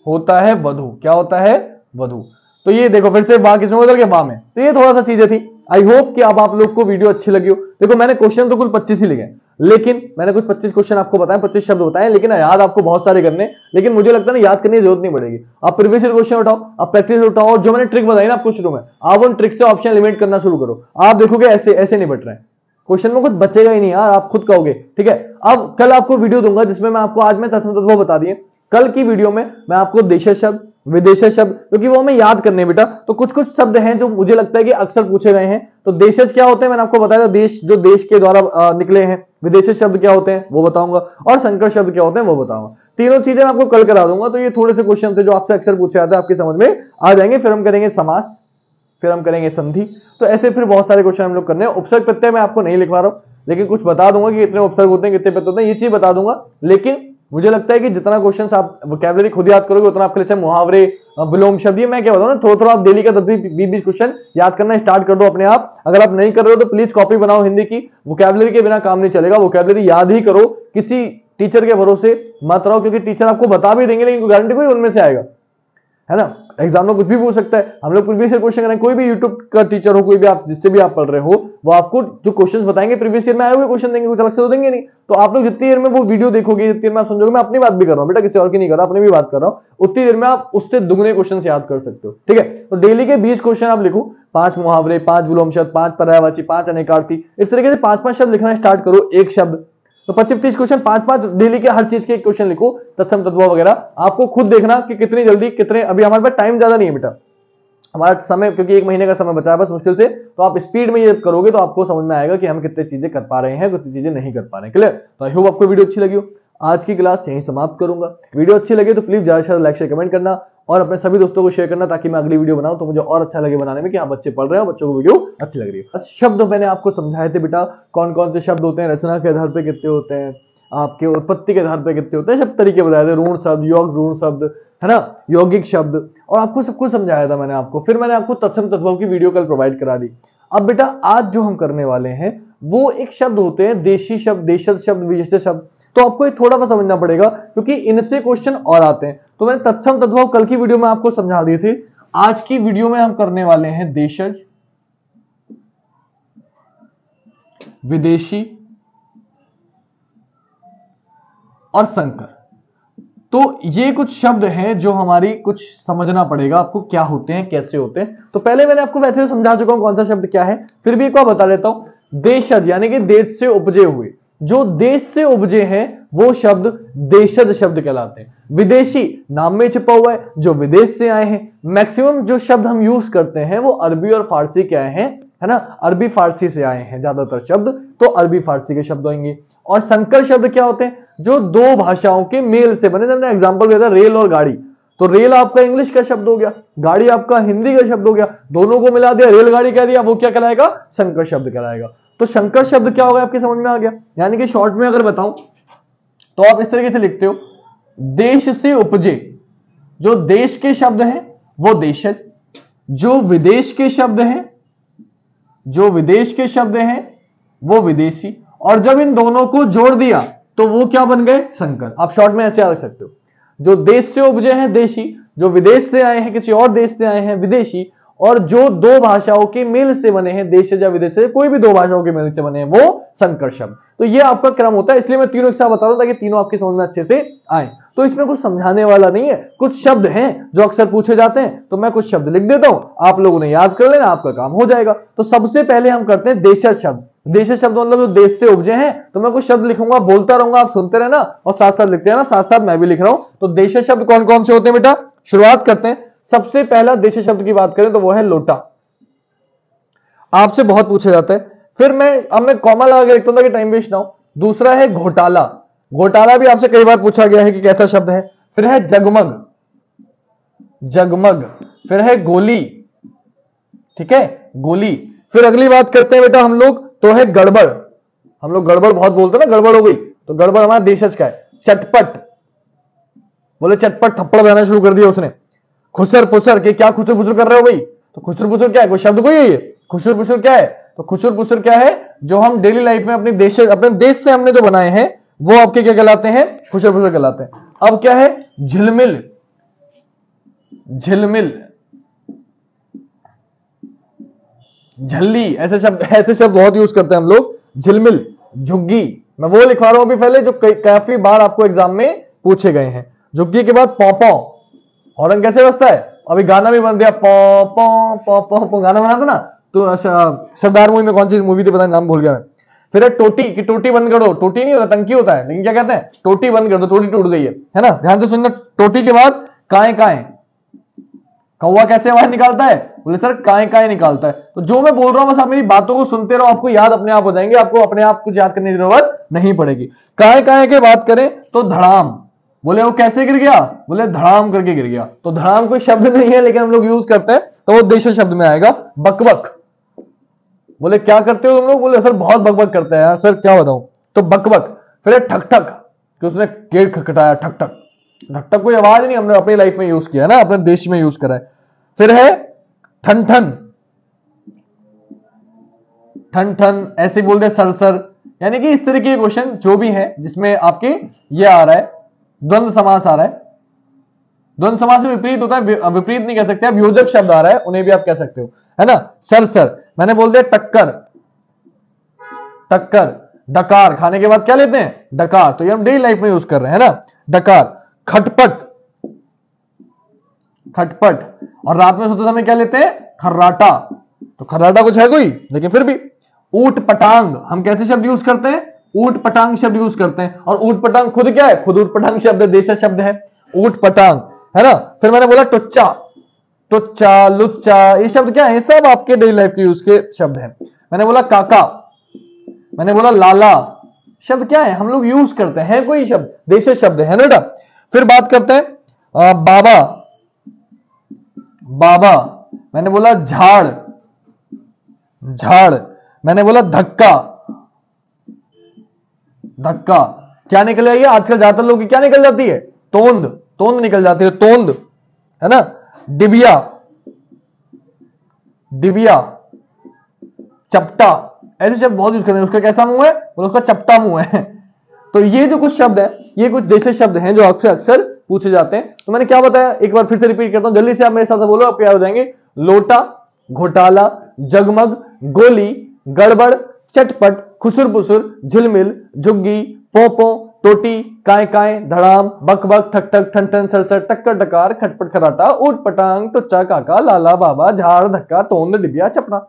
होता है वधु। क्या होता है? वधु। तो ये देखो फिर से वाह किसमें बदल गया? वाह में। तो ये थोड़ा सा चीजें थी। आई होप कि अब आप लोग को वीडियो अच्छी लगी हो। देखो मैंने क्वेश्चन तो कुल 25 ही लिखे, लेकिन मैंने कुछ 25 क्वेश्चन आपको बताए, 25 शब्द बताए, लेकिन याद आपको बहुत सारे करने। लेकिन मुझे लगता है ना, याद करने की जरूरत नहीं पड़ेगी। आप प्रीवियस ईयर क्वेश्चन उठाओ, आप प्रैक्टिस उठाओ, और जो मैंने ट्रिक बताई ना आपको शुरू में, आप उन ट्रिक से ऑप्शन एलिमिनेट करना शुरू करो। आप देखोगे ऐसे ऐसे नहीं बट रहे हैं, क्वेश्चन में कुछ बचेगा ही नहीं यार, आप खुद कहोगे, ठीक है? अब कल आपको वीडियो दूंगा जिसमें मैं आपको, आज मैं तत्सम तत्व बता दिए, कल की वीडियो में मैं आपको देश शब्द, विदेश शब्द, क्योंकि वो हमें याद करने बेटा। तो कुछ कुछ शब्द हैं जो मुझे लगता है कि अक्सर पूछे गए हैं। तो देशज क्या होते हैं मैंने आपको बताया था, देश जो देश के द्वारा निकले हैं। विदेश शब्द क्या होते हैं वो बताऊंगा, और संकर शब्द क्या होते हैं वो बताऊंगा। तीनों चीजें मैं आपको कल करा दूंगा। तो ये थोड़े से क्वेश्चन थे जो आपसे अक्सर पूछे जाते हैं, आपकी समझ में आ जाएंगे। फिर हम करेंगे समास, फिर हम करेंगे संधि। तो ऐसे फिर बहुत सारे क्वेश्चन हम लोग करने हैं। उपसर्ग प्रत्यय मैं आपको नहीं लिखवा रहा हूं, लेकिन कुछ बता दूंगा कि कितने उपसर्ग होते हैं, कितने प्रत्यय होते हैं, ये चीज बता दूंगा। लेकिन मुझे लगता है कि जितना क्वेश्चन आप वोकैबुलरी खुद याद करोगे उतना आपके लिए मुहावरे, विलोम शब्द, ये मैं क्या बताऊं ना, थोड़ा थोड़ा आप डेली का 10-20 क्वेश्चन याद करना स्टार्ट कर दो अपने आप। अगर आप नहीं कर रहे हो तो प्लीज कॉपी बनाओ हिंदी की। वोकैबुलरी के बिना काम नहीं चलेगा, वोकैबुलरी याद ही करो। किसी टीचर के भरोसे मत रहो, क्योंकि टीचर आपको बता भी देंगे लेकिन गारंटी कोई उनमें से आएगा, है ना? एग्जाम में कुछ भी पूछ सकता है। हम लोग प्रीवियस ईयर क्वेश्चन करेंगे, कोई भी यूट्यूब का टीचर हो, कोई भी आप जिससे भी आप पढ़ रहे हो, वो आपको जो क्वेश्चंस बताएंगे प्रीवियस ईयर में आए हुए क्वेश्चन देंगे, कुछ अलग से तो देंगे नहीं। तो आप लोग जितनी देर में वो वीडियो देखोगे, जितनी देर में आप समझोगे, मैं अपनी बात भी कर रहा हूं बेटा, किसी और की नहीं कर रहा, अपनी भी बात कर रहा हूं, उतनी देर में आप उससे दुगने क्वेश्चन याद कर सकते हो, ठीक है? तो डेली के 20 क्वेश्चन आप लिखो, 5 मुहावरे, 5 विलोम शब्द, 5 पर्यायवाची, 5 अनेकार्थी, इस तरीके से 5-5 शब्द लिखना स्टार्ट करो, एक शब्द। तो 25-30 क्वेश्चन, 5-5 डेली के हर चीज के क्वेश्चन लिखो, तत्सम तत्व वगैरह। आपको खुद देखना कि कितनी जल्दी, कितने, अभी हमारे पास टाइम ज्यादा नहीं है बेटा, हमारा समय, क्योंकि 1 महीने का समय बचा है बस मुश्किल से। तो आप स्पीड में ये करोगे तो आपको समझ में आएगा कि हम कितनी चीजें कर पा रहे हैं, कितनी चीजें नहीं कर पा रहे हैं। क्लियर? तो आई होप आपको वीडियो अच्छी लगी हो। आज की क्लास यहीं समाप्त करूंगा। वीडियो अच्छी लगे तो प्लीज ज्यादा से ज्यादा लाइक शेयर कमेंट करना, और अपने सभी दोस्तों को शेयर करना, ताकि मैं अगली वीडियो बनाऊं तो मुझे और अच्छा लगे बनाने में कि हाँ बच्चे पढ़ रहे हैं, बच्चों को वीडियो अच्छी लग रही है। शब्द मैंने आपको समझाए थे बेटा, कौन कौन से शब्द होते हैं, रचना के आधार पर कितने होते हैं, आपके उत्पत्ति के आधार पर कितने होते हैं, सब तरीके बताए थे। ऋण शब्द, योग ऋण शब्द, है ना, यौगिक शब्द, और आपको सब कुछ समझाया था मैंने आपको। फिर मैंने आपको तत्सम तत्वों की वीडियो कल प्रोवाइड करा दी। अब बेटा आज जो हम करने वाले हैं वो एक शब्द होते हैं देशी शब्द, देशज शब्द, विशेष शब्द। तो आपको ये थोड़ा सा समझना पड़ेगा, क्योंकि इनसे क्वेश्चन और आते हैं। तो मैंने तत्सम तत्व कल की वीडियो में आपको समझा दिए थे। आज की वीडियो में हम करने वाले हैं देशज, विदेशी और संकर। तो ये कुछ शब्द हैं जो हमारी कुछ समझना पड़ेगा आपको, क्या होते हैं, कैसे होते हैं। तो पहले मैंने आपको वैसे समझा चुका हूं कौन सा शब्द क्या है, फिर भी एक बार बता देता हूं। देशज यानी कि देश से उपजे हुए, जो देश से उपजे हैं वो शब्द देशज शब्द कहलाते हैं। विदेशी नाम में छिपा हुआ है, जो विदेश से आए हैं। मैक्सिमम जो शब्द हम यूज करते हैं वो अरबी और फारसी के आए हैं, है ना, अरबी फारसी से आए हैं ज्यादातर शब्द, तो अरबी फारसी के शब्द होंगे। और संकर शब्द क्या होते हैं? जो दो भाषाओं के मेल से बने। हमने एग्जांपल दिया था रेल और गाड़ी, तो रेल आपका इंग्लिश का शब्द हो गया, गाड़ी आपका हिंदी का शब्द हो गया, दोनों को मिला दिया रेलगाड़ी कह दिया, वो क्या कहलाएगा? संकर शब्द कहलाएगा। तो संकर शब्द क्या होगा आपकी समझ में आ गया। यानी कि शॉर्ट में अगर बताऊं तो आप इस तरीके से लिखते हो, देश से उपजे, जो देश के शब्द हैं वो देशज, जो विदेश के शब्द हैं, जो विदेश के शब्द हैं वो विदेशी, और जब इन दोनों को जोड़ दिया तो वो क्या बन गए? संकर। आप शॉर्ट में ऐसे याद रख सकते हो, जो देश से उपजे हैं देशी, जो विदेश से आए हैं, किसी और देश से आए हैं विदेशी, और जो दो भाषाओं के मेल से बने हैं, देश या विदेश से, कोई भी दो भाषाओं के मेल से बने हैं, वो संकर शब्द। तो ये आपका क्रम होता है, इसलिए मैं तीनों एक साथ बता रहा हूं ताकि तीनों आपकी समझ में अच्छे से आए। तो इसमें कुछ समझाने वाला नहीं है, कुछ शब्द हैं जो अक्सर पूछे जाते हैं, तो मैं कुछ शब्द लिख देता हूं, आप लोगों ने याद कर लेना, आपका काम हो जाएगा। तो सबसे पहले हम करते हैं देशज शब्द। देशज शब्द मतलब जो देश से उपजे हैं, तो मैं कुछ शब्द लिखूंगा, बोलता रहूंगा, आप सुनते रहना और साथ साथ लिखते रहना, साथ साथ मैं भी लिख रहा हूं। तो देशज शब्द कौन कौन से होते हैं बेटा? शुरुआत करते हैं। सबसे पहला देशज शब्द की बात करें तो वो है लोटा। आपसे बहुत पूछा जाता है, फिर मैं कॉमा लगा के लिखता हूं ताकि टाइम वेस्ट ना हो। दूसरा है घोटाला, घोटाला भी आपसे कई बार पूछा गया है कि कैसा शब्द है। फिर है जगमग, जगमग। फिर है गोली, ठीक है, गोली। फिर अगली बात करते हैं बेटा हम लोग, तो है गड़बड़। हम लोग गड़बड़ बहुत बोलते हैं ना, गड़बड़ हो गई, तो गड़बड़ हमारा देशज का है। चटपट, बोले चटपट थप्पड़ बजाना शुरू कर दिया उसने। खुसर पुसर, के क्या खुसर पुसर कर रहे हो भाई? तो खुसर पुसर क्या है? कोई शब्द कोई है ये? खुसर पुसर क्या है? तो खुसर पुसर क्या है? जो हम डेली लाइफ में अपने देश से हमने जो बनाए हैं वो आपके क्या कहलाते हैं? खुसर पुसर कहलाते हैं। अब क्या है? झिलमिल, झिलमिल, झल्ली, ऐसे शब्द बहुत यूज करते हैं हम लोग। झिलमिल, झुग्गी, मैं वो लिखवा रहा हूं अभी पहले जो काफी बार आपको एग्जाम में पूछे गए हैं। झुग्गी के बाद पौ, हॉर्न कैसे बजता है? अभी गाना भी बन दिया, पौ पौ पौ पौ पौ, गाना बना था ना, तो सरदार मूवी में कौन सी मूवी थी पता नहीं, नाम भूल गया मैं। फिर है टोटी, कि टोटी बंद कर दो। टोटी नहीं होता, टंकी होता है, लेकिन क्या कहते हैं? टोटी बंद कर दो, टोटी टूट गई है ना। ध्यान से सुनना। टोटी के बाद काए काए, कौवा कैसे आवाज निकालता है? बोले सर काए काए निकालता है। तो जो मैं बोल रहा हूं बस आप मेरी बातों को सुनते रहो, आपको याद अपने आप हो जाएंगे, आपको अपने आप कुछ याद करने की जरूरत नहीं पड़ेगी। काए काए की बात करें तो धड़ाम, बोले वो कैसे गिर गया? बोले धड़ाम करके गिर गया। तो धड़ाम कोई शब्द नहीं है लेकिन हम लोग यूज करते हैं, तो वो देशज शब्द में आएगा। बकबक, बोले क्या करते हो तुम लोग? बोले सर बहुत बकबक करते हैं यार, सर क्या बताऊं, तो बकबक। फिर है ठक ठक, कि उसने गेट खटखटाया, ठक ठक। ठक ठक कोई आवाज नहीं, हमने अपनी लाइफ में यूज किया है ना, अपने देश में यूज करा है। फिर है ठन ठन, ठन ठन ऐसे बोल दे, सरसर। यानी कि इस तरह के क्वेश्चन जो भी है जिसमें आपके ये आ रहा है, द्वंद्व समास आ रहा है। द्वंद्व समास से विपरीत होता है, विपरीत नहीं कह सकते आप, योजक शब्द आ रहा है उन्हें भी आप कह सकते हो, है ना। सरसर, मैंने बोल दिया टक्कर, टक्कर। डकार, खाने के बाद क्या लेते हैं? डकार, तो ये हम डेली लाइफ में यूज कर रहे हैं ना, डकार। खटपट, खटपट। और रात में सोते समय क्या लेते हैं? खर्राटा, तो खर्राटा कुछ है कोई, लेकिन फिर भी। ऊट पटांग, हम कैसे शब्द यूज करते हैं? ऊट पटांग शब्द यूज करते हैं। और ऊट पटांग खुद क्या है? खुद ऊट पटांग शब्द देशज शब्द है, ऊट पटांग, है ना। फिर मैंने बोला टुच्चा, टुच्चा, लुच्चा, ये शब्द क्या है? ये सब आपके डेली लाइफ के यूज के शब्द हैं। मैंने बोला काका, मैंने बोला लाला, शब्द क्या है? हम लोग यूज करते हैं, कोई शब्द देशज शब्द है ना बेटा। फिर बात करते हैं बाबा, बाबा। मैंने बोला झाड़, झाड़। मैंने बोला धक्का, धक्का। क्या निकल आई है? आजकल ज्यादातर लोगों की क्या निकल जाती है? तोंद, तोंद निकल जाती है, तोंद, है ना। डिबिया, डिबिया। चपटा, ऐसे शब्द बहुत यूज करते हैं। उसका कैसा मुंह है? बोले उसका चपटा मुंह है। तो ये जो कुछ शब्द है, ये कुछ देशज शब्द हैं जो अक्सर अक्सर पूछे जाते हैं। तो मैंने क्या बताया, एक बार फिर से रिपीट करता हूं, जल्दी से आप मेरे साथ बोलो, आप याद हो जाएंगे। लोटा, घोटाला, जगमग, गोली, गड़बड़, चटपट, खुसुर-पुसुर, झिलमिल, झुग्गी, पोपो, टोटी, काय काय, धड़ाम, बकबक, ठक ठक, ठन ठन, सरसर, टक्कर टकार, खटपट खराटा, ऊट पटांग, टुच्चा काका, लाला बाबा, झाड़, धक्का, तोंद, डिबिया, चपटा।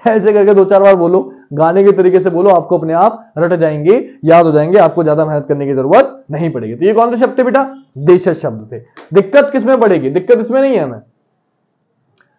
ऐसे करके 2-4 बार बोलो, गाने के तरीके से बोलो, आपको अपने आप रट जाएंगे, याद हो जाएंगे, आपको ज्यादा मेहनत करने की जरूरत नहीं पड़ेगी। तो ये कौन से शब्द थे बेटा? देशज शब्द थे। दिक्कत किसमें पड़ेगी? दिक्कत इसमें नहीं है हमें,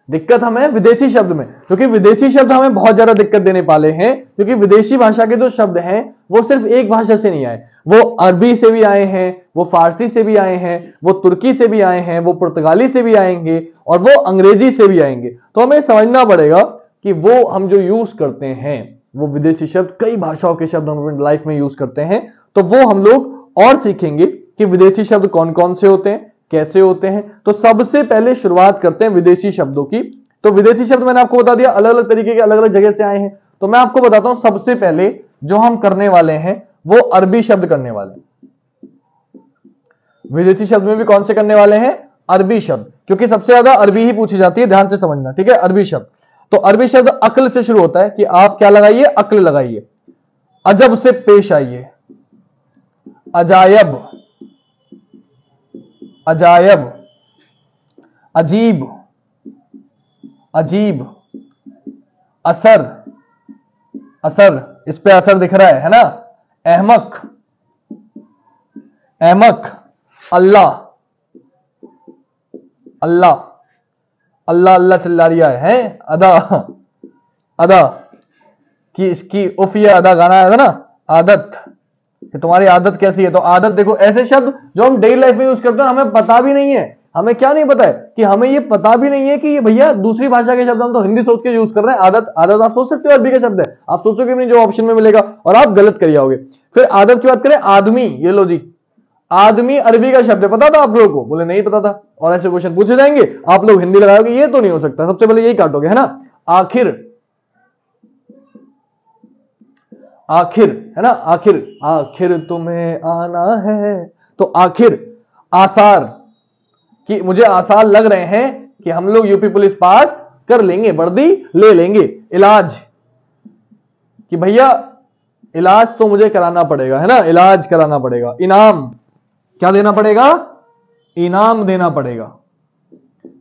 दिक्कत हमें विदेशी शब्द में, क्योंकि विदेशी शब्द हमें बहुत ज्यादा दिक्कत देने वाले हैं, क्योंकि विदेशी भाषा के जो शब्द हैं वो सिर्फ एक भाषा से नहीं आए, वो अरबी से भी आए हैं, वो फारसी से भी आए हैं, वो तुर्की से भी आए हैं, वो पुर्तगाली से भी आएंगे और वो अंग्रेजी से भी आएंगे। तो हमें समझना पड़ेगा कि वो हम जो यूज करते हैं वो विदेशी शब्द, कई भाषाओं के शब्द हम अपनी लाइफ में यूज करते हैं, तो वो हम लोग और सीखेंगे कि विदेशी शब्द कौन कौन से होते हैं, कैसे होते हैं। तो सबसे पहले शुरुआत करते हैं विदेशी शब्दों की। तो विदेशी शब्द मैंने आपको बता दिया अलग अलग तरीके के, अलग अलग जगह से आए हैं। तो मैं आपको बताता हूं सबसे पहले जो हम करने वाले हैं वो अरबी शब्द करने वाले हैं। विदेशी शब्द में भी कौन से करने वाले हैं? अरबी शब्द, क्योंकि सबसे ज्यादा अरबी ही पूछी जाती है, ध्यान से समझना, ठीक है। अरबी शब्द, तो अरबी शब्द अक्ल से शुरू होता है कि आप क्या लगाइए? अक्ल लगाइए। अजब से पेश आइए, अजायब, अजायब, अजीब, अजीब, असर, असर, इस पे असर दिख रहा है ना, अहमक, अहमक, अल्लाह, अल्लाह, अल्लाह अल्लाह चिल्ला रहा है, अदा, अदा कि इसकी उफ ये अदा गाना आया था ना, आदत कि तुम्हारी आदत कैसी है। तो आदत देखो, ऐसे शब्द जो हम डेली लाइफ में यूज करते हैं, हमें पता भी नहीं है, हमें क्या नहीं पता है कि हमें ये पता भी नहीं है कि ये भैया दूसरी भाषा के शब्द हम तो हिंदी सोच के यूज कर रहे हैं। आदत, आदत आप सोच सकते हो अरबी का शब्द है, आप सोचोगे नहीं जो ऑप्शन में मिलेगा और आप गलत कर जाओगे। फिर आदत की बात करें, आदमी, ये लो जी, आदमी अरबी का शब्द है, पता था आप लोगों को? बोले नहीं पता था, और ऐसे क्वेश्चन पूछे जाएंगे, आप लोग हिंदी लगाओगे, ये तो नहीं हो सकता, सबसे पहले यही काटोगे, है ना। आखिर, आखिर, है ना, आखिर, आखिर तुम्हें आना है, तो आखिर। आसार कि मुझे आसार लग रहे हैं कि हम लोग यूपी पुलिस पास कर लेंगे, वर्दी ले लेंगे। इलाज कि भैया इलाज तो मुझे कराना पड़ेगा, है ना, इलाज कराना पड़ेगा। इनाम, क्या देना पड़ेगा? इनाम देना पड़ेगा,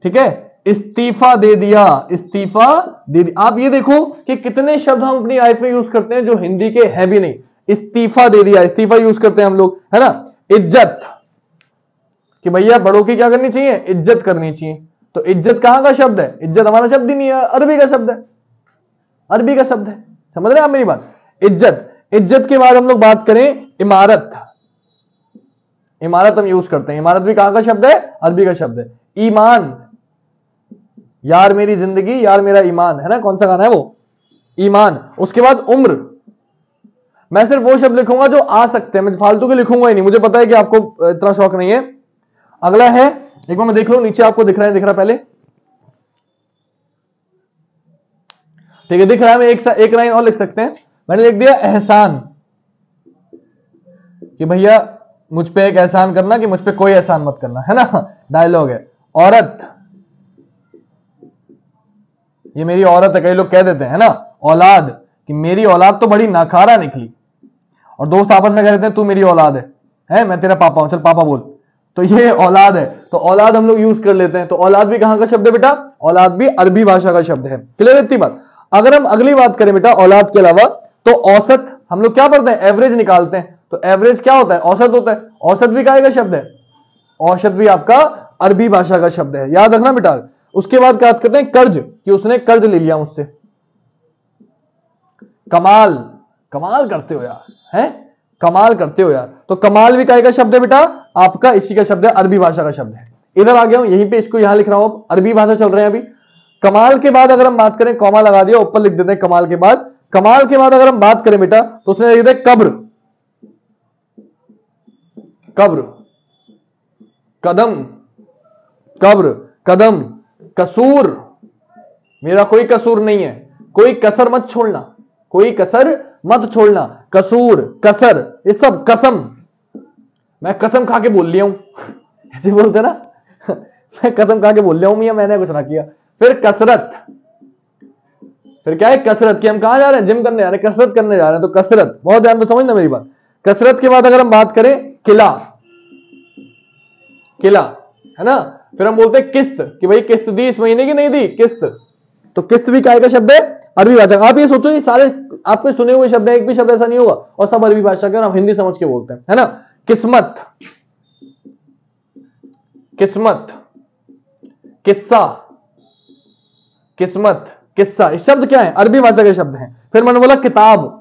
ठीक है। इस्तीफा दे दिया, इस्तीफा दे दिया। आप ये देखो कि कितने शब्द हम अपनी लाइफ में यूज करते हैं जो हिंदी के है भी नहीं। इस्तीफा दे दिया, इस्तीफा यूज करते हैं हम लोग, है ना। इज्जत कि भैया बड़ों की क्या करनी चाहिए? इज्जत करनी चाहिए। तो इज्जत कहां का शब्द है? इज्जत हमारा शब्द ही नहीं है, अरबी का शब्द है, अरबी का शब्द है, समझ रहे हैं आप मेरी बात। इज्जत, इज्जत के बाद हम लोग बात करें इमारत, इमारत हम यूज करते हैं, इमारत भी कहां का शब्द है? अरबी का शब्द है। ईमान, यार मेरी जिंदगी यार मेरा ईमान, है ना, कौन सा गाना है वो? ईमान। उसके बाद उम्र, मैं सिर्फ वो शब्द लिखूंगा जो आ सकते हैं, मैं फालतू के लिखूंगा ही नहीं, मुझे पता है कि आपको इतना शौक नहीं है। अगला है, एक बार मैं देख लूं नीचे आपको दिख रहा है, दिख रहा पहले, ठीक है, दिख रहा है। मैं एक लाइन और लिख सकते हैं, मैंने लिख दिया एहसान कि भैया मुझ पे एक एहसान करना कि मुझ पे कोई एहसान मत करना, है ना, डायलॉग है। औरत, ये मेरी औरत है, कई लोग कह देते हैं, है ना। औलाद कि मेरी औलाद तो बड़ी नाकारा निकली, और दोस्त आपस में कह देते हैं तू मेरी औलाद है मैं तेरा पापा हूं, चल पापा बोल, तो ये औलाद है। तो औलाद हम लोग यूज कर लेते हैं। तो औलाद भी कहां का शब्द है बेटा? औलाद भी अरबी भाषा का शब्द है। क्लियर इतनी बात। अगर हम अगली बात करें बेटा औलाद के अलावा, तो औसत हम लोग क्या पढ़ते हैं? एवरेज निकालते हैं। तो एवरेज क्या होता है? औसत होता है। औसत भी काय का शब्द है? औसत भी आपका अरबी भाषा का शब्द है, याद रखना बेटा। उसके बाद बात करते हैं कर्ज, कि उसने कर्ज ले लिया मुझसे। कमाल, कमाल करते हो यार, है कमाल करते हो यार। तो कमाल भी काय का शब्द है बेटा? आपका इसी का शब्द है, अरबी भाषा का शब्द है। इधर आ गया हूं, यहीं पे इसको यहां लिख रहा हूं, अरबी भाषा चल रहे हैं अभी। कमाल के बाद अगर हम बात करें, कॉमा लगा दिया, ऊपर लिख देते हैं कमाल के बाद। कमाल के बाद अगर हम बात करें बेटा, तो उसने लिख दिया कब्र, कब्र, कदम, कब्र, कदम, कसूर, मेरा कोई कसूर नहीं है, कोई कसर मत छोड़ना, कोई कसर मत छोड़ना, कसूर, कसर, ये सब कसम, मैं कसम खा के बोल लिया हूं ऐसे बोलते ना मैं कसम खा के बोल लिया हूं मियां, मैंने कुछ ना किया। फिर कसरत, फिर क्या है? कसरत की हम कहां जा रहे हैं? जिम करने जा रहे हैं, कसरत करने जा रहे हैं, तो कसरत, बहुत ध्यान से समझना मेरी बात। कसरत के बाद अगर हम बात करें किला, किला, है ना। फिर हम बोलते हैं किस्त, कि भाई किस्त दी इस महीने की नहीं दी, किस्त, तो किस्त भी काय का शब्द है? अरबी भाषा का। आप ये सोचो ये सारे आपके सुने हुए शब्द है, एक भी शब्द ऐसा नहीं होगा, और सब अरबी भाषा के और हम हिंदी समझ के बोलते हैं, है ना। किस्मत, किस्मत, किस्सा, किस्मत, किस्सा, ये शब्द क्या है? अरबी भाषा के शब्द हैं। फिर मैंने बोला किताब,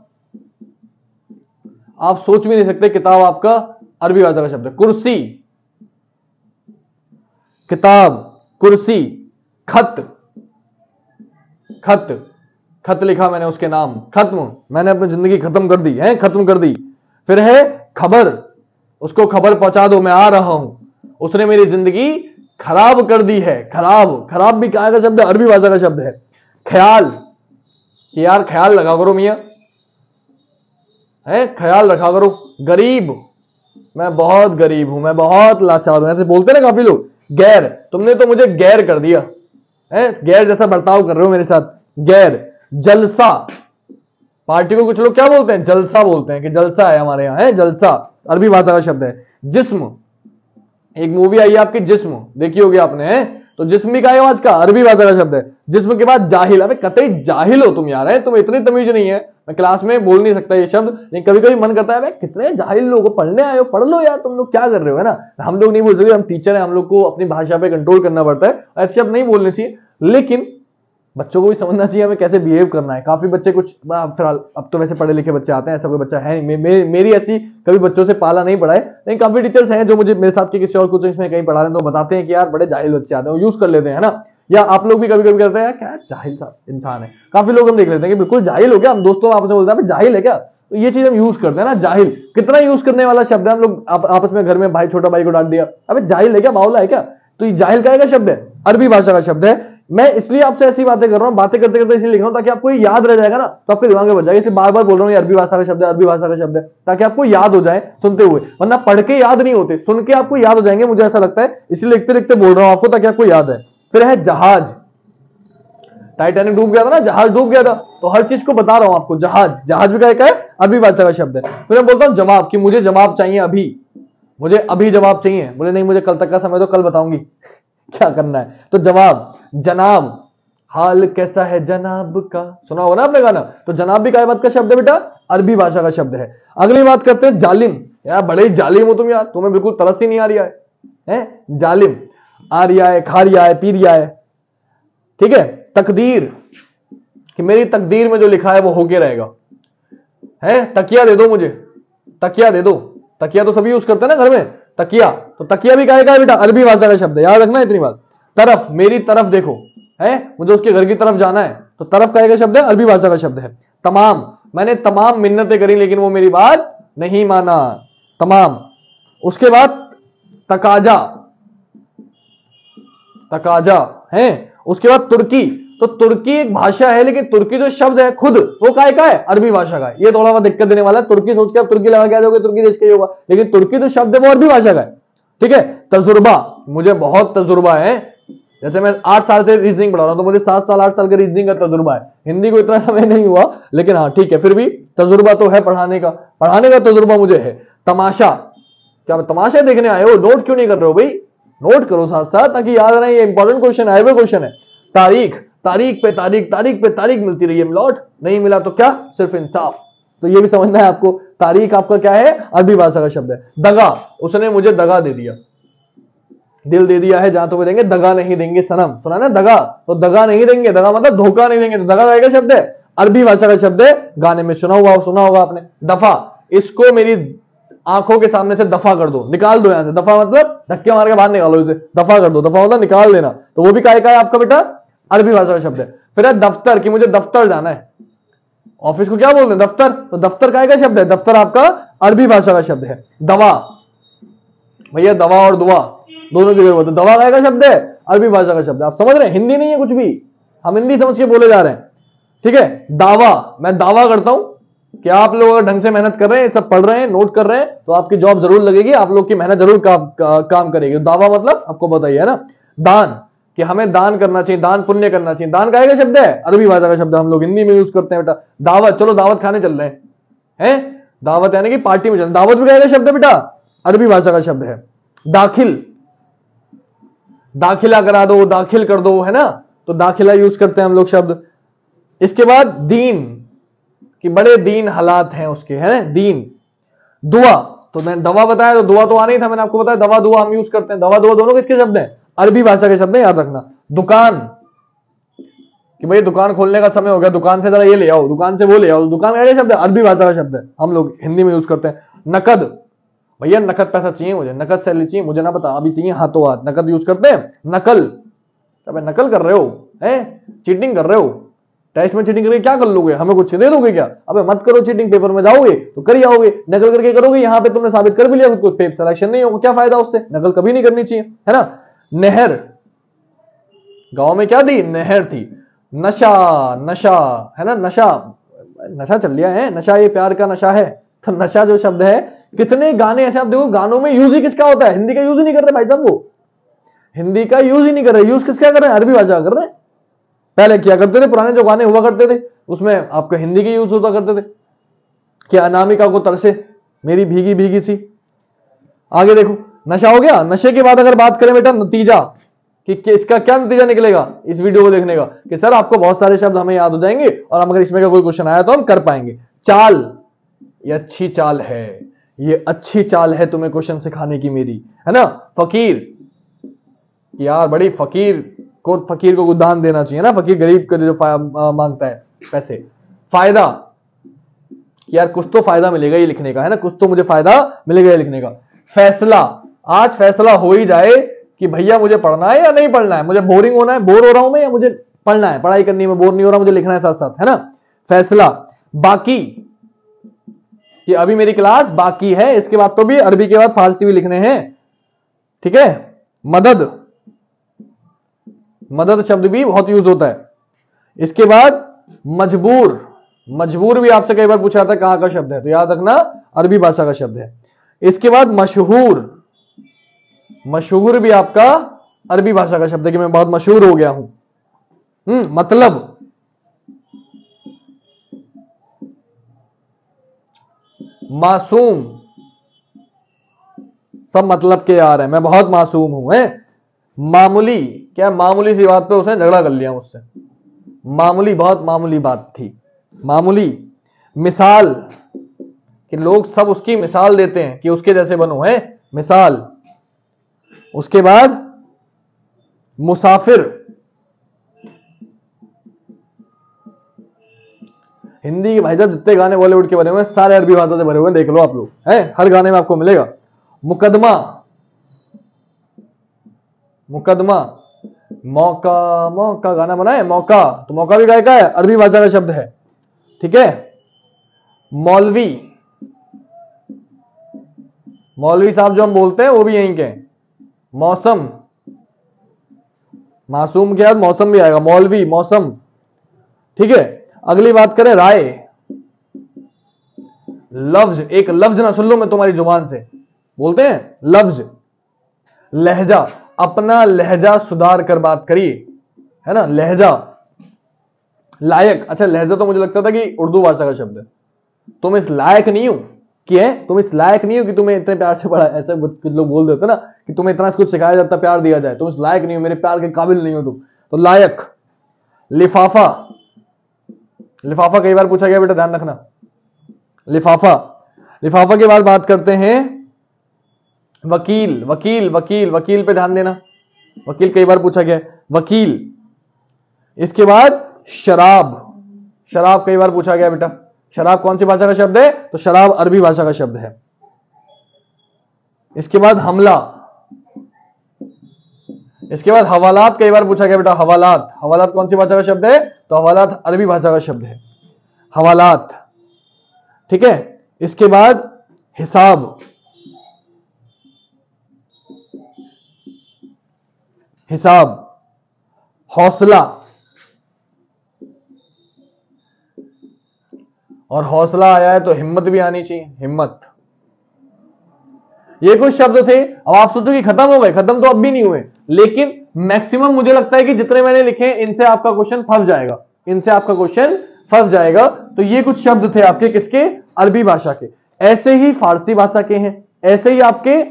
आप सोच भी नहीं सकते किताब आपका अरबी भाषा का शब्द है। कुर्सी, किताब, कुर्सी, खत, खत, खत लिखा मैंने उसके नाम, खत्म, मैंने अपनी जिंदगी खत्म कर दी है, खत्म कर दी। फिर है खबर, उसको खबर पहुंचा दो मैं आ रहा हूं, उसने मेरी जिंदगी खराब कर दी है, खराब, खराब भी क्या का शब्द है? अरबी भाषा का शब्द है। ख्याल, यार ख्याल लगा करो मियां, है, ख्याल रखा करो। गरीब, मैं बहुत गरीब हूं, मैं बहुत लाचार हूं, ऐसे बोलते ना काफी लोग। गैर, तुमने तो मुझे गैर कर दिया है, गैर जैसा बर्ताव कर रहे हो मेरे साथ, गैर। जलसा, पार्टी को कुछ लोग क्या बोलते हैं? जलसा बोलते हैं कि जलसा है हमारे यहाँ, है, जलसा अरबी भाषा का शब्द है। जिस्म, एक मूवी आई है आपकी जिस्म, देखी होगी आपने, है, तो जिस्म भी का है आज का अरबी भाषा का शब्द है। जिस्म के बाद जाहिल, अबे कतई जाहिल हो तुम यार, है, तुम्हें इतनी तमीज नहीं है, मैं क्लास में बोल नहीं सकता ये शब्द, लेकिन कभी कभी मन करता है भाई कितने जाहिल लोग, पढ़ने आए हो, पढ़ लो यार, तुम लोग क्या कर रहे हो, है ना। हम लोग नहीं बोल सकते, हम टीचर हैं, हम लोग को अपनी भाषा पे कंट्रोल करना पड़ता है, ऐसे शब्द नहीं बोलने चाहिए, लेकिन बच्चों को भी समझना चाहिए हमें कैसे बिहेव करना है। काफी बच्चे कुछ फिलहाल अब तो वैसे पढ़े लिखे बच्चे आते हैं, ऐसा कोई बच्चा है नहीं, मेरी ऐसी कभी बच्चों से पाला नहीं पड़ा है, लेकिन काफी टीचर्स हैं जो मुझे मेरे साथ के किसी और कोचिंग्स में कहीं पढ़ा रहे हैं तो बताते हैं कि यार बड़े जाहिल बच्चे आते हैं, यूज कर लेते हैं, ना। या आप लोग भी कभी कभी करते हैं क्या जाहिल सा इंसान है, काफी लोग हम देख लेते हैं कि बिल्कुल जाहिल हो गया, हम दोस्तों आपस में बोलते हैं जाहिल है क्या, तो ये चीज हम यूज करते हैं ना। जाहिल कितना यूज करने वाला शब्द है, हम लोग आपस में घर में भाई छोटा भाई को डांट दिया, अबे जाहिल है क्या, बावला है क्या, तो ये जाहिल का शब्द है, अरबी भाषा का शब्द है। मैं इसलिए आपसे ऐसी बातें कर रहा हूं, बातें करते करते इसलिए लिख रहा हूं ताकि आपको याद रह जाएगा ना, तो आपके दिमाग में बच जाएगा, इसलिए बार बार बोल रहा हूं ये अरबी भाषा का शब्द है, अरबी भाषा का शब्द है, ताकि आपको याद हो जाए सुनते हुए, वरना पढ़ के याद नहीं होते, सुन के आपको याद हो जाएंगे, मुझे ऐसा लगता है, इसलिए लिखते लिखते बोल रहा हूं आपको ताकि आपको याद है। फिर है जहाज, टाइटैनिक डूब गया था ना, जहाज डूब गया था, तो हर चीज को बता रहा हूं आपको, जहाज, जहाज भी क्या है? अरबी भाषा का शब्द है। फिर मैं बोलता हूं जवाब, कि मुझे जवाब चाहिए अभी, मुझे अभी जवाब चाहिए, बोले नहीं मुझे कल तक का समय दो, कल बताऊंगी क्या करना है, तो जवाब। जनाब, हाल कैसा है जनाब का, सुना होगा ना आपने गाना, तो जनाब भी काय बात का शब्द है बेटा, अरबी भाषा का शब्द है। अगली बात करते हैं जालिम, यार बड़े जालिम हो तुम यार, तुम्हें बिल्कुल तरस ही नहीं आ रही है, जालिम, आ रिया है, खा रिया है, पी रिया है, ठीक है। तकदीर, कि मेरी तकदीर में जो लिखा है वो होके रहेगा, है। तकिया दे दो मुझे, तकिया दे दो, तकिया तो सभी यूज करते हैं ना घर में, तकिया, तो तकिया भी क्या है बेटा, अरबी भाषा का शब्द है, याद रखना इतनी बात। तरफ, मेरी तरफ देखो, है, मुझे उसके घर की तरफ जाना है, तो तरफ का शब्द है, अरबी भाषा का शब्द है। तमाम, मैंने तमाम मिन्नतें करी लेकिन वो मेरी बात नहीं माना, तमाम। उसके बाद तकाजा, तकाजा है। उसके बाद तुर्की, तो तुर्की एक भाषा है, लेकिन तुर्की जो शब्द है खुद वो काय का है, अरबी भाषा का है, ये थोड़ा बहुत दिक्कत देने वाला है। तुर्की सोच के आप तुर्की लगा के आ जाओगे, तुर्की देश का ही होगा, लेकिन तुर्की जो शब्द है वो अरबी भाषा का है, ठीक है। तजुर्बा, मुझे बहुत तजुर्बा है, जैसे मैं 8 साल से रीजनिंग पढ़ा रहा हूं, तो मुझे 7 साल 8 साल का रीजनिंग का तजुर्बा है। हिंदी को इतना समय नहीं हुआ, लेकिन हाँ ठीक है, फिर भी तजुर्बा तो है, पढ़ाने का तजुर्बा मुझे है। तमाशा, क्या तमाशा देखने आए हो, नोट क्यों नहीं कर रहे हो भाई, नोट करो साथ साथ ताकि याद रहे, ये इंपॉर्टेंट क्वेश्चन है, क्वेश्चन है। तारीख, तारीख पे तारीख, तारीख पे तारीख मिलती रही है, लौट नहीं मिला तो क्या, सिर्फ इंसाफ, तो ये भी समझना है आपको। तारीख आपका क्या है, अरबी भाषा का शब्द है। दगा, उसने मुझे दगा दे दिया, दिल दे दिया है जहां तो वो देंगे, दगा नहीं देंगे सनम, सुना ना दगा, तो दगा नहीं देंगे, दगा मतलब धोखा नहीं देंगे, तो दगा का शब्द है, अरबी भाषा का शब्द है, गाने में सुना होगा आपने। दफा, इसको मेरी आंखों के सामने से दफा कर दो, निकाल दो यहां से, दफा मतलब धक्के मार के बाहर निकालो इसे, दफा कर दो, दफा मतलब निकाल देना, तो वो भी काय का है आपका बेटा, अरबी भाषा का शब्द है। फिर है दफ्तर, कि मुझे दफ्तर जाना है, ऑफिस को क्या बोलते हैं, दफ्तर, तो दफ्तर काय का शब्द है, दफ्तर आपका अरबी भाषा का शब्द है। दवा, भैया दवा और दुआ दोनों की जरूरत है, दवा काय का शब्द है, अरबी भाषा का शब्द है, आप समझ रहे हैं, हिंदी नहीं है कुछ भी, हम हिंदी समझ के बोले जा रहे हैं, ठीक है। दावा, मैं दावा करता हूं कि आप लोग अगर ढंग से मेहनत कर रहे हैं, सब पढ़ रहे हैं, नोट कर रहे हैं, तो आपकी जॉब जरूर लगेगी, आप लोग की मेहनत जरूर काम करेगी। दावा मतलब आपको बताइए, है ना। दान, कि हमें दान करना चाहिए, दान पुण्य करना चाहिए, दान का शब्द है, अरबी भाषा का शब्द है, हम लोग हिंदी में यूज करते हैं बेटा। दावत, चलो दावत खाने चल रहे हैं, दावत यानी कि पार्टी में चल, दावत भी क्या शब्द है बेटा, अरबी भाषा का शब्द है। दाखिल, दाखिला करा दो, दाखिल कर दो, है ना, तो दाखिला यूज करते हैं हम लोग शब्द। इसके बाद दीन कि बड़े दीन हालात हैं उसके, है दीन। दुआ, तो मैंने दवा बताया तो दुआ तो आना ही था, मैंने आपको बताया दवा दुआ हम यूज करते हैं। दवा दुआ दोनों किसके शब्द हैं? अरबी भाषा के शब्द हैं, याद रखना। दुकान कि भाई दुकान खोलने का समय हो गया, दुकान से जरा ये ले आओ, दुकान से वो ले आओ, दुकान का शब्द है, अरबी भाषा का शब्द है, हम लोग हिंदी में यूज करते हैं। नकद, भैया नकद पैसा चाहिए मुझे, नकद सैलरी चाहिए मुझे, ना पता अभी चाहिए हाथों हाथ, नकद यूज करते हैं। नकल, अबे नकल कर रहे हो, है चीटिंग कर रहे हो, टेस्ट में चीटिंग करके क्या कर लोगे, हमें कुछ दे दोगे क्या? अबे मत करो चीटिंग, पेपर में जाओगे तो कर आओगे, नकल करके करोगे, यहाँ पे तुमने साबित कर भी लिया, कुछ पेपर सिलेक्शन नहीं होगा, क्या फायदा उससे? नकल कभी नहीं करनी चाहिए, है ना। नहर, गांव में क्या थी? नहर थी। नशा, नशा है ना, नशा, नशा चल लिया है, नशा ये प्यार का नशा है, तो नशा जो शब्द है, कितने गाने ऐसे आप देखो गानों में यूज ही किसका होता है? हिंदी का यूज ही नहीं कर रहे भाई साहब, वो हिंदी का यूज ही नहीं कर रहे, यूज किसका कर रहे हैं? अरबी भाषा कर रहे हैं। पहले क्या करते थे, पुराने जो गाने हुआ करते थे उसमें आपका हिंदी के यूज होता करते थे, कि अनामिका को तरसे मेरी भीगी भीगी सी। आगे देखो, नशा हो गया। नशे के बाद अगर बात करें बेटा नतीजा, कि इसका क्या नतीजा निकलेगा इस वीडियो को देखने का, कि सर आपको बहुत सारे शब्द हमें याद हो जाएंगे और हम अगर इसमें का कोई क्वेश्चन आया तो हम कर पाएंगे। चाल, ये अच्छी चाल है, ये अच्छी चाल है तुम्हें क्वेश्चन सिखाने की मेरी, है ना। फकीर, यार बड़ी फकीर को दान देना चाहिए ना, फकीर गरीब को जो मांगता है पैसे। फायदा, यार कुछ तो फायदा मिलेगा ये लिखने का, है ना, कुछ तो मुझे फायदा मिलेगा ये लिखने का। फैसला, आज फैसला हो ही जाए कि भैया मुझे पढ़ना है या नहीं पढ़ना है, मुझे बोरिंग होना है, बोर हो रहा हूं मैं, या मुझे पढ़ना है, पढ़ाई करनी में बोर नहीं हो रहा, मुझे लिखना है साथ साथ, है ना। फैसला। बाकी, कि अभी मेरी क्लास बाकी है, इसके बाद तो भी अरबी के बाद फारसी भी लिखने हैं, ठीक है। मदद, मदद शब्द भी बहुत यूज होता है। इसके बाद मजबूर, मजबूर भी आपसे कई बार पूछा था कहां का शब्द है, तो याद रखना अरबी भाषा का शब्द है। इसके बाद मशहूर, मशहूर भी आपका अरबी भाषा का शब्द है, कि मैं बहुत मशहूर हो गया हूं। मतलब, मासूम, सब मतलब के आ रहे हैं, मैं बहुत मासूम हूं, है। मामूली, क्या मामूली सी बात पे उसने झगड़ा कर लिया मुझसे, मामूली, बहुत मामूली बात थी, मामूली। मिसाल, कि लोग सब उसकी मिसाल देते हैं कि उसके जैसे बनो, है मिसाल। उसके बाद मुसाफिर, हिंदी के भाई साहब जितने गाने बॉलीवुड के बने हुए हैं सारे अरबी भाषा से भरे हुए हैं, देख लो आप लोग, है हर गाने में आपको मिलेगा। मुकदमा, मुकदमा, मौका, मौका गाना बना है मौका, तो मौका भी का है, अरबी भाषा का शब्द है, ठीक है। मौलवी, मौलवी साहब जो हम बोलते हैं वो भी यहीं के। मौसम, मासूम के बाद मौसम भी आएगा, मौलवी, मौसम, ठीक है। अगली बात करें राय, लफ्ज, एक लफ्ज ना सुन लो मैं तुम्हारी जुबान से, बोलते हैं लफ्ज। लहजा, अपना लहजा सुधार कर बात करिए, है ना, लहजा। लायक, अच्छा लहजा तो मुझे लगता था कि उर्दू भाषा का शब्द है, तुम इस लायक नहीं हो कि, है तुम इस लायक नहीं हो कि तुम्हें इतने प्यार से पढ़ा, ऐसे कुछ लोग बोल देते ना कि तुम्हें इतना कुछ सिखाया जाता, प्यार दिया जाए, तुम इस लायक नहीं हो, मेरे प्यार के काबिल नहीं हो तुम, तो लायक। लिफाफा, लिफाफा कई बार पूछा गया बेटा, ध्यान रखना। लिफाफा, लिफाफा के बाद बात करते हैं वकील, वकील, वकील, वकील पे ध्यान देना, वकील कई बार पूछा गया, वकील। इसके बाद शराब, शराब कई बार पूछा गया बेटा, शराब कौन सी भाषा का शब्द है, तो शराब अरबी भाषा का शब्द है। इसके बाद हमला, इसके बाद हवालात कई बार पूछा गया बेटा, हवालात, हवालात कौन सी भाषा का शब्द है, तो हवालात अरबी भाषा का शब्द है, हवालात, ठीक है। इसके बाद हिसाब, हिसाब। हौसला, और हौसला आया है तो हिम्मत भी आनी चाहिए, हिम्मत। ये कुछ शब्द थे, अब आप सोचो कि खत्म हो गए, खत्म तो अब भी नहीं हुए, लेकिन मैक्सिमम मुझे लगता है कि जितने मैंने लिखे इनसे आपका क्वेश्चन फंस जाएगा, इनसे आपका क्वेश्चन फंस जाएगा। तो ये कुछ शब्द थे आपके किसके, अरबी भाषा के। ऐसे ही फारसी भाषा के हैं, ऐसे ही आपके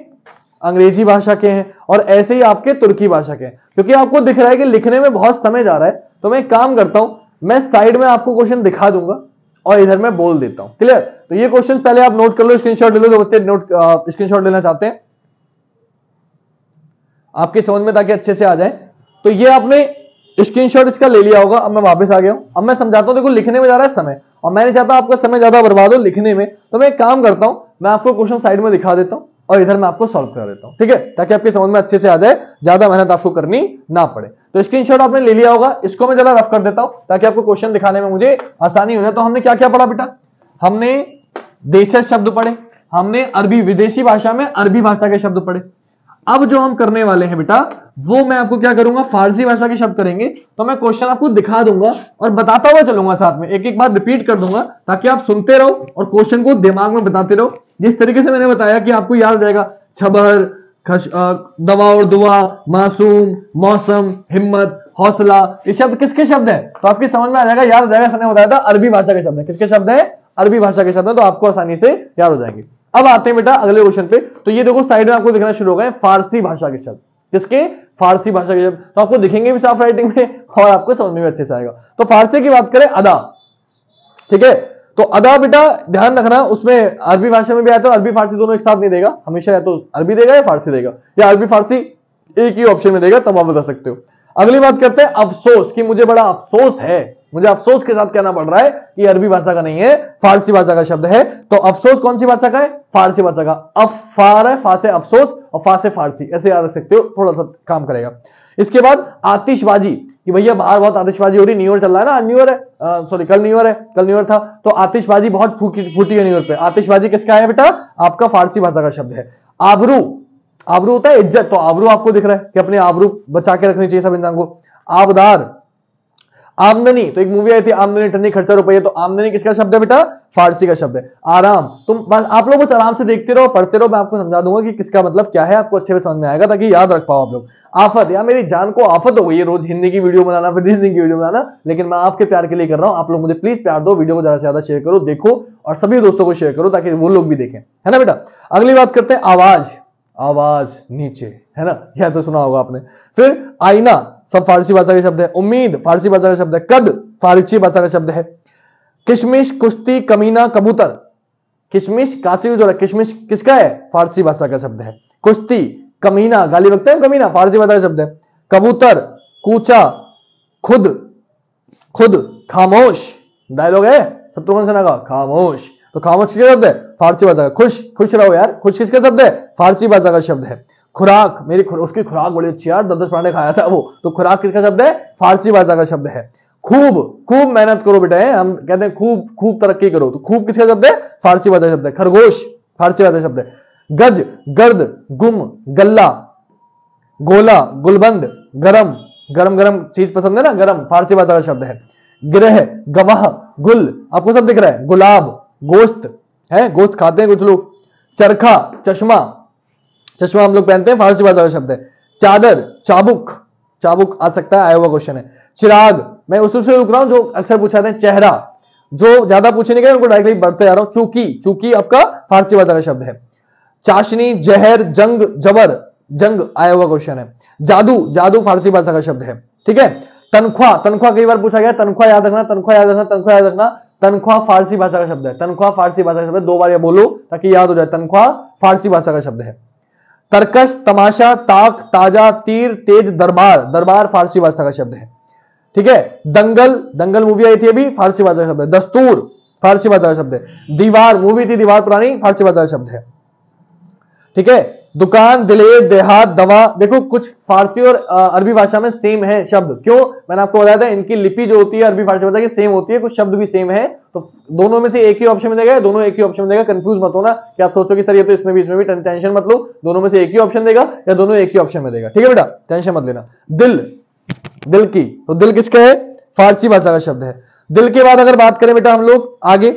अंग्रेजी भाषा के हैं और ऐसे ही आपके तुर्की भाषा के हैं। क्योंकि आपको दिख रहा है कि लिखने में बहुत समय जा रहा है, तो मैं एक काम करता हूं, मैं साइड में आपको क्वेश्चन दिखा दूंगा और इधर मैं बोल देता हूं। क्लियर? तो ये क्वेश्चन पहले आप नोट कर लो, स्क्रीनशॉट ले लो जो बच्चे नोट स्क्रीनशॉट लेना चाहते हैं आपके समझ में, ताकि अच्छे से आ जाए। तो ये आपने स्क्रीनशॉट इसका ले लिया होगा। अब मैं वापस आ गया हूं, अब मैं समझाता हूं। देखो लिखने में जा रहा है समय और मैं नहीं चाहता आपका समय ज्यादा बर्बाद हो लिखने में, तो मैं एक काम करता हूं, मैं आपको क्वेश्चन साइड में दिखा देता हूं और इधर मैं आपको सॉल्व करा देता हूं, ठीक है, ताकि आपके समझ में अच्छे से आ जाए, ज्यादा मेहनत आपको करनी ना पड़े। तो स्क्रीनशॉट आपने ले लिया होगा, इसको मैं जरा रफ कर देता हूं ताकि आपको क्वेश्चन दिखाने में मुझे आसानी हो जाए। तो हमने क्या क्या पढ़ा बेटा? हमने देशज शब्द पढ़े, हमने अरबी विदेशी भाषा में अरबी भाषा के शब्द पढ़े। अब जो हम करने वाले हैं बेटा, वो मैं आपको क्या करूंगा, फारसी भाषा के शब्द करेंगे। तो मैं क्वेश्चन आपको दिखा दूंगा और बताता हुआ चलूंगा, साथ में एक एक बार रिपीट कर दूंगा ताकि आप सुनते रहो और क्वेश्चन को दिमाग में बताते रहो। जिस तरीके से मैंने बताया कि आपको याद रहेगा, छबर, दवा और दुआ, मासूम, मौसम, हिम्मत, हौसला, ये शब्द किसके शब्द है? तो आपकी समझ में आ जाएगा, याद रहेगा। सर ने बताया था अरबी भाषा के शब्द है। किसके शब्द है? अरबी भाषा के शब्द है, तो आपको आसानी से याद हो जाएंगे। अब आते हैं बेटा अगले क्वेश्चन पे। तो ये देखो साइड में आपको दिखना शुरू हो गए फारसी भाषा के शब्द। किसके? फारसी भाषा के शब्द। तो आपको दिखेंगे भी साफ राइटिंग में और आपको समझ में भी अच्छे से आएगा। तो फारसी की बात करें, अदा, ठीक है। तो अदा बेटा ध्यान रखना, उसमें अरबी भाषा में भी आता है, अरबी फारसी दोनों एक साथ नहीं देगा हमेशा, या तो अरबी देगा या फारसी देगा, या अरबी फारसी एक ही ऑप्शन में देगा, तब आप बता सकते हो। अगली बात करते हैं अफसोस, कि मुझे बड़ा अफसोस है, मुझे अफसोस के साथ कहना पड़ रहा है कि अरबी भाषा का नहीं है, फारसी भाषा का शब्द है। तो अफसोस कौन सी भाषा का है? फारसी भाषा का। अफार है, फा से अफसोस और फा से फारसी, ऐसे याद रख सकते हो, थोड़ा सा काम करेगा। इसके बाद आतिशबाजी, कि भैया बाहर बहुत आतिशबाजी हो रही, न्यू ईयर चल रहा है ना, न्यू ईयर है, सॉरी कल न्यू ईयर है, कल न्यू ईयर था, तो आतिशबाजी बहुत फूटी है न्यू ईयर पे। आतिशबाजी किसका है बेटा? आपका फारसी भाषा का शब्द है। आबरू, आबरू होता है इज्जत, तो आबरू आपको दिख रहा है कि अपने आबरू बचा के रखनी चाहिए सब इंसान को। आबदार, आमदनी, तो एक मूवी आई थी आमदनी ठन्नी खर्चा रुपये, तो आमदनी किसका शब्द है बेटा? फारसी का शब्द है। आराम, तुम बस आप लोग बस आराम से देखते रहो, पढ़ते रहो, मैं आपको समझा दूंगा कि किसका मतलब क्या है, आपको अच्छे से समझ में आएगा ताकि याद रख पाओ आप लोग। आफत, यार मेरी जान को आफत हो गई है रोज हिंदी की वीडियो बनाना, फिर हिंदी की वीडियो बनाना, लेकिन मैं आपके प्यार के लिए कर रहा हूं। आप लोग मुझे प्लीज प्यार दो, वीडियो को ज्यादा से ज्यादा शेयर करो, देखो और सभी दोस्तों को शेयर करो ताकि वो लोग भी देखें, है ना बेटा। अगली बात करते हैं आवाज, आवाज नीचे, है ना, यह तो सुना होगा आपने। फिर आईना, सब फारसी भाषा के शब्द है। उम्मीद फारसी भाषा का शब्द है। कद फारसी भाषा का शब्द है। किशमिश, कुश्ती, कमीना, कबूतर, किशमिश काशी यूज हो रहा है, किशमिश किसका है? फारसी भाषा का शब्द है। कुश्ती, कमीना, गाली बकते हैं कमीना, फारसी भाषा का शब्द है। कबूतर, कूचा, खुद, खुद, खामोश, डायलॉग है शत्रुघ्न सिन्हा का, खामोश, तो खामोश किसका शब्द है? फारसी भाषा का। खुश, खुश रहो यार, खुश किसका शब्द है? फारसी भाषा का शब्द है। खुराक, उसकी खुराक बड़ी अच्छी यार, 10-10 पराठे खाया था वो, तो खुराक किसका शब्द है? फारसी भाषा का शब्द है। खूब, खूब मेहनत करो बेटा, है हम कहते हैं खूब खूब तरक्की करो, तो खूब किसका शब्द है? फारसी भाषा का शब्द है। खरगोश फारसी भाषा का शब्द है। गज, गर्द, गुम, गल्ला, गोला, गुलबंद, गरम, गरम गरम चीज पसंद है ना, गरम, फारसी भाषा का शब्द है। गिरह, गवाह, गुल, आपको सब दिख रहा है, गुलाब, गोश्त है, गोश्त खाते हैं कुछ लोग। चरखा, चश्मा, चश्मा हम लोग पहनते हैं, फारसी भाषा का शब्द है। चादर, चाबुक, चाबुक आ सकता है, आया हुआ क्वेश्चन है। चिराग, मैं उस से रुक रहा हूं जो अक्सर पूछा जाता है। चेहरा, जो ज्यादा पूछे नहीं गए उनको डायरेक्टली बढ़ते जा रहा हूं। चूकी, चूकी आपका फारसी भाषा का शब्द है। चाशनी, जहर, जंग, जबर, जंग आया हुआ क्वेश्चन है। जादू, जादू फारसी भाषा का शब्द है, ठीक है। तनख्वाह, तनख्वाह कई बार पूछा गया, तनख्वाह याद रखना, तनख्वाह याद रखना, तनख्वाह याद रखना। तनख्वाह फारसी भाषा का शब्द है, तनख्वाह फारसी भाषा का शब्द है, 2 बार ये बोलो ताकि याद हो जाए, तनख्वाह फारसी भाषा का शब्द है। तरकश, तमाशा, ताक, ताजा, तीर, तेज, दरबार, दरबार फारसी भाषा का शब्द है, ठीक है। दंगल, दंगल मूवी आई थी अभी, फारसी भाषा का शब्द है। दस्तूर फारसी भाषा का शब्द है। दीवार मूवी थी, दीवार पुरानी, फारसी भाषा का शब्द है, ठीक है। दुकान, दिलेर, देहात, दवा, देखो कुछ फारसी और अरबी भाषा में सेम है शब्द, क्यों? मैंने आपको बताया था इनकी लिपि जो होती है अरबी फारसी भाषा की सेम होती है, कुछ शब्द भी सेम है, तो दोनों में से एक ही ऑप्शन में देगा, दोनों एक ही ऑप्शन में देगा। कंफ्यूज मत होना कि आप सोचो कि सर ये तो इसमें भी टेंशन मत लो, दोनों में से एक ही ऑप्शन देगा या दोनों एक ही ऑप्शन में देगा, ठीक है बेटा, टेंशन मत लेना। दिल, दिल की, तो दिल किसका है? फारसी भाषा का शब्द है। दिल के बाद अगर बात करें बेटा हम लोग आगे,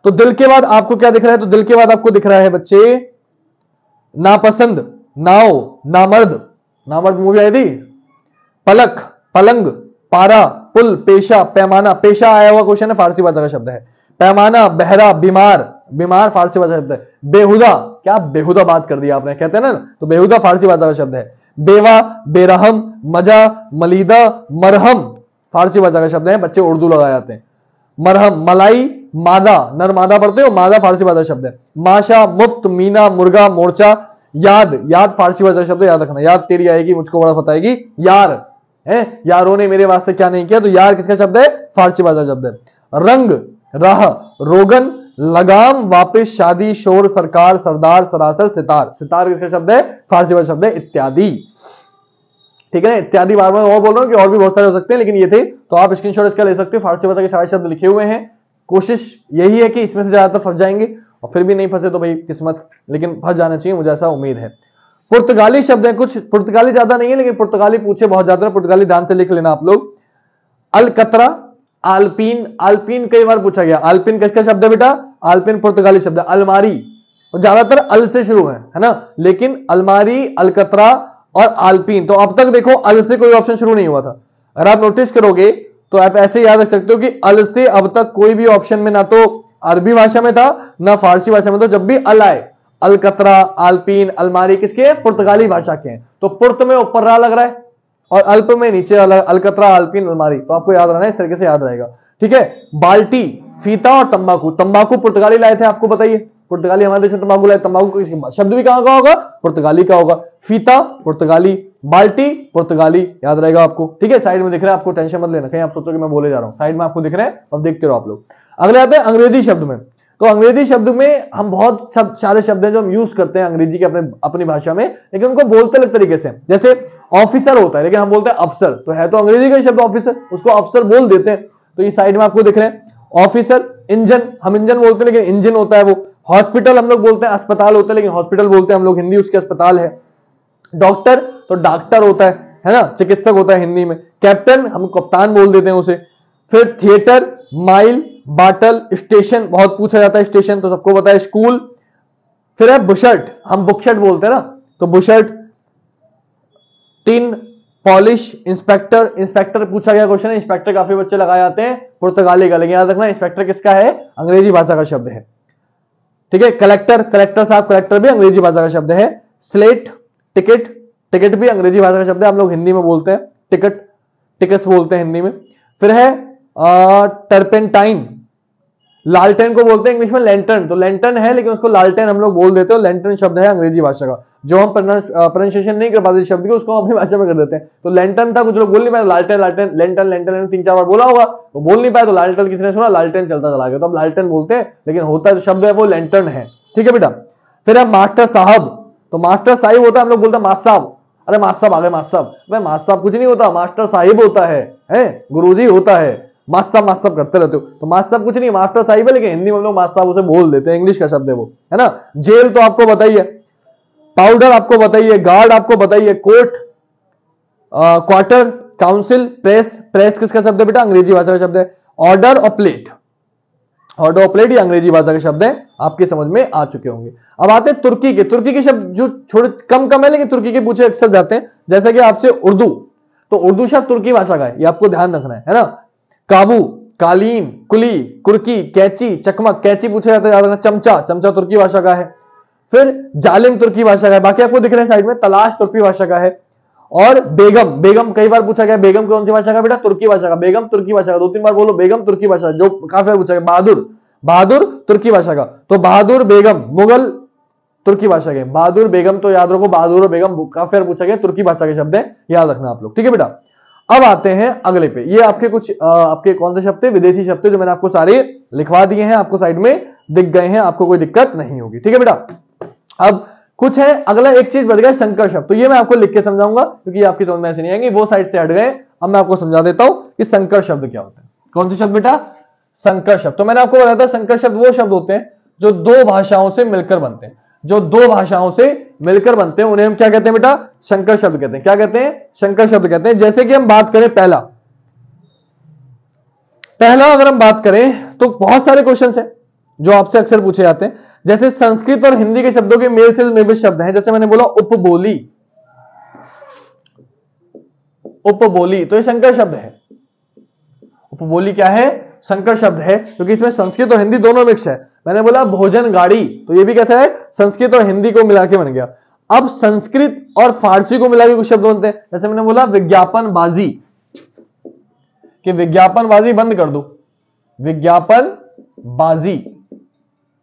तो दिल के बाद आपको क्या दिख रहा है? तो दिल के बाद आपको दिख रहा है बच्चे नापसंद, नाव, नामर्द, नामर्द मूवी आई थी। पलक, पलंग, पारा, पुल, पेशा, पैमाना, पेशा आया हुआ क्वेश्चन है, फारसी भाषा का शब्द है। पैमाना, बहरा, बीमार, बीमार फारसी भाषा शब्द है। बेहुदा, क्या बेहुदा बात कर दी आपने, कहते हैं ना, तो बेहुदा फारसी भाषा का शब्द है। बेवा, बेरहम, मजा, मलीदा, मरहम फारसी भाषा का शब्द है, बच्चे उर्दू लगा जाते हैं। मरहम, मलाई, मादा, नर मादा पढ़ते हो, मादा फारसी भाषा शब्द है। माशा, मुफ्त, मीना, मुर्गा, मोर्चा। याद, याद फारसी भाषा शब्द है, याद रखना, याद तेरी आएगी मुझको बड़ा बताएगी। यार है, यारों ने मेरे वास्ते क्या नहीं किया, तो यार किसका शब्द है, फारसी भाषा शब्द है। रंग, राह, रोगन, लगाम, वापिस, शादी, शोर, सरकार, सरदार, सरासर, सितार, सितार किसका शब्द है, फारसी भाषा शब्द है। इत्यादि, ठीक है, इत्यादि बार बार और बोल रहा हूं कि और भी बहुत सारे हो सकते हैं, लेकिन ये थे, तो आप स्क्रीनशॉट इसका ले सकते हो। फारसी भाषा के सारे शब्द लिखे हुए हैं, कोशिश यही है कि इसमें से ज्यादातर फंस जाएंगे, और फिर भी नहीं फंसे तो भाई किस्मत, लेकिन फंस जाना चाहिए, मुझे ऐसा उम्मीद है। पुर्तगाली शब्द है कुछ, पुर्तगाली ज्यादा नहीं है, लेकिन पुर्तगाली पूछे बहुत ज्यादा, पुर्तगाली ध्यान से लिख लेना आप लोग। अलकतरा, आल्पीन, आल्पीन कई बार पूछा गया, आल्पीन किसका शब्द है बेटा, आल्पीन पुर्तगाली शब्द है। अलमारी, और ज्यादातर अल से शुरू है ना, लेकिन अलमारी, अलकतरा और आल्पीन, तो अब तक देखो अल से कोई ऑप्शन शुरू नहीं हुआ था। अगर आप नोटिस करोगे तो आप ऐसे याद रख सकते हो कि अल से अब तक कोई भी ऑप्शन में ना तो अरबी भाषा में था ना फारसी भाषा में, तो जब भी अल आए, अलकतरा, आल्पीन, अलमारी किसके, पुर्तगाली भाषा के हैं। तो पुर्त में ऊपर रा लग रहा है और अल्प में नीचे अलकतरा, आल्पीन, अलमारी, तो आपको याद रहना है, इस तरीके से याद रहेगा, ठीक है। बाल्टी, फीता और तंबाकू, तंबाकू पुर्तगाली लाए थे, आपको बताइए, पुर्तगाली हमारे देश में तंबाकू लाए, तंबाकू का शब्द भी कहां का होगा, पुर्तगाली का होगा। फीता पुर्तगाली, बाल्टी पुर्तगाली, याद रहेगा आपको, ठीक है। साइड में दिख रहा है आपको, टेंशन मत लेना, कहीं आप सोचो कि मैं बोले जा रहा हूं, साइड में आपको दिख रहा है, अब देखते रहो आप लोग। अगले आते हैं अंग्रेजी शब्द में, तो अंग्रेजी शब्द में हम बहुत सारे शब्द हैं जो हम यूज करते हैं अंग्रेजी के अपनी भाषा में, लेकिन उनको बोलते अलग तरीके से, जैसे ऑफिसर होता है, लेकिन हम बोलते हैं अफसर, तो है तो अंग्रेजी का शब्द ऑफिसर, उसको अफसर बोल देते हैं, तो ये साइड में आपको दिख रहे हैं। ऑफिसर, इंजन, हम इंजन बोलते हैं लेकिन इंजन होता है वो। हॉस्पिटल हम लोग बोलते हैं, अस्पताल होता है लेकिन हॉस्पिटल बोलते हैं हम लोग, हिंदी उसके अस्पताल है। डॉक्टर तो डॉक्टर होता है ना, चिकित्सक होता है हिंदी में। कैप्टन हम कप्तान बोल देते हैं उसे। फिर थिएटर, माइल, बाटल, स्टेशन बहुत पूछा जाता है, स्टेशन तो सबको पता है, स्कूल। फिर है बुशर्ट, हम बुकशर्ट बोलते हैं ना, तो bush shirt. Tin, polish, inspector, inspector पूछा गया क्वेश्चन है, इंस्पेक्टर काफी बच्चे लगाए जाते हैं पुर्तगाली का, लेकिन याद रखना इंस्पेक्टर किसका है, अंग्रेजी भाषा का शब्द है, ठीक है। कलेक्टर, कलेक्टर साहब, कलेक्टर भी अंग्रेजी भाषा का शब्द है। स्लेट, टिकट, टिकट भी अंग्रेजी भाषा का शब्द है, हम लोग हिंदी में बोलते हैं टिकट, टिकट्स बोलते हैं हिंदी में। फिर है टर्पेंटाइन, लालटेन को बोलते हैं इंग्लिश में लैंटर्न, तो लैंटर्न है लेकिन उसको लालटेन हम लोग बोल देते हैं, लैंटर्न शब्द है अंग्रेजी भाषा का, जो हम प्रोनाउंसिएशन नहीं कर पाते शब्द को, उसको अपनी भाषा में कर देते हैं। तो लैंटर्न था, कुछ लोग बोल नहीं पाए, लालटेन, लालटेन, लैंटर्न, लैंटर्न 3-4 बार बोला होगा, तो बोल नहीं पाए, तो लालटेन किसने सुना, लालटेन चलता चला गया, तो अब लालटेन बोलते हैं, लेकिन होता जो शब्द है वो लैंटर्न है, ठीक है बेटा। फिर है मास्टर साहब, तो मास्टर साहिब होता है, हम लोग बोलते हैं मास्टर साहब, अरे मास्टर साहब आ गए, मास्टर साहब, भाई मास्टर साहब कुछ नहीं होता, मास्टर साहिब होता है, गुरुजी होता है, मास्टर मास्टर करते रहते हो, तो मास्टर कुछ नहीं, मास्टर साहिब है, लेकिन हिंदी में हम लोग मास्टर साहब उसे बोल देते हैं, इंग्लिश का शब्द है वो, है ना। जेल तो आपको बताइए, पाउडर आपको बताइए, गार्ड आपको बताइए, court, quarter, council, press, press किसका शब्द है बेटा, अंग्रेजी भाषा का शब्द है। ऑर्डर और प्लेट, ऑर्डर और प्लेट ये अंग्रेजी भाषा के शब्द है, आपके समझ में आ चुके होंगे। अब आते हैं तुर्की के, तुर्की के शब्द जो थोड़े कम है लेकिन तुर्की के पूछे अक्सर जाते हैं, जैसे कि आपसे उर्दू, तो उर्दू शब्द तुर्की भाषा का है, ये आपको ध्यान रखना है ना। काबू, कालीन, कुली, कुर्की, कैची, चकमक, कैची पूछा जाता है, चमचा, चमचा तुर्की भाषा का है। फिर जालिम तुर्की भाषा का है, बाकी आपको दिख रहे हैं साइड में, तलाश तुर्की भाषा का है। और बेगम, बेगम कई बार पूछा गया, बेगम कौन सी भाषा का बेटा, तुर्की भाषा का, बेगम तुर्की भाषा का, 2-3 बार बोलो बेगम तुर्की भाषा, जो काफी बार पूछा गया। बहादुर, बहादुर तुर्की भाषा का, तो बहादुर बेगम मुगल तुर्की भाषा के, बहादुर बेगम तो याद रखो, बहादुर और बेगम काफी बार पूछा गया, तुर्की भाषा के शब्द है, याद रखना आप लोग, ठीक है बेटा। अब आते हैं अगले पे, ये आपके कुछ आपके कौन से शब्द थे, विदेशी शब्द जो मैंने आपको सारे लिखवा दिए हैं, आपको साइड में दिख गए हैं, आपको कोई दिक्कत नहीं होगी, ठीक है बेटा। अब कुछ है, अगला एक चीज बच गया संकर शब्द, तो ये मैं आपको लिख के समझाऊंगा क्योंकि आपकी समझ में ऐसे नहीं आएंगे, वो साइड से हट गए। अब मैं आपको समझा देता हूं कि संकर शब्द क्या होता है। कौन से शब्द बेटा, संकर शब्द। तो मैंने आपको बताया था संकर शब्द वो शब्द होते हैं जो दो भाषाओं से मिलकर बनते हैं, जो दो भाषाओं से मिलकर बनते हैं, उन्हें हम क्या कहते हैं बेटा, संकर शब्द कहते हैं। क्या कहते हैं, संकर शब्द कहते हैं। जैसे कि हम बात करें पहला अगर हम बात करें तो बहुत सारे क्वेश्चंस हैं जो आपसे अक्सर पूछे जाते हैं, जैसे संस्कृत और हिंदी के शब्दों के मेल से निर्मित शब्द हैं, जैसे मैंने बोला उपबोली, उपबोली, तो ये संकर शब्द है। उपबोली क्या है, संकर शब्द है क्योंकि इसमें संस्कृत और हिंदी दोनों मिक्स है। मैंने बोला भोजन गाड़ी, तो ये भी कैसा है, संस्कृत और हिंदी को मिला के बन गया। अब संस्कृत और फारसी को मिला के कुछ शब्द बनते हैं, जैसे मैंने बोला विज्ञापन बाजी, कि विज्ञापन बाजी बंद कर दो, विज्ञापन बाजी,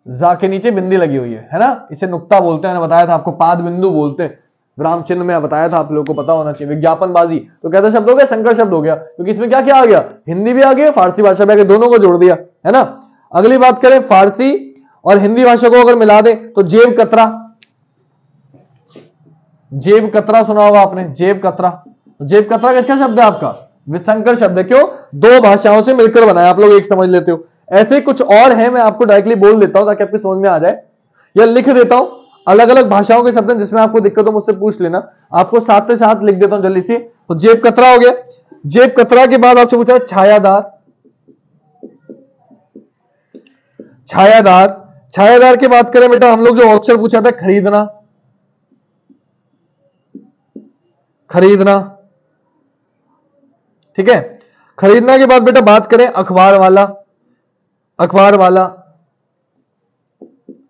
जा के नीचे बिंदी लगी हुई है ना, इसे नुक्ता बोलते हैं, मैंने बताया था आपको, पाद बिंदु बोलते हैं, विराम चिन्ह में बताया था, आप लोगों को पता होना चाहिए। विज्ञापन बाजी तो कैसा शब्द हो गया, संकर शब्द हो गया, क्योंकि इसमें क्या क्या आ गया, हिंदी भी आ गया, फारसी भाषा भी आ गई, दोनों को जोड़ दिया, है ना। अगली बात करें, फारसी और हिंदी भाषा को अगर मिला दे तो जेब कतरा, जेब कतरा सुना होगा आपने, जेब कतरा, जेब कतरा किसका शब्द है आपका, संकर शब्द है। क्यों, दो भाषाओं से मिलकर बनाया, आप लोग एक समझ लेते हो। ऐसे कुछ और है, मैं आपको डायरेक्टली बोल देता हूं ताकि आपकी समझ में आ जाए, या लिख देता हूं, अलग अलग भाषाओं के शब्द हैं, जिसमें आपको दिक्कत हो मुझसे पूछ लेना, आपको साथ साथ लिख देता हूं जल्दी से। तो जेब कतरा हो गया। जेब कतरा के बाद आपसे पूछा छायादार, छायादार, छायादार की बात करें बेटा, हम लोग जो अक्षर पूछा था, खरीदना, खरीदना, ठीक है। खरीदना के बाद बेटा बात करें अखबार वाला, अखबार वाला,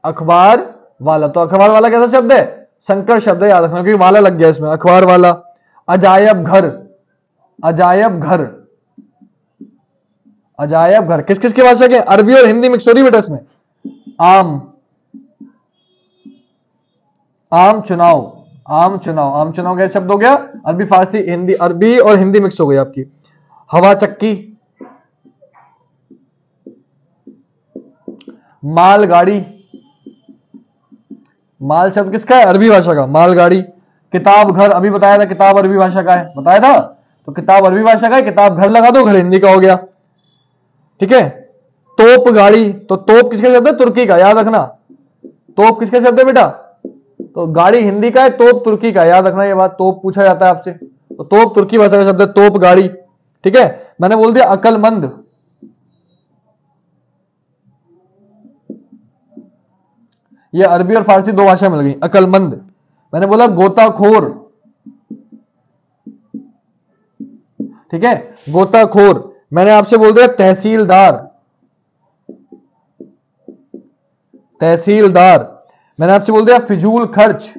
अखबार वाला, तो अखबार वाला कैसा शब्द है, संकर शब्द है, याद रखना क्योंकि वाला लग गया इसमें, अखबार वाला। अजायब घर, अजायब घर, अजायब घर किस किस की भाषा के, अरबी और हिंदी मिक्स हो रही बेटा इसमें। आम, आम चुनाव, आम चुनाव, आम चुनाव कैसा शब्द हो गया, अरबी फारसी हिंदी, अरबी और हिंदी मिक्स हो गई आपकी। हवा चक्की, मालगाड़ी, माल शब्द किसका है, अरबी भाषा का, मालगाड़ी। किताब घर, अभी बताया था किताब अरबी भाषा का है, बताया था, तो किताब अरबी भाषा का है, किताब घर लगा दो, घर हिंदी का हो गया, ठीक है। तोप गाड़ी, तो तोप किसका शब्द है, तुर्की का, याद रखना, तोप किसका शब्द है बेटा, तो गाड़ी हिंदी का है, तोप तुर्की का, याद रखना ये बात, तोप पूछा जाता है आपसे, तो तोप तुर्की भाषा का शब्द है, तोप गाड़ी, ठीक है। मैंने बोल दिया अकलमंद, ये अरबी और फारसी दो भाषा मिल गई, अकलमंद। मैंने बोला गोताखोर, ठीक है, गोताखोर। मैंने आपसे बोल दिया तहसीलदार, तहसीलदार। मैंने आपसे बोल दिया फिजूल खर्च।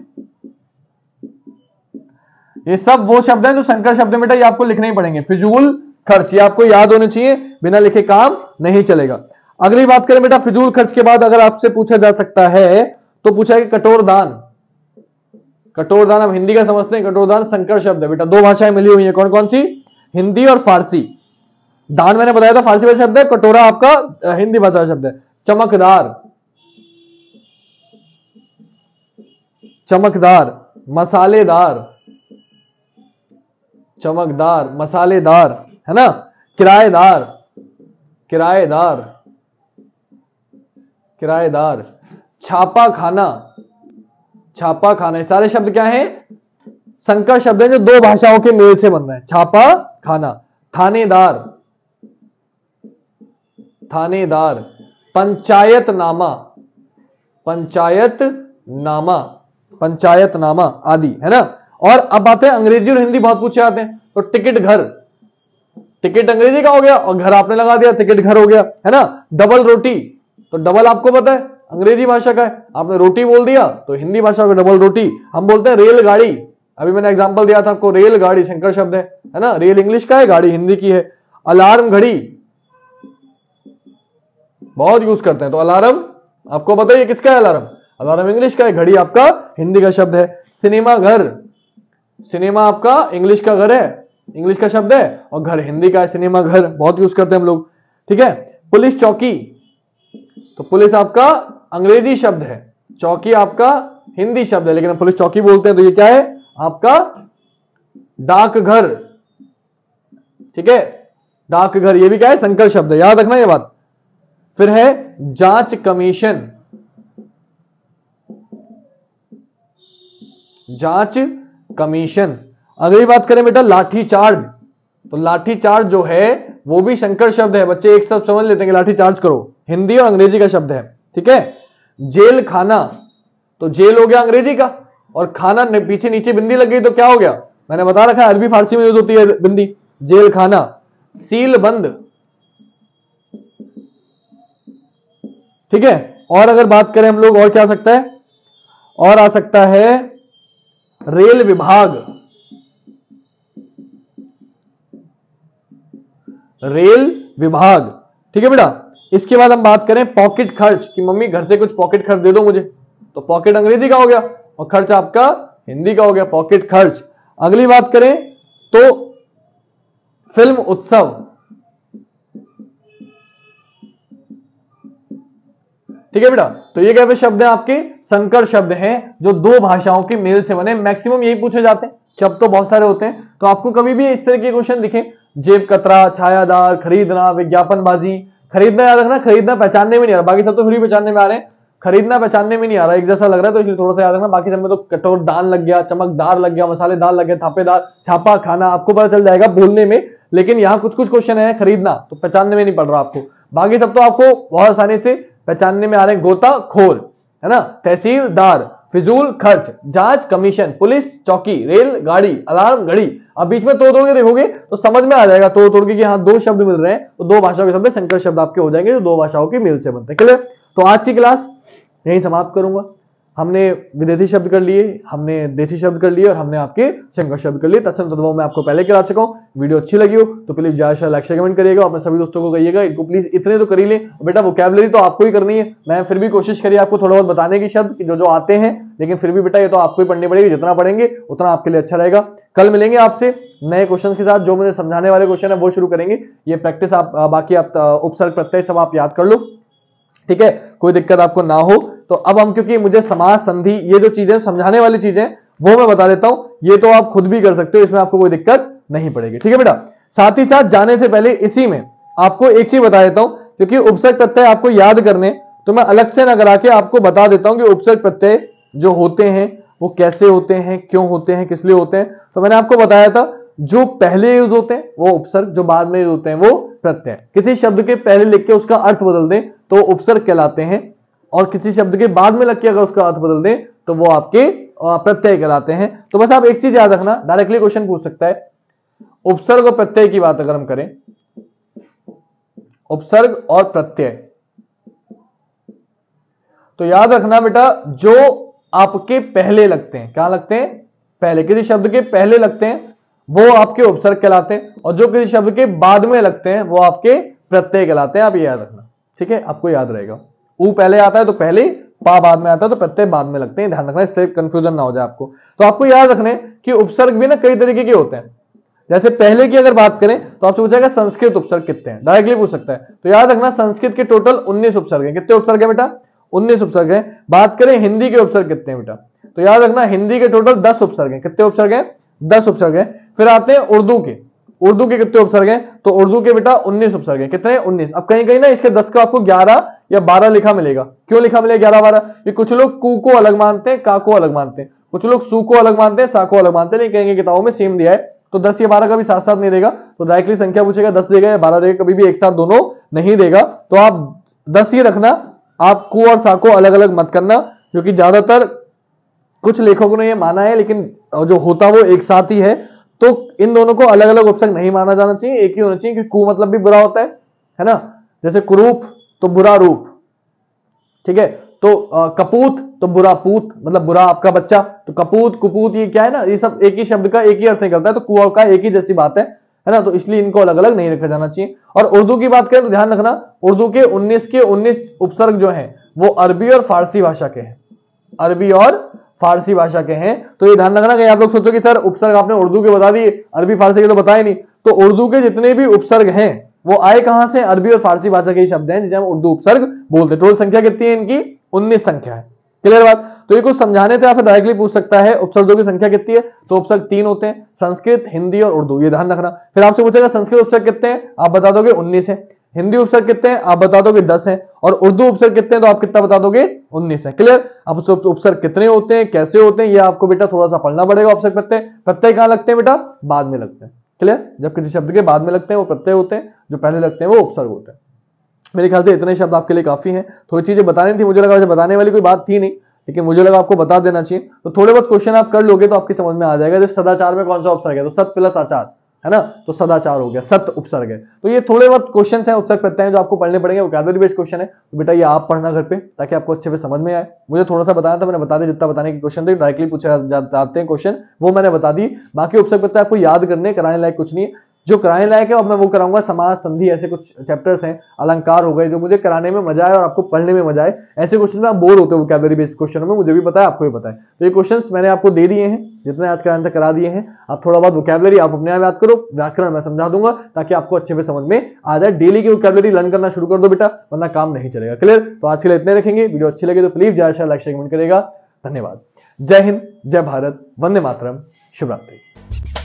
ये सब वो शब्द हैं जो संकर शब्द में बेटा ये आपको लिखने ही पड़ेंगे। फिजूल खर्च ये आपको याद होने चाहिए, बिना लिखे काम नहीं चलेगा। अगली बात करें बेटा, फिजूल खर्च के बाद अगर आपसे पूछा जा सकता है तो पूछा है कि कटोरदान। कटोरदान हम हिंदी का समझते हैं, कटोरदान संकर शब्द है बेटा, दो भाषाएं मिली हुई है, कौन कौन सी, हिंदी और फारसी। दान मैंने बताया था फारसी भाषा शब्द है, कटोरा आपका हिंदी भाषा शब्द है। चमकदार, चमकदार, मसालेदार, चमकदार, मसालेदार, है ना। किराएदार, किराएदार, किराएदार। छापा खाना, छापा खाना, ये सारे शब्द क्या हैं, संकर शब्द हैं जो दो भाषाओं के मेल से बन रहे हैं। छापा खाना। थानेदार, थानेदार। पंचायतनामा, पंचायतनामा, पंचायतनामा आदि, है ना। और अब बात है अंग्रेजी और हिंदी बहुत पूछे जाते हैं, तो टिकट घर, टिकट अंग्रेजी का हो गया और घर आपने लगा दिया, टिकट घर हो गया, है ना। डबल रोटी, तो डबल आपको पता है अंग्रेजी भाषा का है, आपने रोटी बोल दिया तो हिंदी भाषा का डबल रोटी। हम बोलते हैं रेलगाड़ी, अभी मैंने एग्जांपल दिया था आपको, रेलगाड़ी संकर शब्द है ना। रेल इंग्लिश का है, गाड़ी हिंदी की है। अलार्म घड़ी बहुत यूज करते हैं, तो अलार्म आपको पता है किसका है, अलार्म, अलार्म इंग्लिश का है, घड़ी आपका हिंदी का शब्द है। सिनेमा घर, सिनेमा आपका इंग्लिश का घर है, इंग्लिश का शब्द है, और घर हिंदी का है, सिनेमा घर बहुत यूज करते हैं हम लोग, ठीक है। पुलिस चौकी, तो पुलिस आपका अंग्रेजी शब्द है, चौकी आपका हिंदी शब्द है, लेकिन हम पुलिस चौकी बोलते हैं, तो ये क्या है आपका डाकघर, ठीक है, डाकघर, ये भी क्या है संकर शब्द है, याद रखना ये बात। फिर है जांच कमीशन, जांच कमीशन। अगली बात करें बेटा लाठी चार्ज, तो लाठी चार्ज जो है वो भी संकर शब्द है, बच्चे एक शब्द समझ लेते हैं कि लाठी चार्ज करो, हिंदी और अंग्रेजी का शब्द है, ठीक है। जेल खाना, तो जेल हो गया अंग्रेजी का, और खाना पीछे नीचे बिंदी लग गई तो क्या हो गया, मैंने बता रखा है अरबी फारसी में यूज होती है बिंदी, जेल खाना। सील बंद, ठीक है। और अगर बात करें हम लोग, और क्या आ सकता है, और आ सकता है रेल विभाग, रेल विभाग, ठीक है बेटा। इसके बाद हम बात करें पॉकेट खर्च, कि मम्मी घर से कुछ पॉकेट खर्च दे दो मुझे, तो पॉकेट अंग्रेजी का हो गया और खर्च आपका हिंदी का हो गया, पॉकेट खर्च। अगली बात करें तो फिल्म उत्सव, ठीक है बेटा। तो ये क्या शब्द है आपके, संकर शब्द हैं जो दो भाषाओं के मेल से बने। मैक्सिमम यही पूछे जाते हैं, शब्द तो बहुत सारे होते हैं। तो आपको कभी भी इस तरह के क्वेश्चन दिखे, जेब कतरा, छायादार, खरीदना, विज्ञापनबाजी, खरीदना याद रखना, खरीदना पहचानने में नहीं आ रहा, बाकी सब तो फिर भी पहचानने में आ रहे हैं, खरीदना पहचानने में नहीं आ रहा, एक जैसा लग रहा है, तो इसलिए थोड़ा सा याद रखना। बाकी सब में तो कटोर दान लग गया, चमकदार लग गया, मसालेदार लग गया, थापेदार, छापा खाना, आपको पता चल जाएगा बोलने में। लेकिन यहाँ कुछ कुछ क्वेश्चन है खरीदना, तो पहचानने में नहीं पड़ रहा आपको, बाकी सब तो आपको बहुत आसानी से पहचानने में आ रहे हैं। गोताखोर, है ना, तहसीलदार, फिजूल खर्च, जांच कमीशन, पुलिस चौकी, रेल गाड़ी, अलार्म घड़ी। अब बीच में तोड़ के देखोगे तो समझ में आ जाएगा तोड़ के कि हाँ दो शब्द मिल रहे हैं, तो दो भाषाओं के शब्द संकर शब्द आपके हो जाएंगे जो दो भाषाओं के मेल से बनते हैं। क्लियर। तो आज की क्लास यही समाप्त करूंगा। हमने विदेशी शब्द कर लिए, हमने देशी शब्द कर लिए और हमने आपके संकर शब्द कर लिए। तत्सम तद्भव मैं आपको पहले करा चुका हूं। वीडियो अच्छी लगी हो तो प्लीज ज्यादा से लाइक कमेंट करिएगा, अपने सभी दोस्तों को कहिएगा इनको प्लीज इतने तो कर ही लें। बेटा वोकैबुलरी तो आपको ही करनी है, मैं फिर भी कोशिश करिए आपको थोड़ा बहुत बताने की शब्द जो जो आते हैं, लेकिन फिर भी बेटा ये तो आपको ही पढ़नी पड़ेगी, जितना पढ़ेंगे उतना आपके लिए अच्छा रहेगा। कल मिलेंगे आपसे नए क्वेश्चन के साथ, जो मुझे समझाने वाले क्वेश्चन है वो शुरू करेंगे। ये प्रैक्टिस आप बाकी आप उपसर्ग प्रत्यय सब आप याद कर लो, ठीक है, कोई दिक्कत आपको ना हो। तो अब हम, क्योंकि मुझे समास संधि ये जो चीजें समझाने वाली चीजें वो मैं बता देता हूं, ये तो आप खुद भी कर सकते हो, इसमें आपको कोई दिक्कत नहीं पड़ेगी, ठीक है बेटा। साथ ही साथ जाने से पहले इसी में आपको एक चीज बता देता हूं, क्योंकि उपसर्ग प्रत्यय आपको याद करने, तो मैं अलग से न करा के आपको बता देता हूं कि उपसर्ग प्रत्यय जो होते हैं वो कैसे होते हैं, क्यों होते हैं, किस लिए होते हैं। तो मैंने आपको बताया था जो पहले यूज होते हैं वो उपसर्ग, जो बाद में यूज होते हैं वो प्रत्यय। किसी शब्द के पहले लिख के उसका अर्थ बदल दें तो उपसर्ग कहलाते हैं, और किसी शब्द के बाद में लग के अगर उसका अर्थ बदल दें तो वो आपके प्रत्यय कहलाते हैं। तो बस आप एक चीज याद रखना, डायरेक्टली क्वेश्चन पूछ सकता है, उपसर्ग और प्रत्यय की बात अगर हम करें, उपसर्ग और प्रत्यय, तो याद रखना बेटा जो आपके पहले लगते हैं, क्या लगते हैं, पहले, किसी शब्द के पहले लगते हैं वो आपके उपसर्ग कहलाते हैं, और जो किसी शब्द के बाद में लगते हैं वो आपके प्रत्यय कहलाते हैं। आप ये याद रखना, ठीक है, आपको याद रहेगा। ऊ पहले आता है तो पहले, पा बाद में आता है तो प्रत्यय बाद में लगते हैं, ध्यान रखना, इससे कंफ्यूजन ना हो जाए आपको। तो आपको याद रखने कि उपसर्ग भी ना कई तरीके के होते हैं। जैसे पहले की अगर बात करें तो आपसे पूछेगा संस्कृत उपसर्ग कितने हैं, डायरेक्टली पूछ सकता है। तो याद रखना संस्कृत के टोटल 19 उपसर्ग हैं। कितने उपसर्ग है बेटा, 19 उपसर्ग है। बात करें हिंदी के उपसर्ग कितने हैं बेटा, तो याद रखना हिंदी के टोटल 10 उपसर्ग हैं। कितने उपसर्ग हैं, 10 उपसर्ग हैं। फिर आते हैं उर्दू के, उर्दू के कितने उपसर्ग हैं, तो उर्दू के बेटा 19 उपसर्ग हैं। कितने, 19। अब कहीं कहीं ना इसके 10 का आपको 11 या 12 लिखा मिलेगा। क्यों लिखा मिलेगा 11 12, कि कुछ लोग कू को अलग मानते हैं, का को अलग मानते हैं, कुछ लोग सू को अलग मानते हैं, सा को अलग मानते हैं, लेकिन कहीं किताबों में सेम दिया है। तो 10 या 12 का भी साथ साथ नहीं देगा, तो डायरेक्टली संख्या पूछेगा 10 देगा या 12 देगा, कभी भी एक साथ दोनों नहीं देगा। तो आप 10 ही रखना, आप कू और सा को अलग अलग मत करना, क्योंकि ज्यादातर कुछ लेखकों ने यह माना है, लेकिन जो होता वो एक साथ ही है। तो इन दोनों को अलग अलग उपसर्ग नहीं माना जाना चाहिए, एक ही होना चाहिए, क्योंकि कु मतलब भी बुरा होता है ना, जैसे कुरूप तो बुरा रूप, ठीक है। तो कपूत तो बुरा पूत, मतलब बुरा आपका बच्चा, तो कपूत कुपूत ये क्या है ना, ये सब एक ही शब्द का एक ही अर्थ निकलता है, तो कुआ का एक ही जैसी बात है ना, तो इसलिए इनको अलग अलग नहीं रखा जाना चाहिए। और उर्दू की बात करें तो ध्यान रखना उर्दू के 19 उपसर्ग जो हैं वो अरबी और फारसी भाषा के हैं, अरबी और फारसी भाषा के हैं। तो ये ध्यान रखना कि आप लोग सोचो कि सर उपसर्ग आपने उर्दू के बता दिए, अरबी फारसी के तो बताए नहीं। तो उर्दू के जितने भी उपसर्ग हैं वो आए कहां से, अरबी और फारसी भाषा के ही शब्द हैं जिसे हम उर्दू उपसर्ग बोलते हैं। टोटल संख्या कितनी है इनकी, 19 संख्या है। क्लियर बात। तो ये कुछ समझाने थे, आपसे डायरेक्टली पूछ सकता है उपसर्गों की संख्या कितनी है, तो उपसर्ग 3 होते हैं, संस्कृत, हिंदी और उर्दू, ये ध्यान रखना। फिर आपसे पूछेगा संस्कृत उपसर्ग कितने हैं, आप बता दोगे 19 है। हिंदी उपसर्ग कितने हैं, आप बता दोगे 10 हैं। और उर्दू उपसर्ग कितने हैं, तो आप कितना बता दोगे, 19 है। क्लियर। अब उपसर्ग कितने होते हैं, कैसे होते हैं, ये आपको बेटा थोड़ा सा पढ़ना पड़ेगा। उपसर्ग प्रत्यय, प्रत्यय कहां लगते हैं बेटा, बाद में लगते हैं। क्लियर। जब किसी शब्द के बाद में लगते हैं वो प्रत्यय होते हैं, जो पहले लगते हैं वो उपसर्ग होते हैं। मेरे ख्याल से इतने शब्द आपके लिए काफी हैं। थोड़ी चीजें बतानी थी, मुझे लगा वैसे बताने वाली कोई बात थी नहीं, लेकिन मुझे लगा आपको बता देना चाहिए। तो थोड़े बहुत क्वेश्चन आप कर लोगे तो आपकी समझ में आ जाएगा। जैसे सदाचार में कौन सा उपसर्ग है, तो सत प्लस आचार, है ना, तो सदाचार हो गया, सत्य उपसर्ग है। तो ये थोड़े बहुत क्वेश्चन है, उपसर्ग प्रत्यय हैं जो आपको पढ़ने पड़ेंगे, वोकैबुलरी बेस्ड क्वेश्चन है। तो बेटा ये आप पढ़ना घर पे ताकि आपको अच्छे से समझ में आए। मुझे थोड़ा सा बताना था, मैंने बता दिया, जितना बताने के क्वेश्चन थे डायरेक्टली पूछे जाते हैं क्वेश्चन, वो मैंने बता दी। बाकी उपसर्ग प्रत्यय आपको याद करने, कराने लायक कुछ नहीं है। जो कराने लायक है अब मैं वो कराऊंगा, समास संधि, ऐसे कुछ चैप्टर्स हैं, अलंकार हो गए, जो मुझे कराने में मजा आए और आपको पढ़ने में मजा आए। ऐसे क्वेश्चन में आप बोर होते हो वोकैबुलरी बेस्ड क्वेश्चन में, मुझे भी पता है, आपको भी पता है। तो ये क्वेश्चंस मैंने आपको दे दिए हैं, जितने याद कराने तक करा दिए हैं। आप थोड़ा बहुत वोकैबुलरी आप अपने आप याद करो, व्याकरण मैं समझा दूंगा ताकि आपको अच्छे से समझ में आ जाए। डेली की वोकैबुलरी लर्न करना शुरू कर दो बेटा, वरना काम नहीं चलेगा। क्लियर? तो आज के लिए इतने रखेंगे। वीडियो अच्छी लगे तो प्लीज ज्यादा लाइक शेयर कमेंट करेगा। धन्यवाद। जय हिंद, जय भारत, वंदे मातरम, शुभ रात्रि।